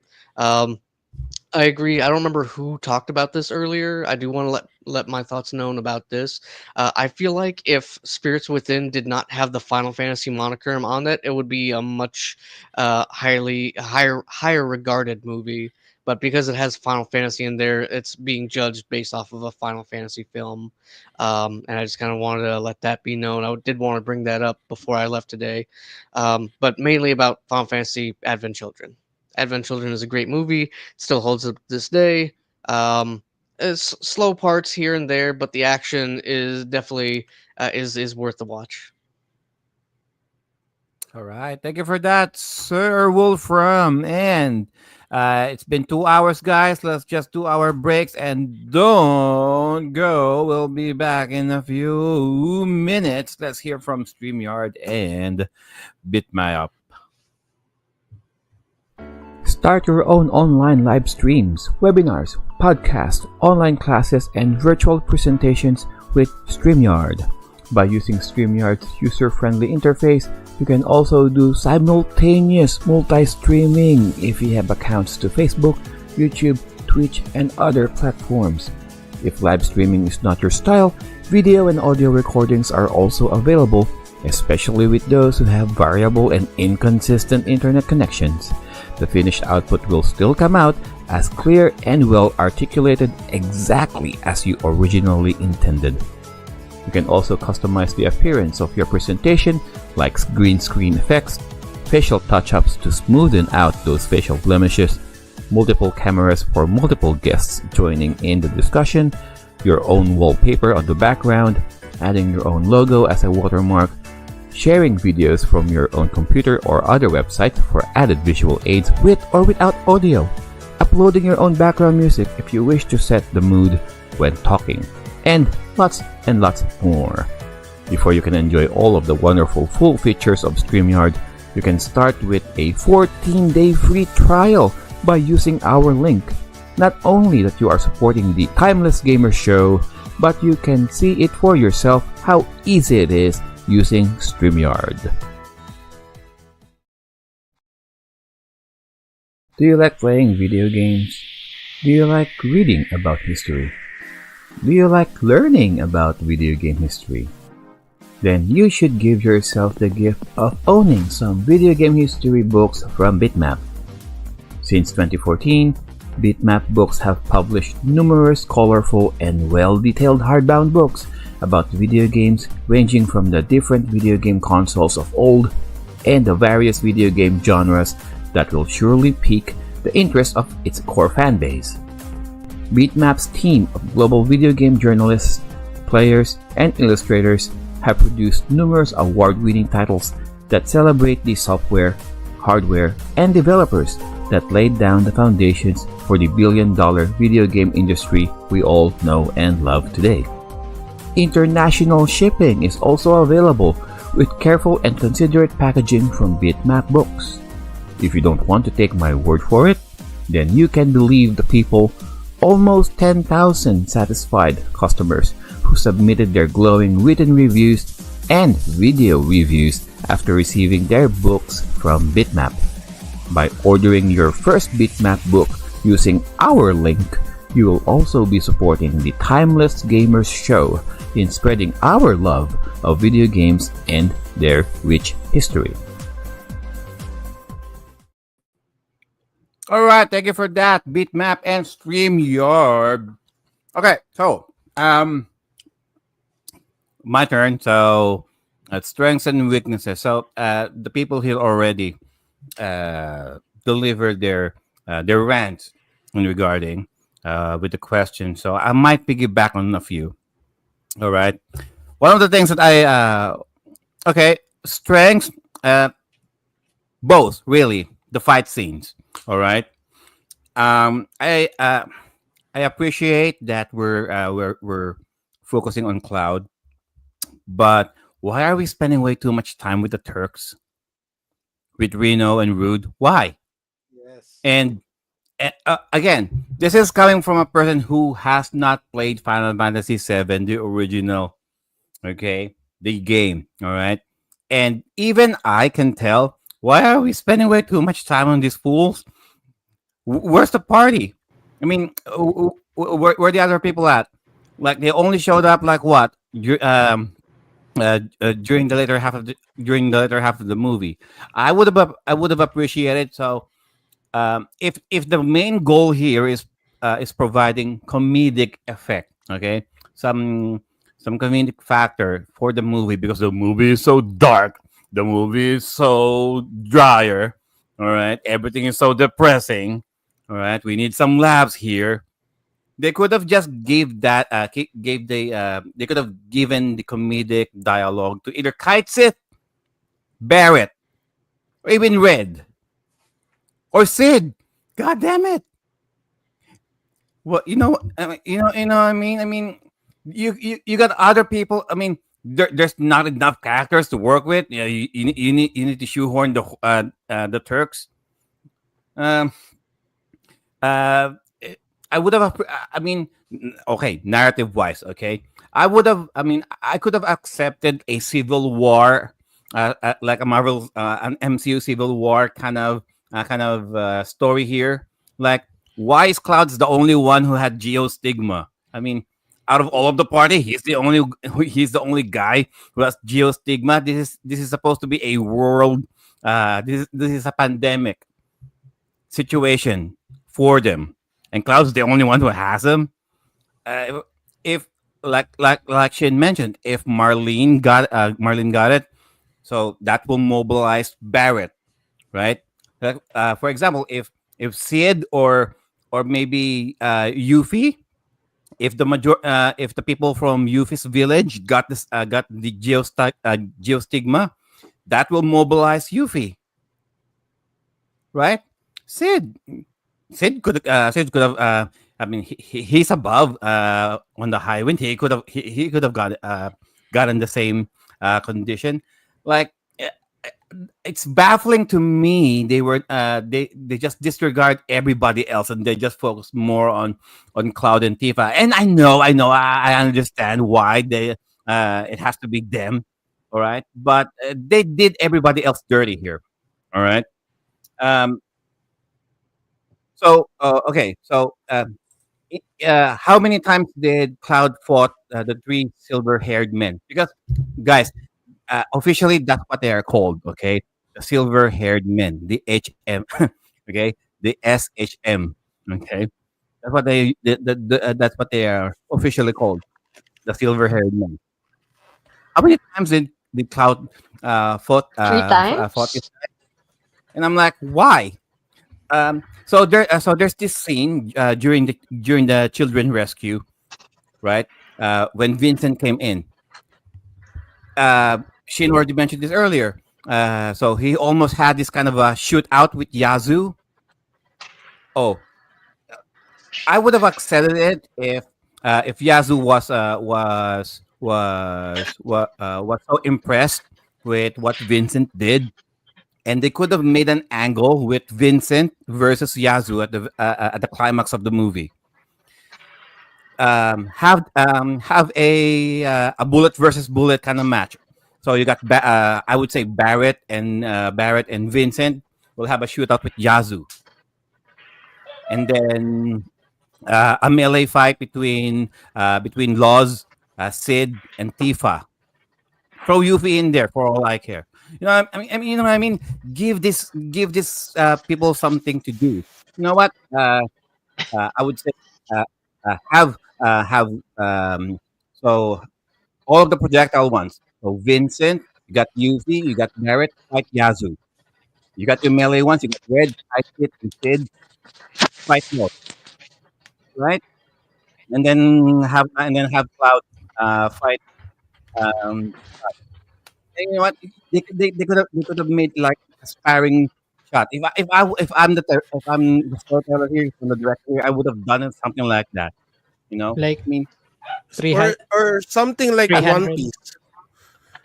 I agree. I don't remember who talked about this earlier. I do want to let my thoughts known about this. I feel like if Spirits Within did not have the Final Fantasy moniker on it, it would be a much higher regarded movie. But because it has Final Fantasy in there, it's being judged based off of a Final Fantasy film. And I just kind of wanted to let that be known. I did want to bring that up before I left today. But mainly about Final Fantasy Advent Children. Advent Children is a great movie. Still holds up to this day. It's slow parts here and there, but the action is definitely is worth the watch. All right. Thank you for that, Sir Wolfram. And it's been 2 hours, guys. Let's just do our breaks and don't go. We'll be back in a few minutes. Let's hear from Streamyard and BitMap. Start your own online live streams, webinars, podcasts, online classes, and virtual presentations with Streamyard. By using Streamyard's user-friendly interface, you can also do simultaneous multi-streaming if you have accounts to Facebook, YouTube, Twitch, and other platforms. If live streaming is not your style, video and audio recordings are also available, especially with those who have variable and inconsistent internet connections. The finished output will still come out as clear and well articulated exactly as you originally intended. You can also customize the appearance of your presentation, like green screen effects, facial touch-ups to smoothen out those facial blemishes, multiple cameras for multiple guests joining in the discussion, your own wallpaper on the background, adding your own logo as a watermark, sharing videos from your own computer or other website for added visual aids with or without audio, uploading your own background music if you wish to set the mood when talking, and lots more. Before you can enjoy all of the wonderful full features of StreamYard, you can start with a 14-day free trial by using our link. Not only that you are supporting the Timeless Gamers Show, but you can see it for yourself how easy it is using StreamYard. Do you like playing video games? Do you like reading about history? Do you like learning about video game history? Then you should give yourself the gift of owning some video game history books from BitMap. Since 2014, BitMap Books have published numerous colorful and well-detailed hardbound books about video games ranging from the different video game consoles of old and the various video game genres that will surely pique the interest of its core fan base. BitMap's team of global video game journalists, players, and illustrators have produced numerous award-winning titles that celebrate the software, hardware, and developers that laid down the foundations for the billion-dollar video game industry we all know and love today. International shipping is also available with careful and considerate packaging from BitMap Books. If you don't want to take my word for it, then you can believe the people, almost 10,000 satisfied customers who submitted their glowing written reviews and video reviews after receiving their books from BitMap. By ordering your first BitMap book using our link, you will also be supporting the Timeless Gamers Show in spreading our love of video games and their rich history. All right, thank you for that, Bitmap and Streamyard. Okay, so my turn. So strengths and weaknesses. So the people here already delivered their rants in regarding with the question. So I might piggyback on a few. All right. One of the things that okay, strengths, both really the fight scenes. All right. I appreciate that we're focusing on Cloud, but why are we spending way too much time with the Turks, with Reno and Rude? Why? Yes. And again, this is coming from a person who has not played Final Fantasy VII, the original, okay, the game, all right? And even I can tell, why are we spending way too much time on these fools? Where's the party? I mean, where the other people at? Like they only showed up like what? During the later half of the movie. I would have appreciated so if the main goal here is providing comedic effect, okay, some comedic factor for the movie because the movie is so dark, the movie is so drier, all right, everything is so depressing, all right, we need some laughs here. They could have just gave that gave they could have given the comedic dialogue to either Kitesith, Barrett, or even Red or Sid. God damn it! Well, I mean. You got other people. I mean, there's not enough characters to work with. Yeah, you need to shoehorn the Turks. Um, uh, I would have. I mean, okay, narrative wise, okay. I would have. I mean, I could have accepted a civil war, like a Marvel, an MCU civil war kind of story here. Like, why is Cloud's the only one who had geostigma? I mean, out of all of the party, he's the only guy who has geostigma. This is supposed to be a world. This is a pandemic situation for them, and Cloud's the only one who has them. If like Shin mentioned, if Marlene got it, so that will mobilize Barrett, right? Like, for example, if Sid or maybe Yuffie, if the people from Yuffie's village got the geostigma, that will mobilize Yuffie, right? Sid Sid could have. I mean, he's above on the high wind. He could have gotten the same condition. Like it's baffling to me. They just disregard everybody else and they just focus more on Cloud and Tifa. And I understand why it has to be them. All right, but they did everybody else dirty here. All right. Um. So okay. So how many times did Cloud fought the three silver-haired men? Because guys, officially that's what they are called. Okay, the silver-haired men, the HM. Okay, the SHM. Okay, that's what they are officially called, the silver-haired men. How many times did Cloud Three fought times? this? And I'm like, why? So there's this scene during the children rescue, right? When Vincent came in, Shin already mentioned this earlier. So he almost had this kind of a shootout with Yazoo. Oh, I would have accepted it if Yazoo was was so impressed with what Vincent did, and they could have made an angle with Vincent versus Yazoo at the climax of the movie. Have a bullet versus bullet kind of match. So you got I would say Barrett and Vincent will have a shootout with Yazoo, and then a melee fight between Laws, Sid, and Tifa. Throw Yuffie in there for all I care. You know what I mean. Give this people something to do. You know what? I would say uh, have so all of the projectile ones. So Vincent, you got Yuffie, you got Barrett, fight Yazoo. You got your melee ones. You got Red, fight Kit, and Sid, fight Laws, right? And then have Cloud fight. Um, and you know what? They could have made like a sparring shot. If I'm the storyteller here from the director, I would have done it something like that. You know, Like I mean, 300. Or something like One 300. Piece.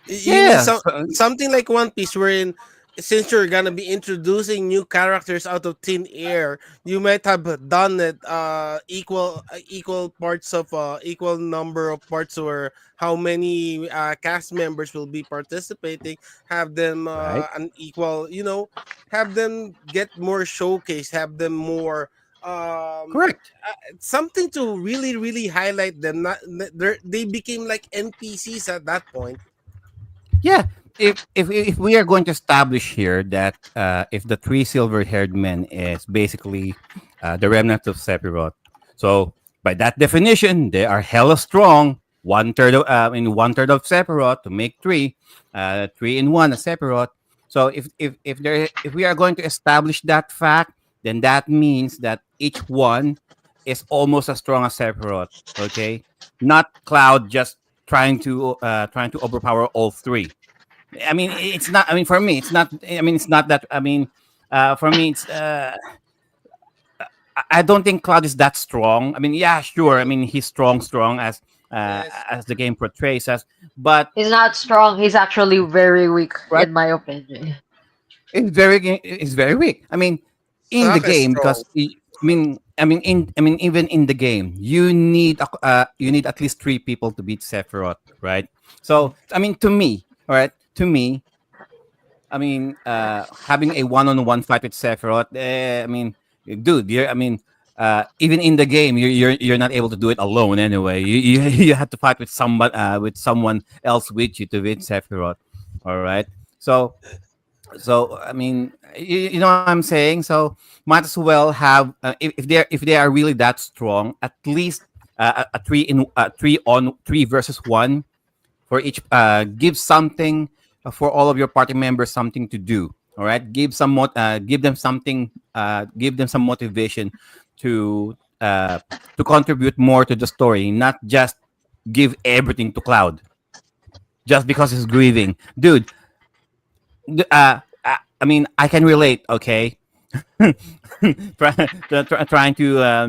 You mean yeah, so, something like One Piece, wherein since you're gonna be introducing new characters out of thin air, you might have done it equal parts of equal number of parts, or how many cast members will be participating. Have them right, an equal, have them get more showcase, have them more correct. something to really really highlight them. Not they became like NPCs at that point. Yeah, if we are going to establish here that if the three silver-haired men is basically the remnant of Sephiroth, so by that definition, they are hella strong. One third of Sephiroth to make three, three in one a Sephiroth. So if we are going to establish that fact, then that means that each one is almost as strong as Sephiroth. Okay, not Cloud just trying to overpower all three. I mean, it's not. I mean, for me, it's not. I mean, it's not that. I mean, for me, it's. I don't think Cloud is that strong. I mean, yeah, sure. I mean, he's strong Yes. as the game portrays us, but He's not strong. He's actually very weak, right, in my opinion. it's very weak. I mean, in the Sokka is game strong. because even in the game, you need at least three people to beat Sephiroth, right? So I mean, to me, all right, to me, I mean, having a one-on-one fight with Sephiroth, I mean, dude, even in the game, you're not able to do it alone anyway. You have to fight with someone else with you to beat Sephiroth. All right, so I mean, you know what I'm saying. So might as well have if they are really that strong, at least three on three versus one for each give something for all of your party members something to do. All right, give them some motivation to uh to contribute more to the story, not just give everything to Cloud just because he's grieving, dude. I mean, I can relate, okay. Trying to I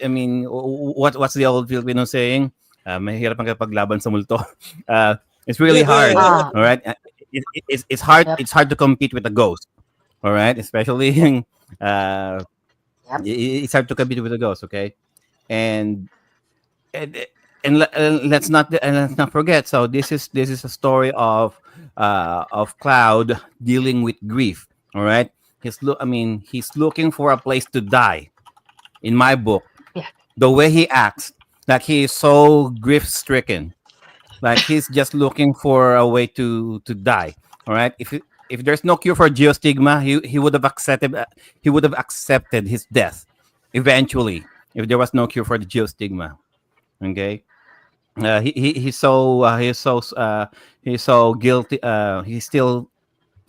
mean, what's the old Filipino saying? Mahirap ang paglaban sa multo. It's really hard. Ah, All right, it's hard. yep, It's hard to compete with a ghost. All right, especially uh, yep. it's hard to compete with a ghost. Okay, and and, let's not forget. So this is a story of Cloud dealing with grief. All right, he's looking for a place to die. In my book, Yeah. the way he acts, like he is so grief stricken, like he's just looking for a way to die. All right. If there's no cure for geostigma, he would have accepted his death eventually if there was no cure for the geostigma. Okay. He's so guilty. He's still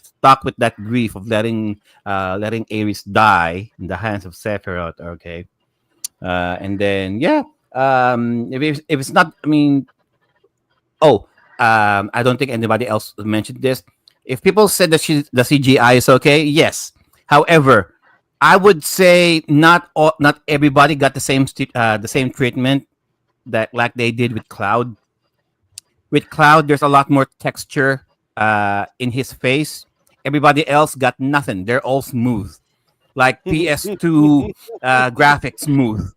stuck with that grief of letting Ares die in the hands of Sephiroth. Okay. And then yeah. If it's not, I mean, oh, I don't think anybody else mentioned this. If people said that the CGI is okay, yes. However, I would say not everybody got the same treatment that like they did with Cloud. With Cloud, there's a lot more texture in his face. Everybody else got nothing. They're all smooth, like PS2 graphics smooth.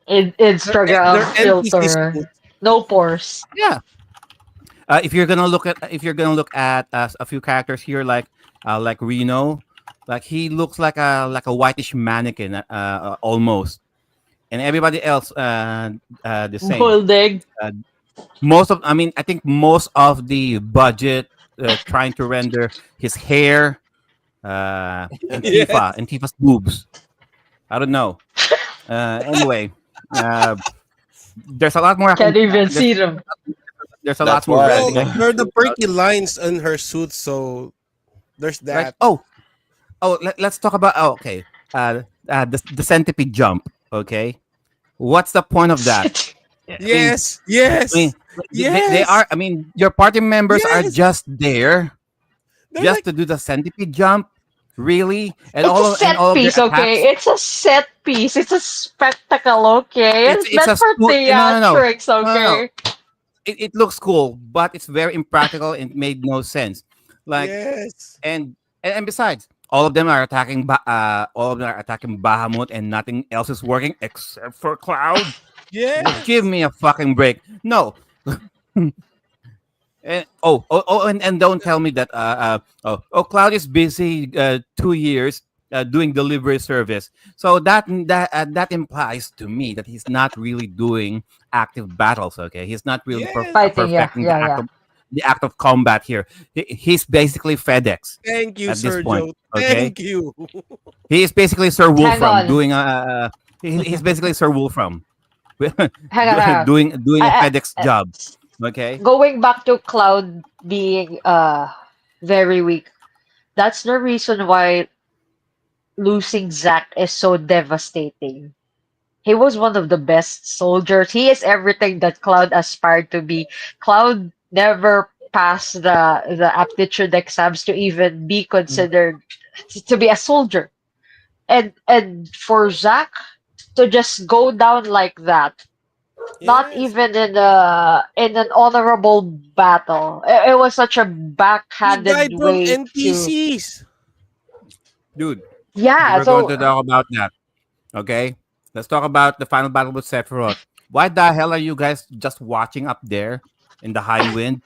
They're Instagram NPC filter. smooth. No pores. Yeah. If you're gonna look at a few characters here, like Reno, like he looks like a whitish mannequin almost, and everybody else the same. Boiled egg. Uh, I think most of the budget trying to render his hair and Yes. Tifa's boobs. I don't know. Anyway, uh, there's a lot more. Can't even see them. There's a That's lot more. why I Oh, Branding I think can there are the do about pretty lines in her suit, so there's like that. let's talk about okay the centipede jump. Okay, what's the point of that? Yes, I mean yes, they yes, are. I mean, your party members are yes. just there They're just like, to do the centipede jump, really, It's a and set all of their piece, attacks. okay? It's a set piece. It's a spectacle, okay? It's It's meant a for no. theatrics, No, no, no. okay? It looks cool, but it's very impractical and it made no sense. Like yes, and besides, all of them are attacking Bahamut, and nothing else is working except for Cloud. Give yes, me a fucking break. No. And don't tell me that Cloud is busy 2 years doing delivery service. So that implies to me that he's not really doing active battles. Okay, he's not really yes. Fighting, yeah, perfecting yeah, yeah. the act of combat here. He's basically FedEx Thank you, at this point. Sergio. Okay, Thank you. he is basically Sir Hang Wolfram on. doing he's basically Sir Wolfram Hang on, hang on. doing a FedEx I, job. Okay. going back to Cloud being very weak, that's the reason why losing Zack is so devastating. He was one of the best soldiers. He is everything that Cloud aspired to be. Cloud never passed the aptitude exams to even be Mm. considered to be a soldier. And for Zack to just go down like that, not Yes, even in an honorable battle. It was such a he backhanded died from way to NPCs. Dude, we yeah. were going to So talk about that. Okay, let's talk about the final battle with Sephiroth. Why the hell are you guys just watching up there in the high wind?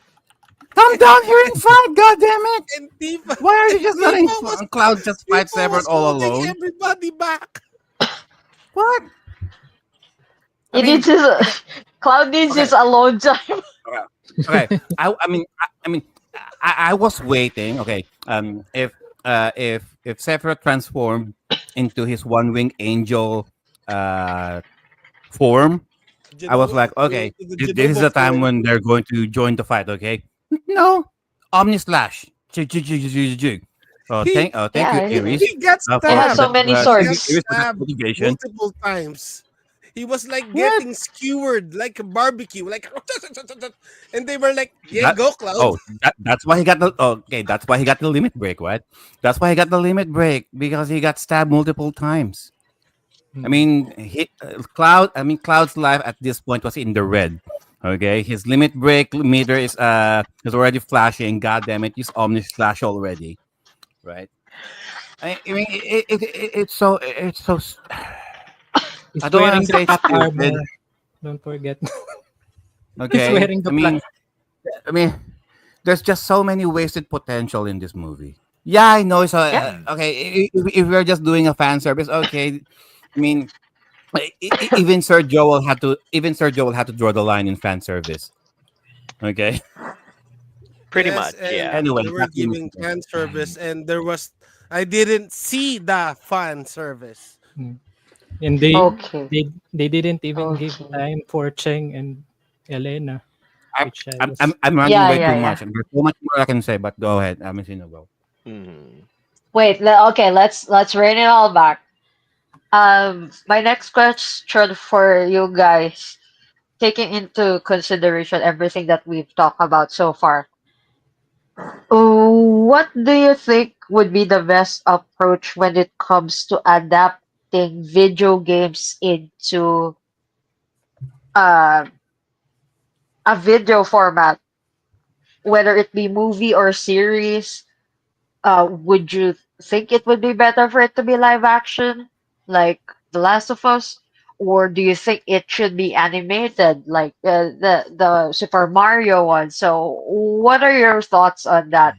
Come down here and fight! God damn it! And Tifa, Why are you just letting Tifa was Cloud just fight Tifa Sephiroth was all holding alone? everybody back. What? I he needs mean, his Cloud needs okay, his alone time. okay. I was waiting. Okay, if Sephiroth transformed into his one-winged angel uh form, I was like, okay, The this is Genova the time form. when they're going to join the fight. Okay, no, Omni Slash. Jig, jig, jig, jig, jig, jig. He Thank you, Yeah, Aries, he got he has so stabbed. many He thank you, got swords. Aries, for that stabbed motivation. multiple times. He was like What? getting skewered like a barbecue, like and they were like, "Yeah, That go, Cloud." that's why he got the okay. That's why he got the limit break, right? That's why he got the limit break because he got stabbed multiple times. I Mm. mean, Cloud's life at this point was in the red. Okay, his limit break meter is already flashing. God damn it, use Omni Slash already, right? I mean, it's so. He's I don't want wearing to the say plot stupid. armor. Don't forget. He's Okay, wearing the plot. I mean, there's just so many wasted potential in this movie. Yeah, I know. So Yeah. okay, if we're just doing a fan service, okay. I mean, even Sir Joel had to draw the line in fan service. Okay. Pretty Yes, much, and yeah. Anyway, they were not limit giving break. fan service, and there was I didn't see the fan service. Mm. And they Okay. they they didn't even give Okay. time for Cheng and Elena, I'm, which I was I'm ranting Yeah, way yeah, too yeah. much. There's so much more I can say, but go ahead. I'm Messina, go. Mhm. Wait, okay, let's rein it all back. My next question for you guys, taking into consideration everything that we've talked about so far, what do you think would be the best approach when it comes to adapting video games into uh a video format, whether it be movie or series, would you think it would be better for it to be live action, like The Last of Us, or do you think it should be animated, like the Super Mario one? So, what are your thoughts on that?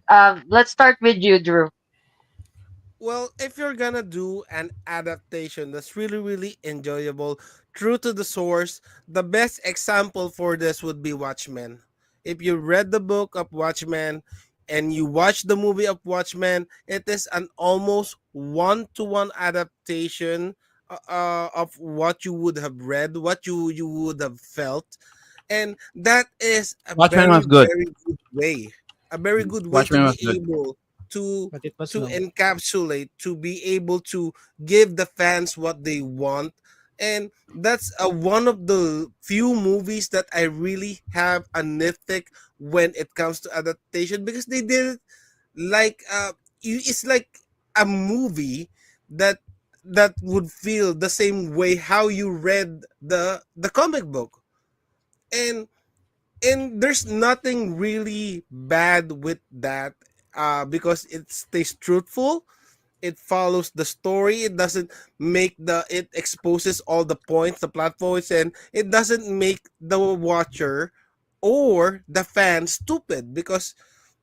Let's start with you, Drew. Well, if you're gonna do an adaptation that's really, really enjoyable, true to the source, the best example for this would be Watchmen. If you read the book of Watchmen and you watch the movie of Watchmen, it is an almost one-to-one adaptation of what you would have read, what you would have felt, and that is a Watchmen very, was good. very good way, a very good way to Watchmen was be good. able to but it was to long. encapsulate, to be able to give the fans what they want. And that's one of the few movies that I really have a nitpick when it comes to adaptation, because they did it like it's like a movie that would feel the same way how you read the comic book. and and there's nothing really bad with that, because it stays truthful, it follows the story, it doesn't make the it exposes all the points, the plot points, and it doesn't make the watcher or the fan stupid, because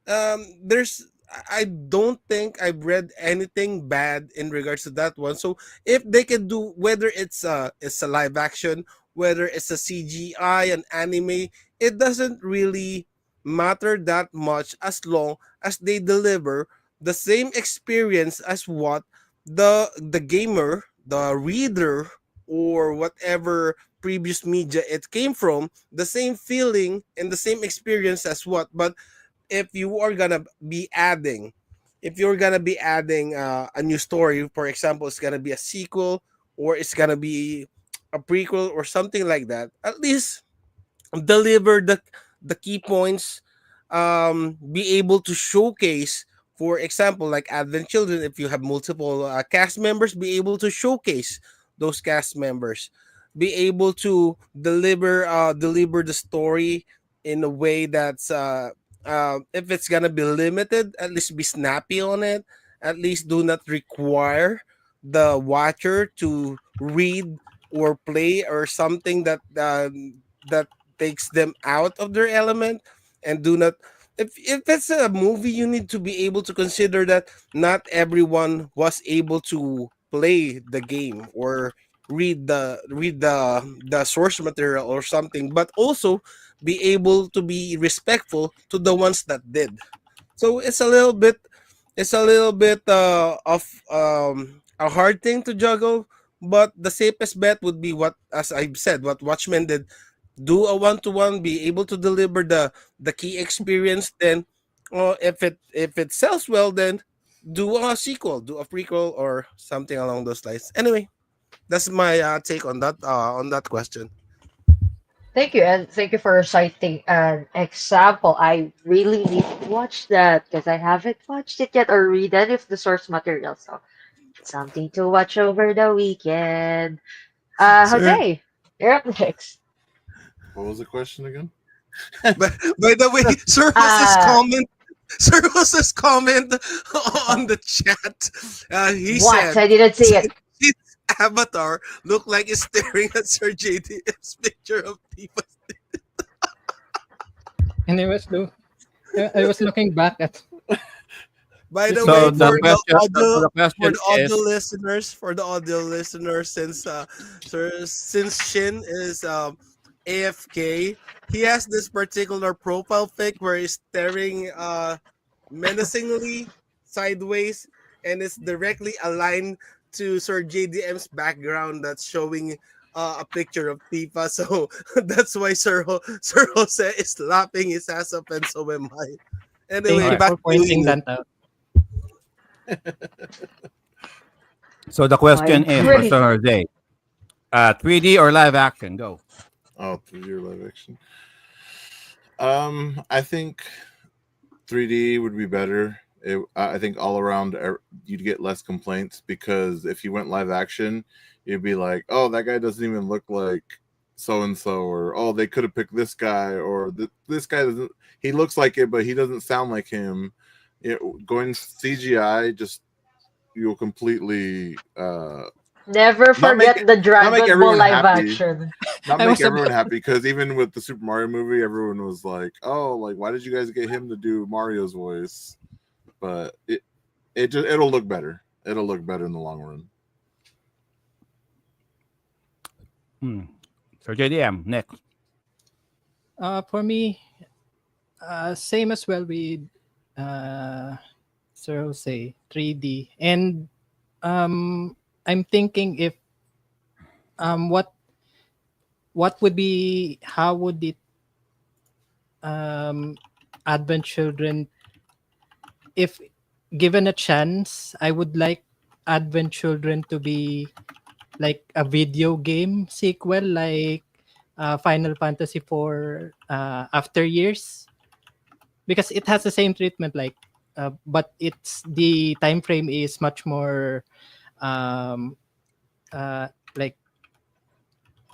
there's I don't think I've read anything bad in regards to that one. So if they can do, whether it's a live action, whether it's a CGI, an anime, it doesn't really matter that much, as long as they deliver the same experience as what the gamer, the reader, or whatever previous media it came from, the same feeling and the same experience as what. But if you are gonna be adding if you're gonna be adding a new story, for example, it's gonna be a sequel, or it's gonna be a prequel or something like that, at least deliver the key points, be able to showcase, for example, like Advent Children, if you have multiple cast members, be able to showcase those cast members, be able to deliver the story in a way that's if it's gonna be limited, at least be snappy on it, at least do not require the watcher to read or play or something that takes them out of their element, and do not, if it's a movie, you need to be able to consider that not everyone was able to play the game or read the source material or something, but also be able to be respectful to the ones that did. So it's a little bit of a hard thing to juggle, but the safest bet would be what, as I've said, what Watchmen did: do a one-to-one, be able to deliver the key experience. Then, if it sells well, then do a sequel, do a prequel, or something along those lines. Anyway, that's my take on that question. Thank you, and thank you for citing an example. I really need to watch that because I haven't watched it yet or read any of the source material. So something to watch over the weekend. Sir, Jose, you're up next. What was the question again? by the way, Sir Jose's Uh, comment, Sir Jose's comment on the chat, he what? said, I didn't see it. his avatar looked like he's staring at Sir JDM's picture of people. And I was looking back at By this the So way, movie. the for the question, so audio the for question the audio is, listeners, since Shin is AFK, he has this particular profile pic where he's staring menacingly sideways, and it's directly aligned to Sir JDM's background that's showing a picture of Tifa. So that's why Sir Jose is laughing his ass up, and so am I. Thank Anyway, all you right. back for to you, pointing Inu. that out. So the I'm question is for pretty. Sir Jose, 3D or live action? Go. Oh, 3D or live action. I think 3D would be better. I think all around you'd get less complaints, because if you went live action, you'd be like, "Oh, that guy doesn't even look like so and so, or oh, they could have picked this guy, or this guy doesn't. He looks like it, but he doesn't sound like him. Going CGI, just you'll completely Never not make forget the not make Dragon Ball everyone live happy. action. Not I make was everyone about happy, because even with the Super Mario movie, everyone was like, "Oh, like why did you guys get him to do Mario's voice?" But it'll look better. It'll look better in the long run. Hmm. So JDM next. For me, same as well with uh, Sir Jose, 3D. And I'm thinking if what would be, how would it Advent Children, if given a chance, I would like Advent Children to be like a video game sequel, like Final Fantasy for After Years, because it has the same treatment, like but it's the time frame is much more um like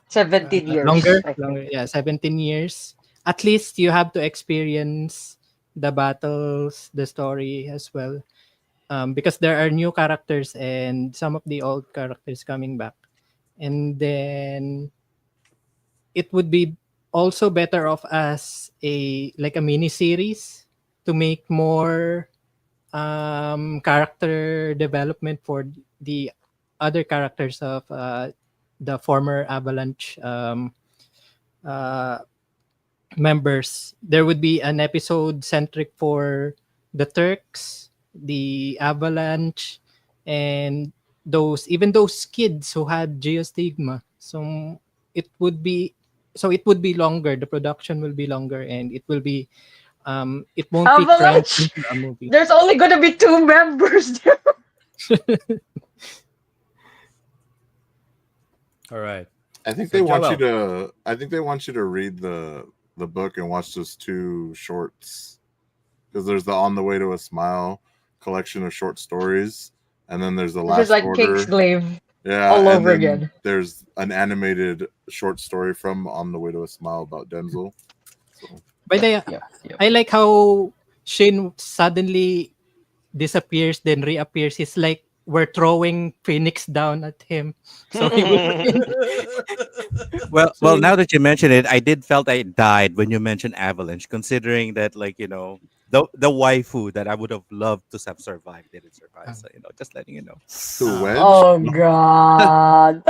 17 years, longer, I think. yeah, 17 years. At least you have to experience the battles, the story as well, because there are new characters and some of the old characters coming back. And then it would be also better off as a like a mini series to make more character development for the other characters of the former Avalanche uh, members. There would be an episode centric for the Turks, the Avalanche, and those kids who had geostigma. So it would be it would be longer. The production will be longer, and it won't be cramped Avalanche! into a movie. There's only gonna be two members there. All right. I think So they want you Joel. to. I think they want you to read the book and watch those two shorts, because there's the On the Way to a Smile collection of short stories, and then there's the This is Last like Order. Kingsglaive Yeah, all and over then again. there's an animated short story from On the Way to a Smile about Denzel. So But I like how Shane suddenly disappears, then reappears. He's like we're throwing Phoenix down at him, so he will. Well, So now that you mention it, I did felt I died when you mentioned Avalanche, considering that, like, the waifu that I would have loved to have survived didn't survive. So, just letting you know. to Wedge. Oh god.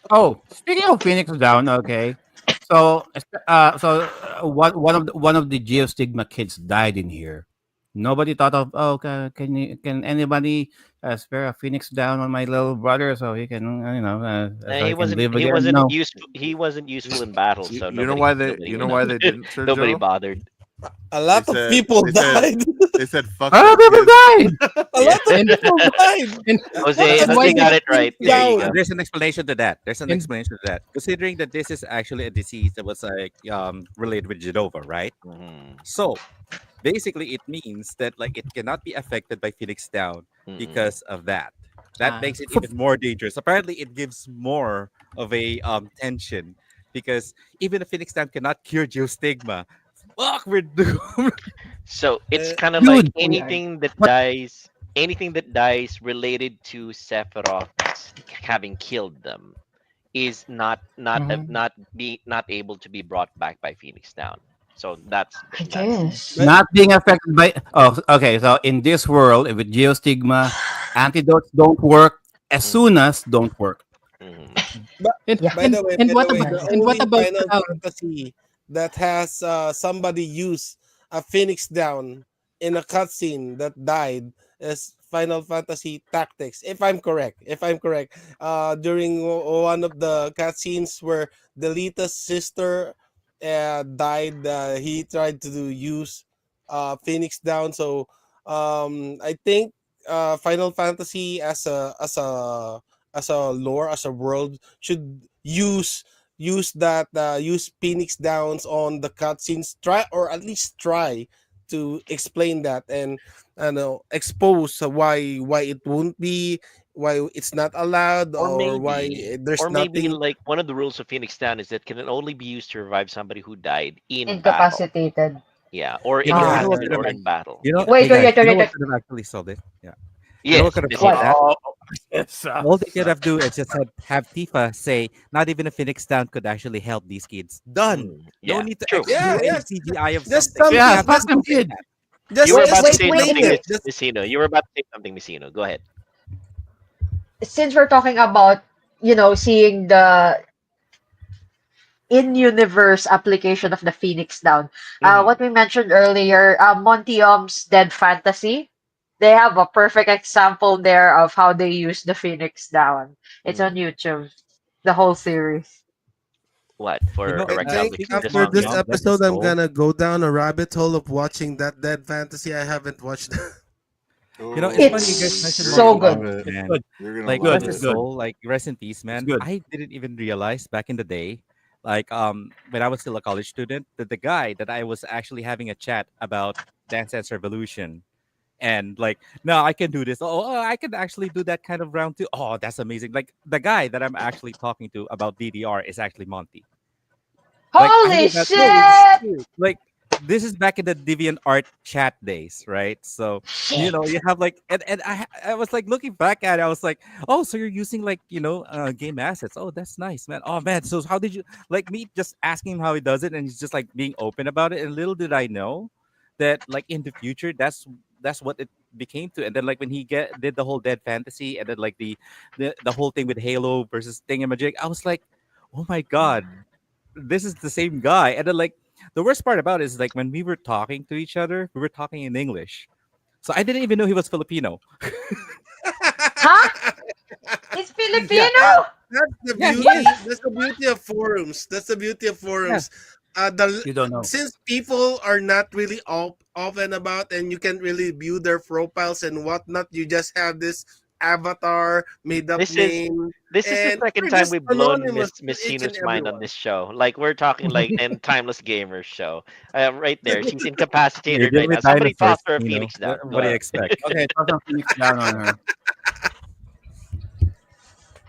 Oh, speaking of Phoenix Down, okay. One of the Geostigma kids died in here. Nobody thought of, oh, can anybody spare a Phoenix Down on my little brother so he can so He he can wasn't. live He again? wasn't No. useful. He wasn't useful in battle, so You know nobody. why they Nobody. you know why they didn't, Sir Nobody Joe? bothered. A lot of people they said died. they said fuck A lot of your people kids. died. A lot of and, people died. and, Jose, and why Jose got did it right. There you Down. go. There's an explanation to that. There's an and explanation to that. Considering that this is actually a disease that was like related with Genova, right? Mhm. So basically, it means that, like, it cannot be affected by Phoenix Down Mm-mm. because of that. That ah, makes it even more dangerous. Apparently, it gives more of a tension, because even if Phoenix Down cannot cure geostigma, fuck, we're doomed. So it's Uh, kind of like Dude, what? anything that dies related to Sephiroth having killed them is mhm. not able to be brought back by Phoenix Down. So I that's guess. but Not being affected by. Oh, okay. So in this world with geostigma, antidotes don't work as mhm, soon as don't work. mhm. but and Yeah. by the way, and by the what way, about the Right. and what only about Final Cloud? Fantasy that has somebody use a Phoenix Down in a cutscene that died is Final Fantasy Tactics. If I'm correct, during one of the cutscenes where Delita's sister died, he tried to use Phoenix Down. So I think Final Fantasy as a lore, as a world, should use Phoenix Downs on the cutscenes. Try, or at least try to explain that, and I know, expose why it won't be why it's not allowed, Or or why maybe, there's or maybe nothing. like one of the rules of Phoenix Down is that can only be used to revive somebody who died in battle. Incapacitated. Yeah, or You know, in you know what Ah, transit could have, or in battle. you know, You know. wait, hey wait, guys, wait, you know wait, what wait. could have actually solved it? Yeah, you know what Yes, could have solved What? Messina. that? Oh, yes. All they could have do is just have Tifa say, not even a Phoenix Down could actually help these kids. Done. No Yeah, need to true. Yeah, do any yes. CGI of Just something. Yeah, something. Have fuck Just them them say kids. that. You were Wait, about to wait, say wait, explain something, it. wait. Miss Just Messino. You were about to say something, Messino. Go ahead. Since we're talking about, seeing the in-universe application of the Phoenix Down, Hmm. what we mentioned earlier, Montium's Dead Fantasy, they have a perfect example there of how they use the Phoenix Down. It's on Mm. YouTube, the whole series. What You for know, I erectile think speaking of after this dysfunction? Monty, that's episode, I'm so. gonna go down a rabbit hole of watching that Dead Fantasy. I haven't watched that. You know, it's Oh, It's funny you guys mentioned you're gonna so Monty. love good. it. It's Man, good. You're gonna like It's love good. bless It's his it. good. soul, like rest in peace, It's man. good. I didn't even realize back in the day, like when I was still a college student, that the guy that I was actually having a chat about Dance Dance Revolution, and like, no, I can do this. Oh, I can actually do that kind of round too. Oh, that's amazing. Like the guy that I'm actually talking to about DDR is actually Monty. Like I Holy did not shit! know it's true. Like this is back in the Deviant Art chat days, right? So Shit! you have like, and I was like looking back at it, I was like, oh, so you're using like game assets. Oh, that's nice, man. Oh man, so how did you like me just asking him how he does it, and he's just like being open about it. And little did I know that like in the future, that's what it became to. And then like when he get did the whole Dead Fantasy, and then like the whole thing with Halo versus Thingamajig, I was like, oh my god, this is the same guy. And then like the worst part about it is like when we were talking to each other, we were talking in English. So I didn't even know he was Filipino. Huh? He's Yeah, Yeah, Filipino? that's the yeah, he beauty. is. That's the beauty of forums. That's the beauty of Yeah, forums. The You don't know. Since people are not really open about, and you can't really view their profiles and whatnot, you just have this avatar made up This is name, this is the and second you're time just we've blown anonymous to each and Messino's mind on everyone. this show. Like we're talking like in Timeless Gamers show. Right there. She's you're incapacitated dealing right now. with Somebody dinosaurs. toss her a You know Phoenix down. Go what do you ahead. expect? Okay, toss some Phoenix down on her.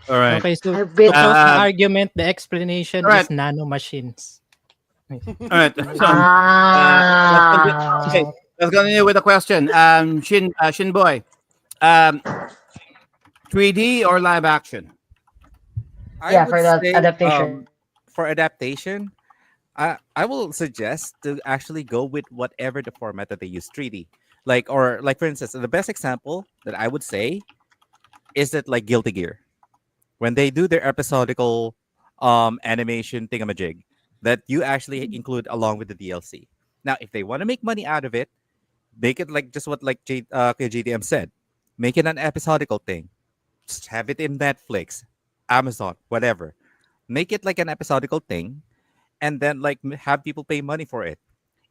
All right. Okay, so A to bit. close the Um. argument, the explanation All right. is nano machines. All right. So, let's continue. Okay, Ah. let's continue with the question. Shin boy. Um, 3D or live action? I Yeah, would for the say adaptation. for adaptation, I will suggest to actually go with whatever the format that they use 3D. Like for instance, the best example that I would say is that like Guilty Gear, when they do their episodical animation thingamajig that you actually include along with the DLC. Now, if they want to make money out of it, make it like just what like JDM said. Make it an episodical thing. Just have it in Netflix, Amazon, whatever. Make it like an episodical thing, and then like have people pay money for it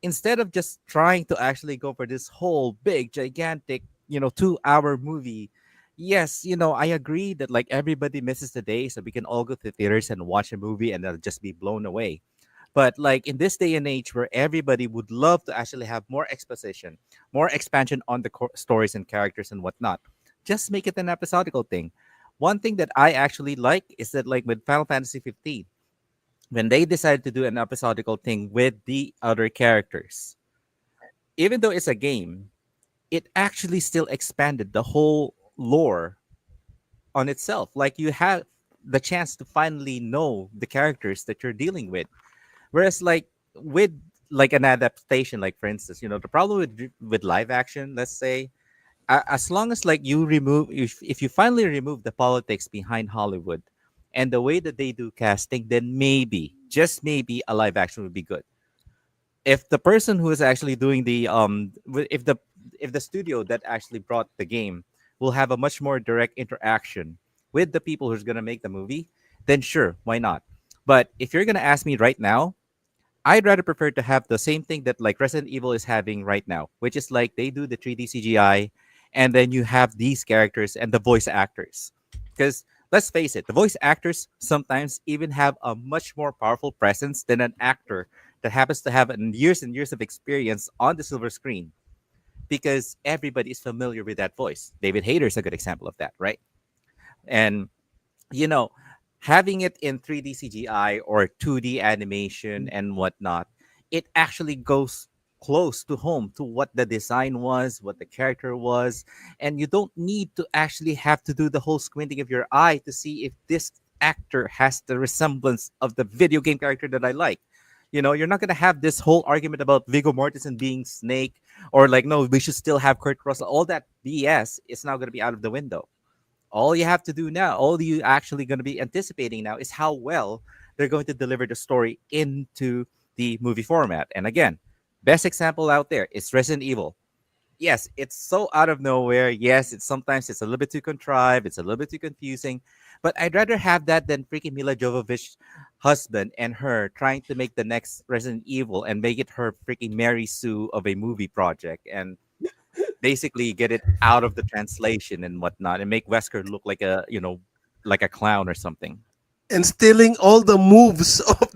instead of just trying to actually go for this whole big gigantic 2-hour movie. Yes, I agree that like everybody misses the day, so we can all go to theaters and watch a movie and just be blown away. But like in this day and age where everybody would love to actually have more exposition, more expansion on the stories and characters and whatnot, just make it an episodical thing. One thing that I actually like is that like with Final Fantasy 15, when they decided to do an episodical thing with the other characters, even though it's a game, it actually still expanded the whole lore on itself. Like you have the chance to finally know the characters that you're dealing with. Whereas like with like an adaptation, like for instance, the problem with live action, let's say, as long as like you remove if you finally remove the politics behind Hollywood and the way that they do casting, then maybe just maybe a live action would be good. If the person who is actually doing the if the studio that actually brought the game will have a much more direct interaction with the people who's going to make the movie, then sure, why not? But if you're going to ask me right now, I'd rather prefer to have the same thing that like Resident Evil is having right now, which is like they do the 3D CGI, and then you have these characters and the voice actors. Because let's face it, the voice actors sometimes even have a much more powerful presence than an actor that happens to have years and years of experience on the silver screen, because everybody is familiar with that voice. David Hayter is a good example of that, right? And you know, having it in 3D CGI or 2D animation and whatnot, it actually goes close to home to what the design was, what the character was, and you don't need to actually have to do the whole squinting of your eye to see if this actor has the resemblance of the video game character that I like. You know, you're not gonna have this whole argument about Viggo Mortensen being Snake, or like, no, we should still have Kurt Russell. All that BS is now gonna be out of the window. All you have to do now, all you actually going to be anticipating now is how well they're going to deliver the story into the movie format. And again, best example out there is Resident Evil. Yes, it's so out of nowhere. Yes, it's a little bit too contrived, it's a little bit too confusing, but I'd rather have that than freaking Mila Jovovich's husband and her trying to make the next Resident Evil and make it her freaking Mary Sue of a movie project. And basically get it out of the translation and whatnot and make Wesker look like a, like a clown or something. And stealing all the moves of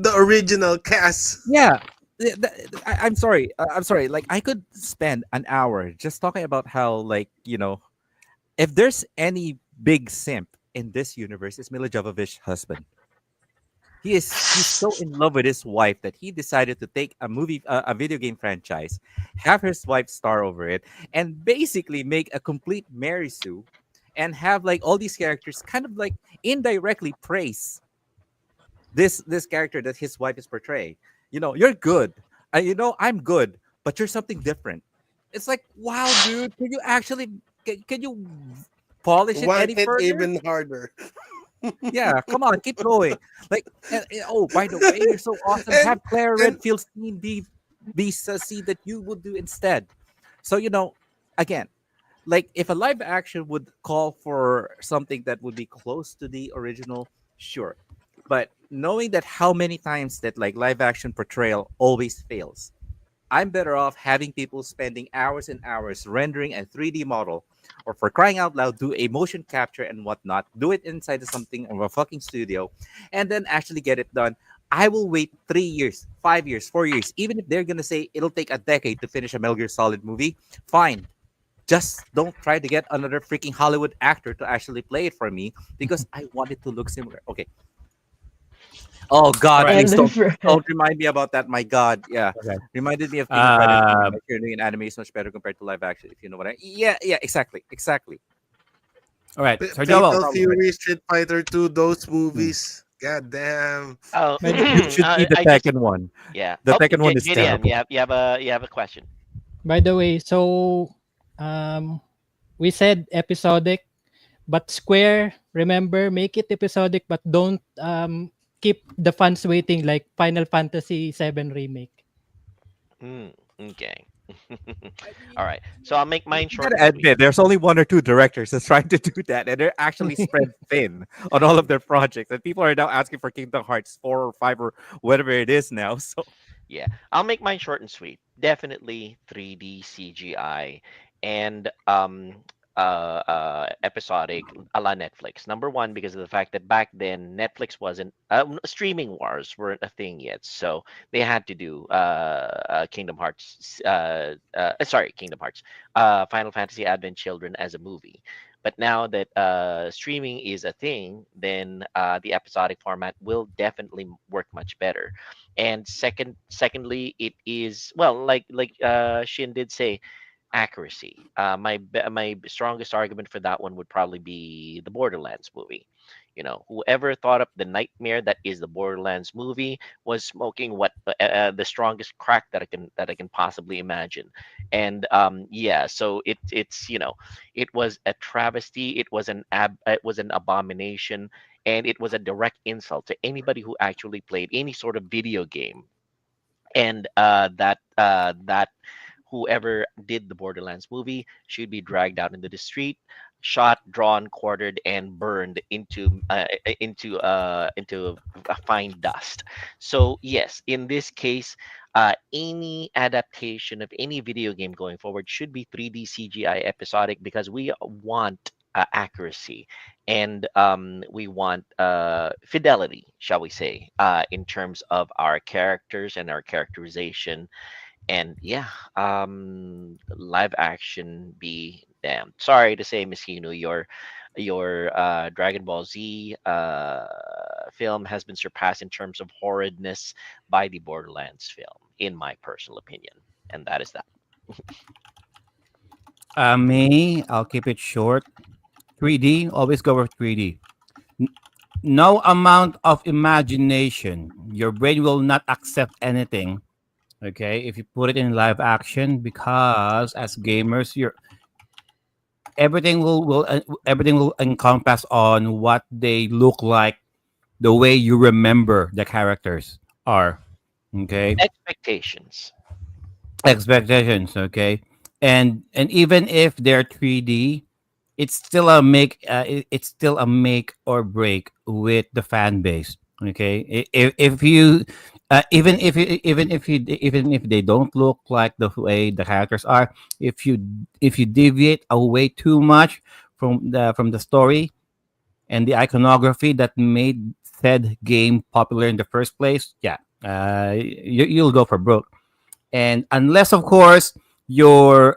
the original cast. Yeah. I'm sorry. I'm sorry. Like, I could spend an hour just talking about how, like, if there's any big simp in this universe, it's Mila Jovovich's husband. He's so in love with his wife that he decided to take a video game franchise, have his wife star over it, and basically make a complete Mary Sue, and have like all these characters kind of like indirectly praise this character that his wife is portraying. You're good. I'm good, but you're something different. It's like, wow, dude, can you actually can you polish it Want any it further? even harder. Yeah, come on, keep going. Like, oh, by the way, you're so awesome. and Have Claire and Redfield scene be see that you would do instead. So again, like if a live action would call for something that would be close to the original, sure. But knowing that how many times that like live action portrayal always fails, I'm better off having people spending hours and hours rendering a 3D model, or for crying out loud, do a motion capture and whatnot, do it inside of something of a fucking studio, and then actually get it done. I will wait 3 years, 5 years, 4 years, even if they're gonna say it'll take a decade to finish a Metal Gear Solid movie. Fine, just don't try to get another freaking Hollywood actor to actually play it for me because I want it to look similar. Okay. Oh God, Right. please And don't remind me about that. My God, yeah, Okay. reminded me of King of Fighters. Uh, Like you're doing an anime is much better compared to live action. If you know what I, yeah, exactly. all right. So Joel, Fatal Problem with Fury, Street Fighter 2, those movies. God damn. Oh, By the, it. You should see the I just Tekken one. yeah. The Oh, Tekken one is JDM, terrible. you have a question. by the way, so um, we said episodic, but Square, remember, make it episodic, but don't keep the fans waiting like Final Fantasy VII Remake. Mm, okay. I All mean, right. So I'll make mine you short gotta and sweet. admit, there's only one or two directors that's trying to do that, and they're actually spread thin on all of their projects. And people are now asking for Kingdom Hearts 4 or 5 or whatever it is now. So Yeah, I'll make mine short and sweet. Definitely 3D CGI and episodic a la Netflix. Number one, because of the fact that back then Netflix wasn't streaming wars weren't a thing yet, so they had to do Kingdom Hearts. Sorry, Kingdom Hearts. Final Fantasy Advent Children as a movie. But now that streaming is a thing, then the episodic format will definitely work much better. And secondly, it is well, like Shin did say, accuracy. My strongest argument for that one would probably be the Borderlands movie. Whoever thought up the nightmare that is the Borderlands movie was smoking the strongest crack that I can possibly imagine. And yeah, so it was a travesty. It was an abomination, and it was a direct insult to anybody who actually played any sort of video game. And that whoever did the Borderlands movie should be dragged out into the street, shot, drawn, quartered, and burned into a fine dust. So yes, in this case, any adaptation of any video game going forward should be 3D CGI episodic because we want accuracy, and we want fidelity, shall we say, in terms of our characters and our characterization. And yeah, live action be damned. Sorry to say, Miss Hino, your Dragon Ball Z film has been surpassed in terms of horridness by the Borderlands film, in my personal opinion. And that is that. Me, I'll keep it short. 3D, always go with 3D. No amount of imagination. Your brain will not accept anything. Okay, if you put it in live action, because as gamers, you're everything will encompass on what they look like, the way you remember the characters are. Okay, Expectations. expectations. Okay, and even if they're 3D, it's still a make or break with the fan base. Okay, if you even if they don't look like the way the characters are, if you deviate away too much from the story and the iconography that made said game popular in the first place, yeah, you'll go for broke. And unless, of course, your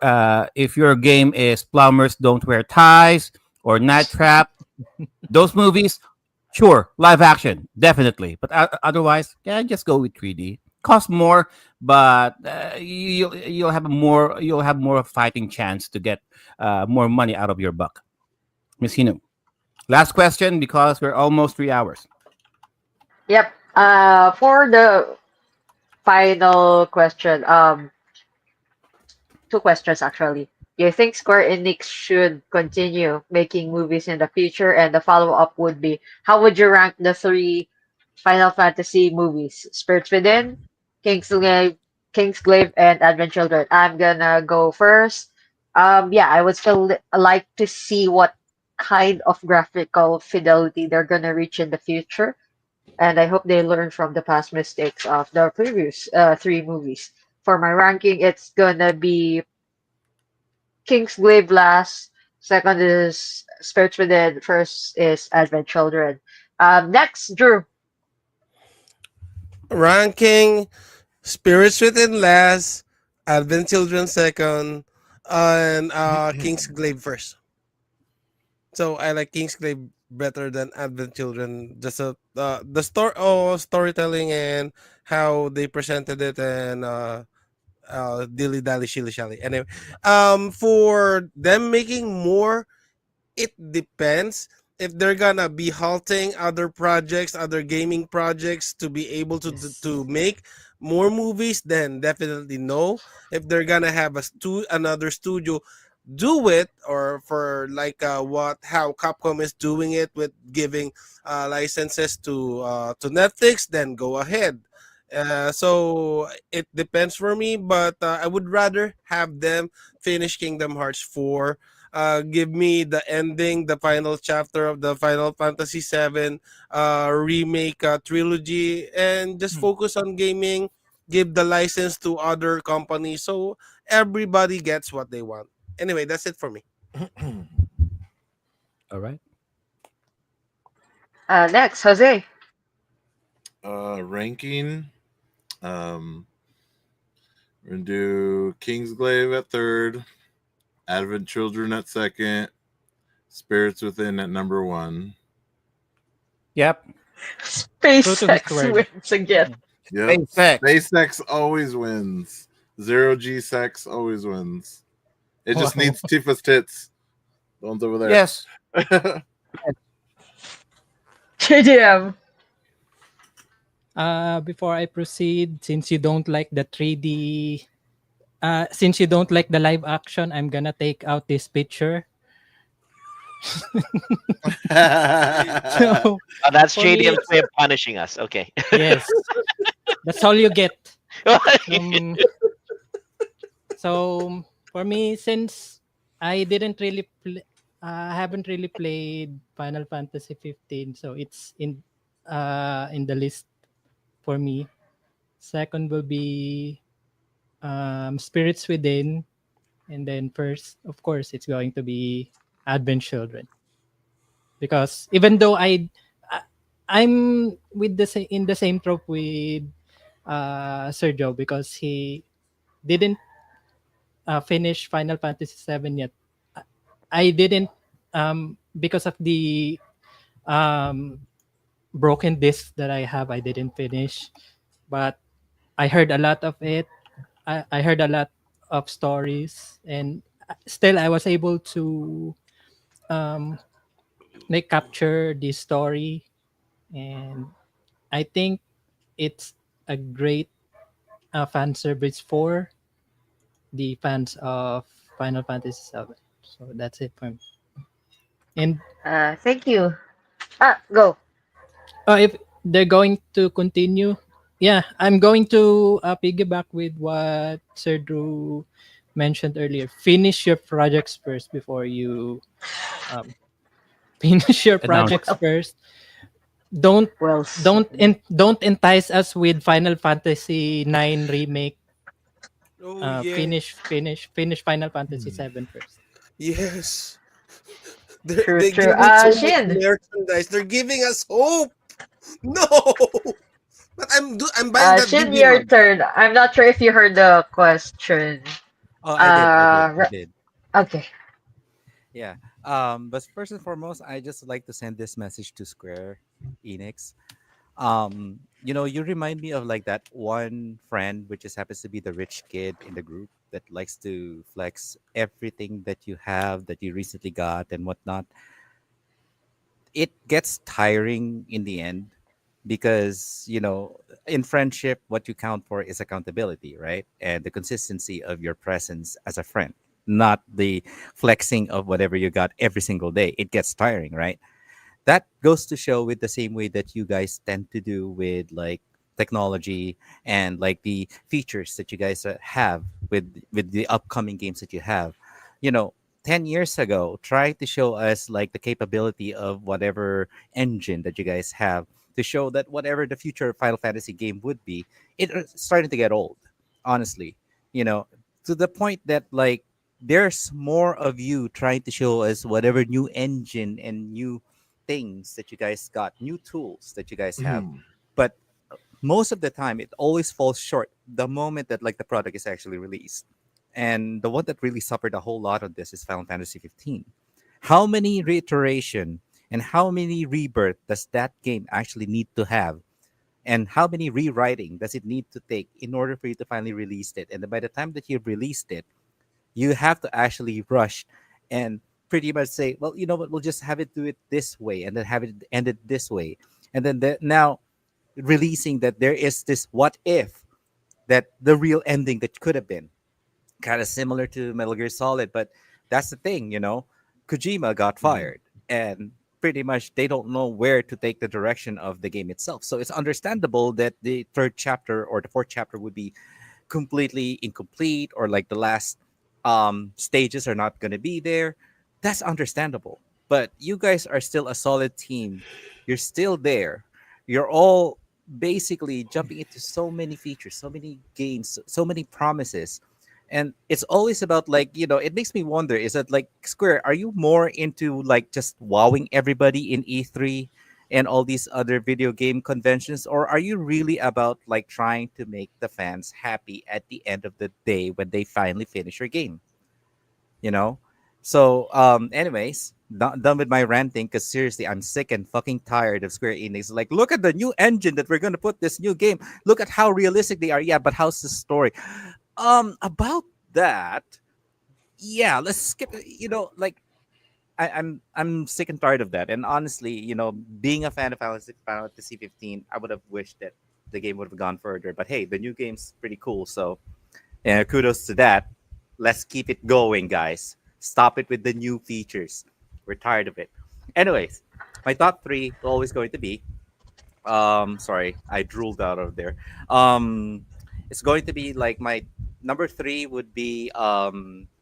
if your game is Plumbers Don't Wear Ties or Night Trap, those movies, sure, live action, definitely. But otherwise, yeah, just go with 3D. Cost more, but you'll have more fighting chance to get more money out of your buck. Miss Hino, last question because we're almost 3 hours. Yep. For the final question, two questions actually. Do you think Square Enix should continue making movies in the future? And the follow-up would be, how would you rank the three Final Fantasy movies? Spirits Within, Kingsglaive, Kingsglaive, and Advent Children. I'm gonna go first. Yeah, I would still like to see what kind of graphical fidelity they're gonna reach in the future, and I hope they learn from the past mistakes of the previous three movies. For my ranking, it's gonna be Kingsglaive last, second is Spirits Within, first is Advent Children. Next, Drew. Ranking Spirits Within last, Advent Children second, and King's Glaive first. So I like King's Glaive better than Advent Children. Just the storytelling and how they presented it, and dilly dally shilly shally. Anyway, for them making more, it depends if they're gonna be halting other projects, other gaming projects to be able to make more movies. Then definitely no. If they're gonna have another studio do it, or for like what how Capcom is doing it with giving licenses to Netflix, then go ahead. So it depends for me, but I would rather have them finish Kingdom Hearts 4. Give me the ending, the final chapter of the Final Fantasy 7 remake trilogy, and just focus on gaming. Give the license to other companies so everybody gets what they want. Anyway, that's it for me. All right. Next, Jose. Ranking. We're gonna do Kingsglaive at third, Advent Children at second, Spirits Within at number one. Yep. True to his SpaceX word. wins again. Yep. SpaceX. SpaceX always wins. Zero G sex always wins. It just Wow. needs Tifa's tits. The ones over there. Yes. JDM. Before I proceed, since you don't like the 3D, since you don't like the live action, I'm gonna take out this picture. So Oh, that's for me, JDM's way of punishing us. Okay. yes, that's all you get. Um, so for me, since I didn't really haven't really played Final Fantasy 15, so it's in the list for me. Second will be Spirits Within, and then first, of course, it's going to be Advent Children. Because even though I'm with in the same trope with Sergio, because he didn't finish Final Fantasy 7 yet. I didn't because of the um broken disc that I have, I didn't finish. But I heard a lot of it. I heard a lot of stories, and still I was able to um, like capture the story, and I think it's a great fan service for the fans of Final Fantasy VII. So that's it for me. And Thank you. Go. if they're going to continue, yeah, I'm going to piggyback with what Sir Drew mentioned earlier. Finish your projects first before you um, finish your Announce. projects first. Don't Well don't entice us with Final Fantasy 9 remake. Oh yeah. Finish Final Fantasy Hmm. 7 first. Yes. true, They true. give us so much Shin. merchandise. They're giving us hope. No. But I'm buying that Shin, BB your mug. turn. I'm not sure if you heard the question. Oh, I did. I did. I Re- did. okay. Yeah. But first and foremost, I just like to send this message to Square Enix. You remind me of like that one friend, which just happens to be the rich kid in the group that likes to flex everything that you have that you recently got and whatnot. It gets tiring in the end because in friendship what you count for is accountability, right, and the consistency of your presence as a friend, not the flexing of whatever you got every single day. It gets tiring, right? That goes to show with the same way that you guys tend to do with like technology and like the features that you guys have with the upcoming games that you have. you know 10 years ago, try to show us like the capability of whatever engine that you guys have to show that whatever the future Final Fantasy game would be, it's starting to get old, honestly. you know to the point that like there's more of you trying to show us whatever new engine and new things that you guys got, new tools that you guys have. Mhm. But most of the time, it always falls short the moment that like the product is actually released. And the one that really suffered a whole lot of this is Final Fantasy 15. How many reiteration and how many rebirth does that game actually need to have? And how many rewriting does it need to take in order for you to finally release it? And then by the time that you've released it, you have to actually rush and pretty much say, well, you know what, we'll just have it do it this way and then have it end it this way. And then now releasing that there is this what if that the real ending that could have been kind of similar to Metal Gear Solid. But that's the thing, Kojima got Mhm. fired, and pretty much they don't know where to take the direction of the game itself. So it's understandable that the third chapter or the fourth chapter would be completely incomplete, or like the last stages are not going to be there. That's understandable. But you guys are still a solid team. You're still there. You're all basically jumping into so many features, so many games, so many promises. And it's always about like, it makes me wonder, is that like Square, are you more into like just wowing everybody in E3 and all these other video game conventions, or are you really about like trying to make the fans happy at the end of the day when they finally finish your game? you know so anyways, done with my ranting, because seriously, I'm sick and fucking tired of Square Enix. Like, look at the new engine that we're going to put this new game, look at how realistic they are. Yeah, but how's the story? About that, yeah, let's skip. Like, I'm sick and tired of that. And honestly, being a fan of Final Fantasy 15, I would have wished that the game would have gone further. But hey, the new game's pretty cool, so yeah, kudos to that. Let's keep it going, guys. Stop it with the new features. We're tired of it. Anyways, my top three are always going to be sorry, I drooled out of there. Um it's going to be like my number three would be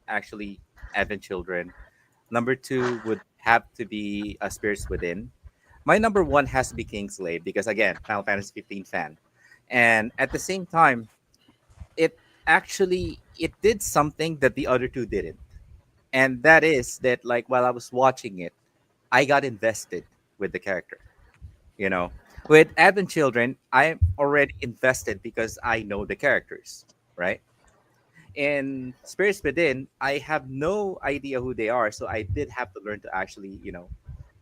actually Advent Children. Number two would have to be Spirits Within. My number one has to be Kingslave because again, Final Fantasy 15 fan. And at the same time, it did something that the other two didn't. And that is that like while I was watching it, I got invested with the character. You know, with Advent Children, I'm already invested because I know the characters, right? In Spirits Within, I have no idea who they are, so I did have to learn to actually,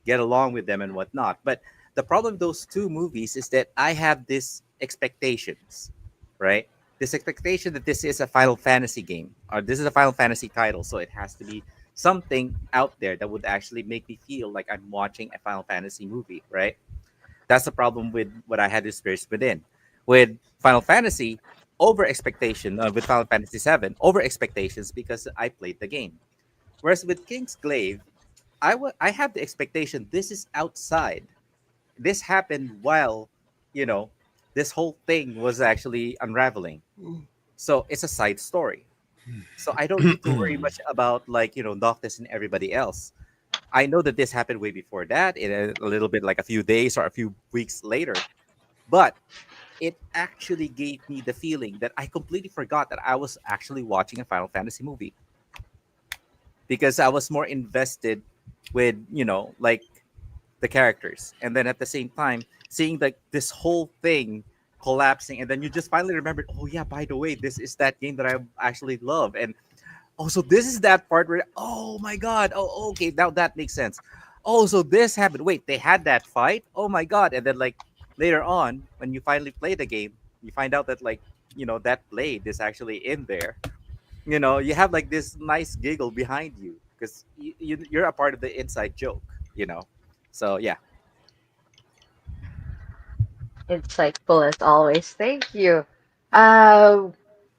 get along with them and whatnot. But the problem with those two movies is that I have this expectations, right? This expectation that this is a Final Fantasy game or this is a Final Fantasy title, so it has to be something out there that would actually make me feel like I'm watching a Final Fantasy movie, right? That's the problem with what I had with Spirits Within. With Final Fantasy, over expectation, with Final Fantasy 7, over expectations because I played the game. Whereas with King's Glaive, I have the expectation this is outside. This happened while, you know, this whole thing was actually unraveling. So it's a side story. So I don't need to worry much about like, Noctis and everybody else. I know that this happened way before that, in a little bit like a few days or a few weeks later. But it actually gave me the feeling that I completely forgot that I was actually watching a Final Fantasy movie because I was more invested with, like the characters. And then at the same time, seeing like this whole thing collapsing, and then you just finally remembered, oh yeah, by the way, this is that game that I actually love. And also, this is that part where, oh my god, oh okay, now that makes sense. Oh, so this happened. Wait, they had that fight. Oh my god! And then like later on, when you finally play the game, you find out that like that blade is actually in there. You have like this nice giggle behind you because you're a part of the inside joke. You know, so yeah. Insightful as always. Thank you. Uh,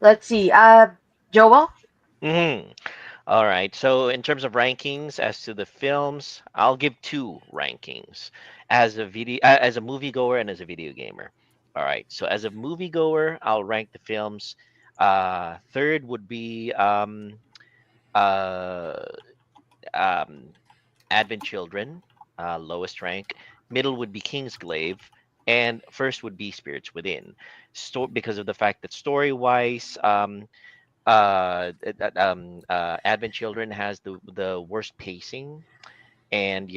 let's see. Joel? Hmm. All right. So in terms of rankings, as to the films, I'll give two rankings as a moviegoer and as a video gamer. All right. So as a moviegoer, I'll rank the films. Third would be uh, um, Advent Children, lowest rank. Middle would be Kingsglaive, and first would be Spirits Within. Because of the fact that story-wise, Advent Children has the worst pacing and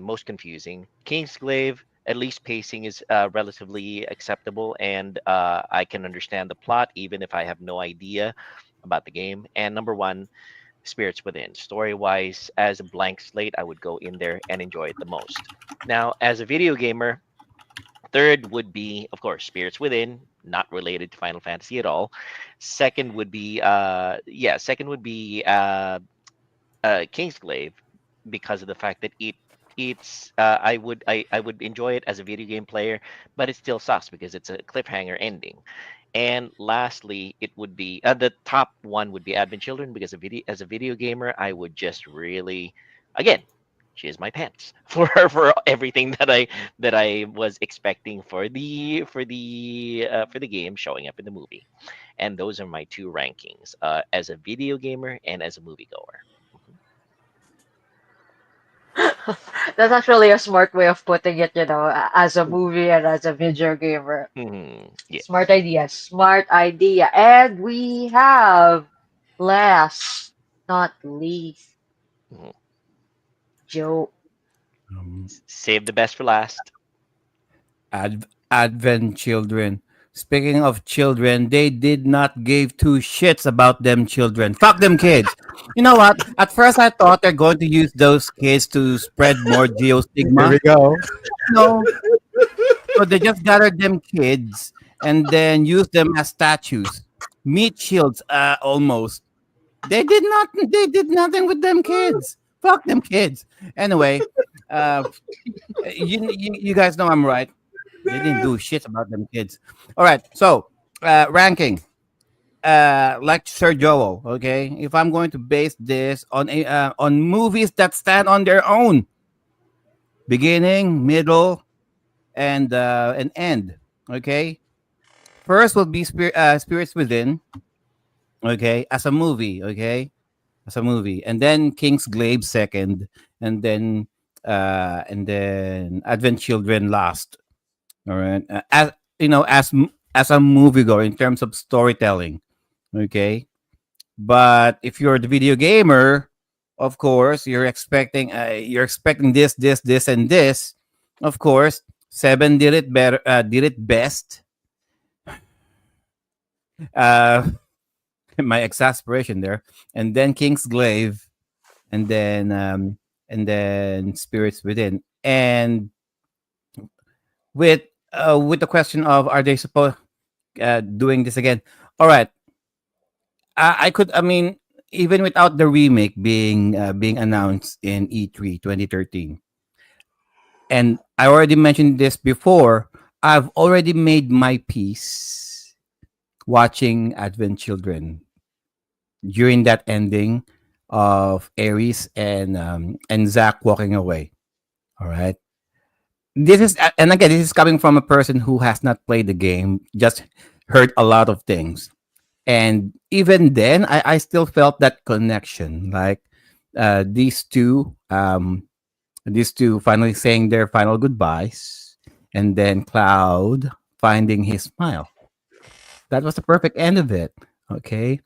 most confusing. Kingsglaive, at least pacing is relatively acceptable, and I can understand the plot even if I have no idea about the game. And number one, Spirits Within. Story wise, as a blank slate, I would go in there and enjoy it the most. Now, as a video gamer, third would be, of course, Spirits Within, not related to Final Fantasy at all. Second would be, Kingsglaive, because of the fact that I would enjoy it as a video game player, but it still sucks because it's a cliffhanger ending. And lastly, it would be the top one would be Advent Children because as a video gamer, I would just really, again, jizz my pants for everything that I was expecting for the game showing up in the movie. And those are my two rankings, as a video gamer and as a moviegoer. That's actually a smart way of putting it, as a movie and as a video gamer. Smart Yes. idea. Smart idea. And we have last, not least, Mhm. Joe. Save the best for last. Advent children. Speaking of children, they did not give two shits about them children. Fuck them kids. You know what? At first, I thought they're going to use those kids to spread more Here geostigma. we go. No, so they just gathered them kids and then used them as statues, meat shields, almost. They did not. They did nothing with them kids. Fuck them kids. Anyway, uh, you guys know I'm right. They didn't do shit about them kids. All right. So ranking. Like Sir Joel. Okay. If I'm going to base this on movies that stand on their own, beginning, middle, and an end. Okay. First will be Spirits Within. Okay, as a movie. Okay, as a movie, and then King's Glaive second, and then Advent Children last. All right, as as a moviegoer in terms of storytelling. Okay, but if you're the video gamer, of course you're expecting this, and this. Of course, Seven did it better, did it best. Uh, my exasperation there, and then Kingsglaive, and then Spirits Within, and with with the question of are they supposed doing this again? All right, I could. I mean, even without the remake being announced in E3 2013, and I already mentioned this before. I've already made my peace watching Advent Children during that ending of Ares and Zach walking away. All right. This is and again, this is coming from a person who has not played the game, just heard a lot of things. And even then, I still felt that connection. Like uh, these two um these two finally saying their final goodbyes, and then Cloud finding his smile. That was the perfect end of it. Okay.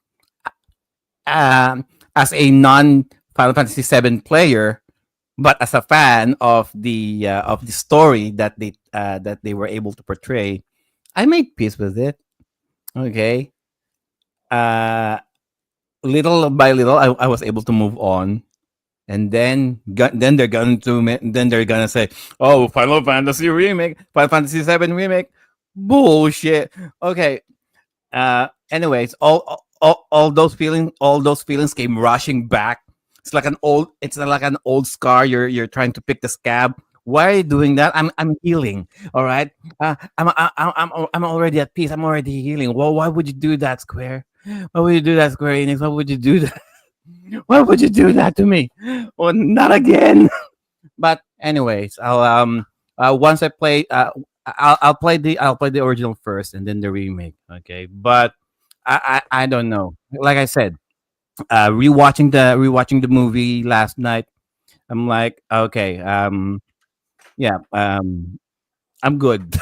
As a non Final Fantasy VII player, but as a fan of the story that they were able to portray, I made peace with it. Okay. Uh, Little by little, I was able to move on, and then they're gonna say, "Oh, Final Fantasy remake, Final Fantasy VII remake, bullshit." Okay. Anyways, all those feelings came rushing back. It's like an old scar. You're trying to pick the scab. Why are you doing that? I'm healing. All right. I'm already at peace. I'm already healing. Well, why would you do that, Square? Why would you do that, Square Enix? Why would you do that? Why would you do that to me? Oh, not again. But anyways, I'll once I play I'll play the original first and then the remake. Okay, but I don't know. Like I said, rewatching the movie last night, I'm like, okay, yeah, I'm good.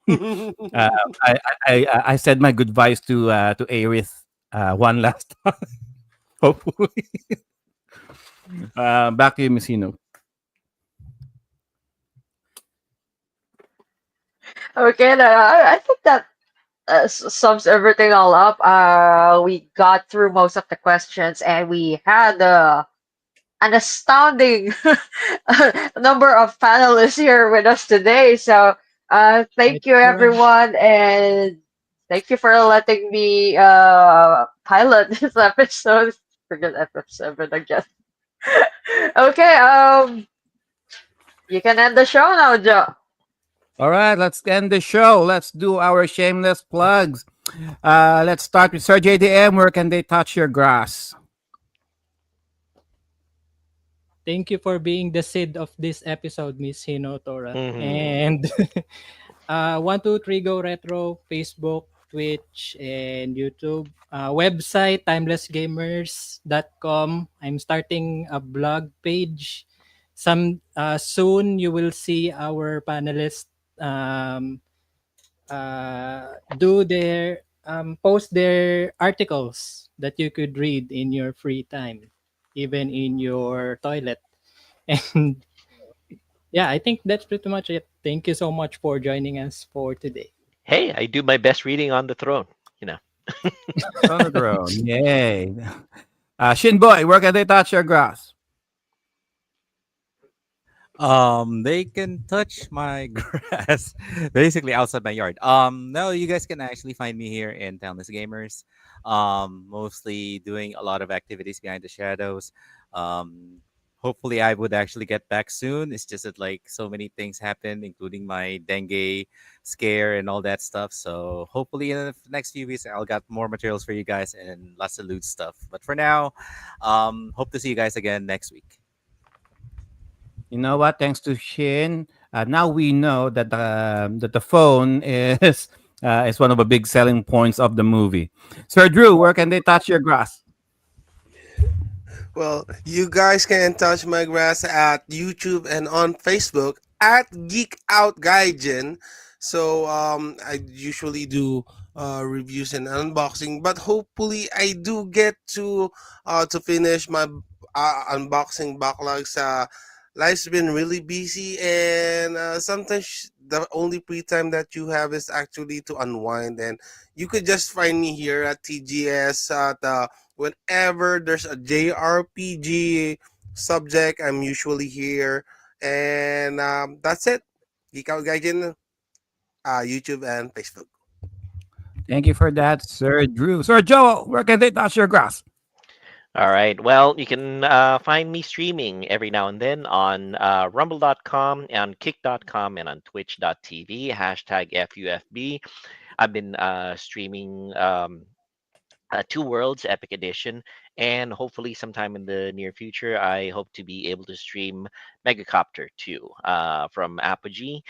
uh, I said my goodbyes to Aerith one last time. Hopefully, back to you, Messino. Okay, I think that sums everything all up. We got through most of the questions, and we had an astounding number of panelists here with us today. So, Right thank you, on. everyone, and thank you for letting me pilot this episode. Forget episode again. Okay, you can end the show now, Joe. All right, let's end the show. Let's do our shameless plugs. Let's start with Sir JDM. Where can they touch your grass? Thank you for being the seed of this episode, Miss Hinotora. Mhm. And 123 Go Retro, Facebook, Twitch, and YouTube. Website, timelessgamers.com. I'm starting a blog page. Some soon you will see our panelists um, do their post their articles that you could read in your free time, even in your toilet. And yeah, I think that's pretty much it. Thank you so much for joining us for today. Hey, I do my best reading on the throne. You know. On the throne. Yay. Shin Boy, where can they touch your grass? They can touch my grass basically outside my yard. No, you guys can actually find me here in Townless Gamers. Mostly doing a lot of activities behind the shadows. Um, Hopefully I would actually get back soon. It's just that like so many things happen, including my dengue scare and all that stuff. So hopefully in the next few weeks I'll got more materials for you guys and lots of loot stuff. But for now, hope to see you guys again next week. You know what? Thanks to Shin, now we know that the phone is one of the big selling points of the movie. Sir Drew, where can they touch your grass? Well, you guys can touch my grass at YouTube and on Facebook at Geek Out Gaijin. So I usually do reviews and unboxing, but hopefully I do get to finish my unboxing backlogs. Life's been really busy, and sometimes the only free time that you have is actually to unwind, and you could just find me here at TGS at whenever there's a JRPG subject, I'm usually here. And that's it. Geek Out Gaijin, YouTube and Facebook. Thank you for that, Sir Drew. Sir Joel, where can they touch your grass? All right. Well, you can find me streaming every now and then on rumble.com, and kick.com, and on twitch.tv, hashtag FUFB. I've been streaming Two Worlds Epic Edition, and hopefully sometime in the near future, I hope to be able to stream Megacopter 2 from Apogee.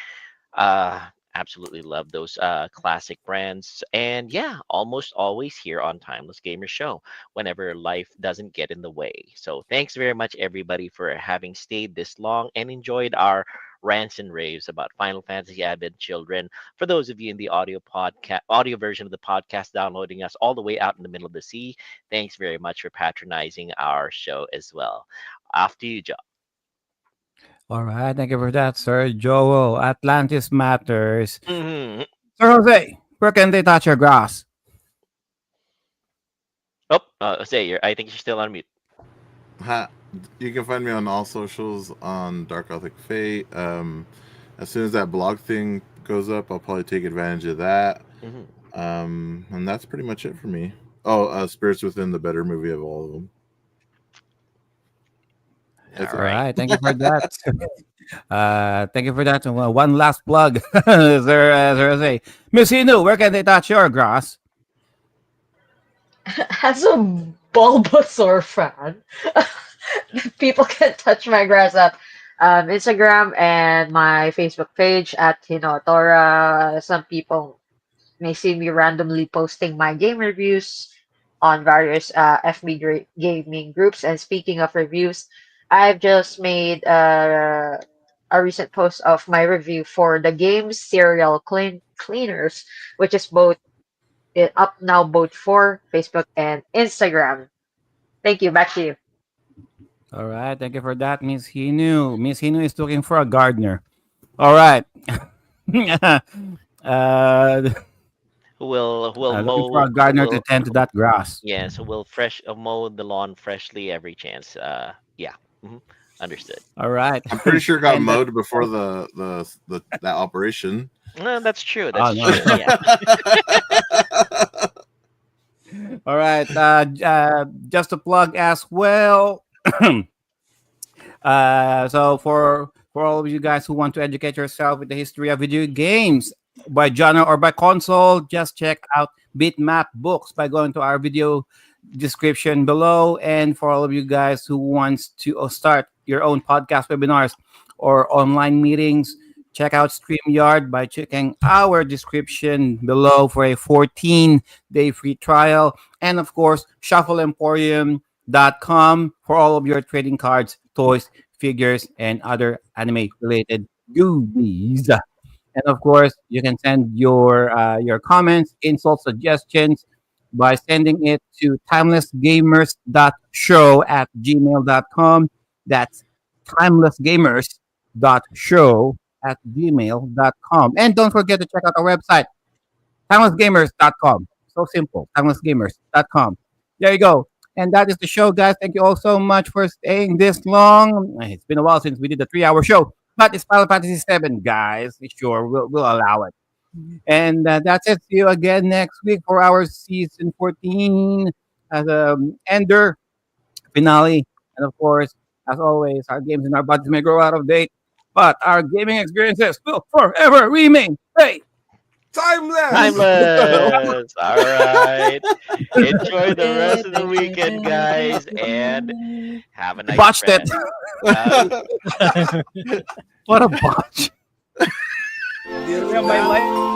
Absolutely love those classic brands. And yeah, almost always here on Timeless Gamer Show whenever life doesn't get in the way. So thanks very much, everybody, for having stayed this long and enjoyed our rants and raves about Final Fantasy Advent Children. For those of you in the audio version of the podcast, downloading us all the way out in the middle of the sea, thanks very much for patronizing our show as well. Off to you, Joe. All right, thank you for that, Sir Joel. Atlantis matters. Mhm. Sir Jose, where can they touch your grass? Oh, I think you're still on mute. Ha, you can find me on all socials on Dark Gothic Fate. As soon as that blog thing goes up, I'll probably take advantage of that. And that's pretty much it for me. Oh, Spirits Within, the better movie of all of them. That's All All right. right, thank you for that. Thank you for that. One last plug, Sir Jose. Miss Inu, where can they touch your grass? As a Bulbasaur fan, people can touch my grass at Instagram and my Facebook page at Hinotora. Some people may see me randomly posting my game reviews on various gaming groups. And speaking of reviews, I've just made a recent post of my review for the game Serial Cleaners, which is up now both for Facebook and Instagram. Thank you. Back to you. All right, thank you for that, Miss Hinu. Miss Hinu is looking for a gardener. All right. uh, Who will looking for mow a gardener to will tend to that grass. yeah, so we'll mow the lawn freshly every chance. Yeah. Understood. All right. I'm pretty sure it got And, mowed before that operation. That's true. oh, That's no. true. Yeah. All right. Just a plug as well. So for all of you guys who want to educate yourself with the history of video games by genre or by console, just check out BitMap Books by going to our video description below. And for all of you guys who wants to start your own podcast webinars or online meetings, check out Streamyard by checking our description below for a 14-day free trial. And of course, shuffleemporium.com for all of your trading cards, toys, figures, and other anime-related goodies. And of course, you can send your comments, insults, suggestions by sending it to timelessgamers.show at gmail.com. That's timelessgamers.show at gmail.com. And don't forget to check out our website, timelessgamers.com. So simple, timelessgamers.com. There you go. And that is the show, guys. Thank you all so much for staying this long. It's been a while since we did the 3-hour show, but it's Final Fantasy VII, guys. Sure, we'll allow it. And that's it. See you again next week for our season 14 as ender finale. And of course, as always, our games and our bodies may grow out of date, but our gaming experiences will forever remain. Hey, Timeless! Timeless. All right. Enjoy the rest of the weekend, guys, and have a nice botched it. rest. What a botch. Deal with My that. life.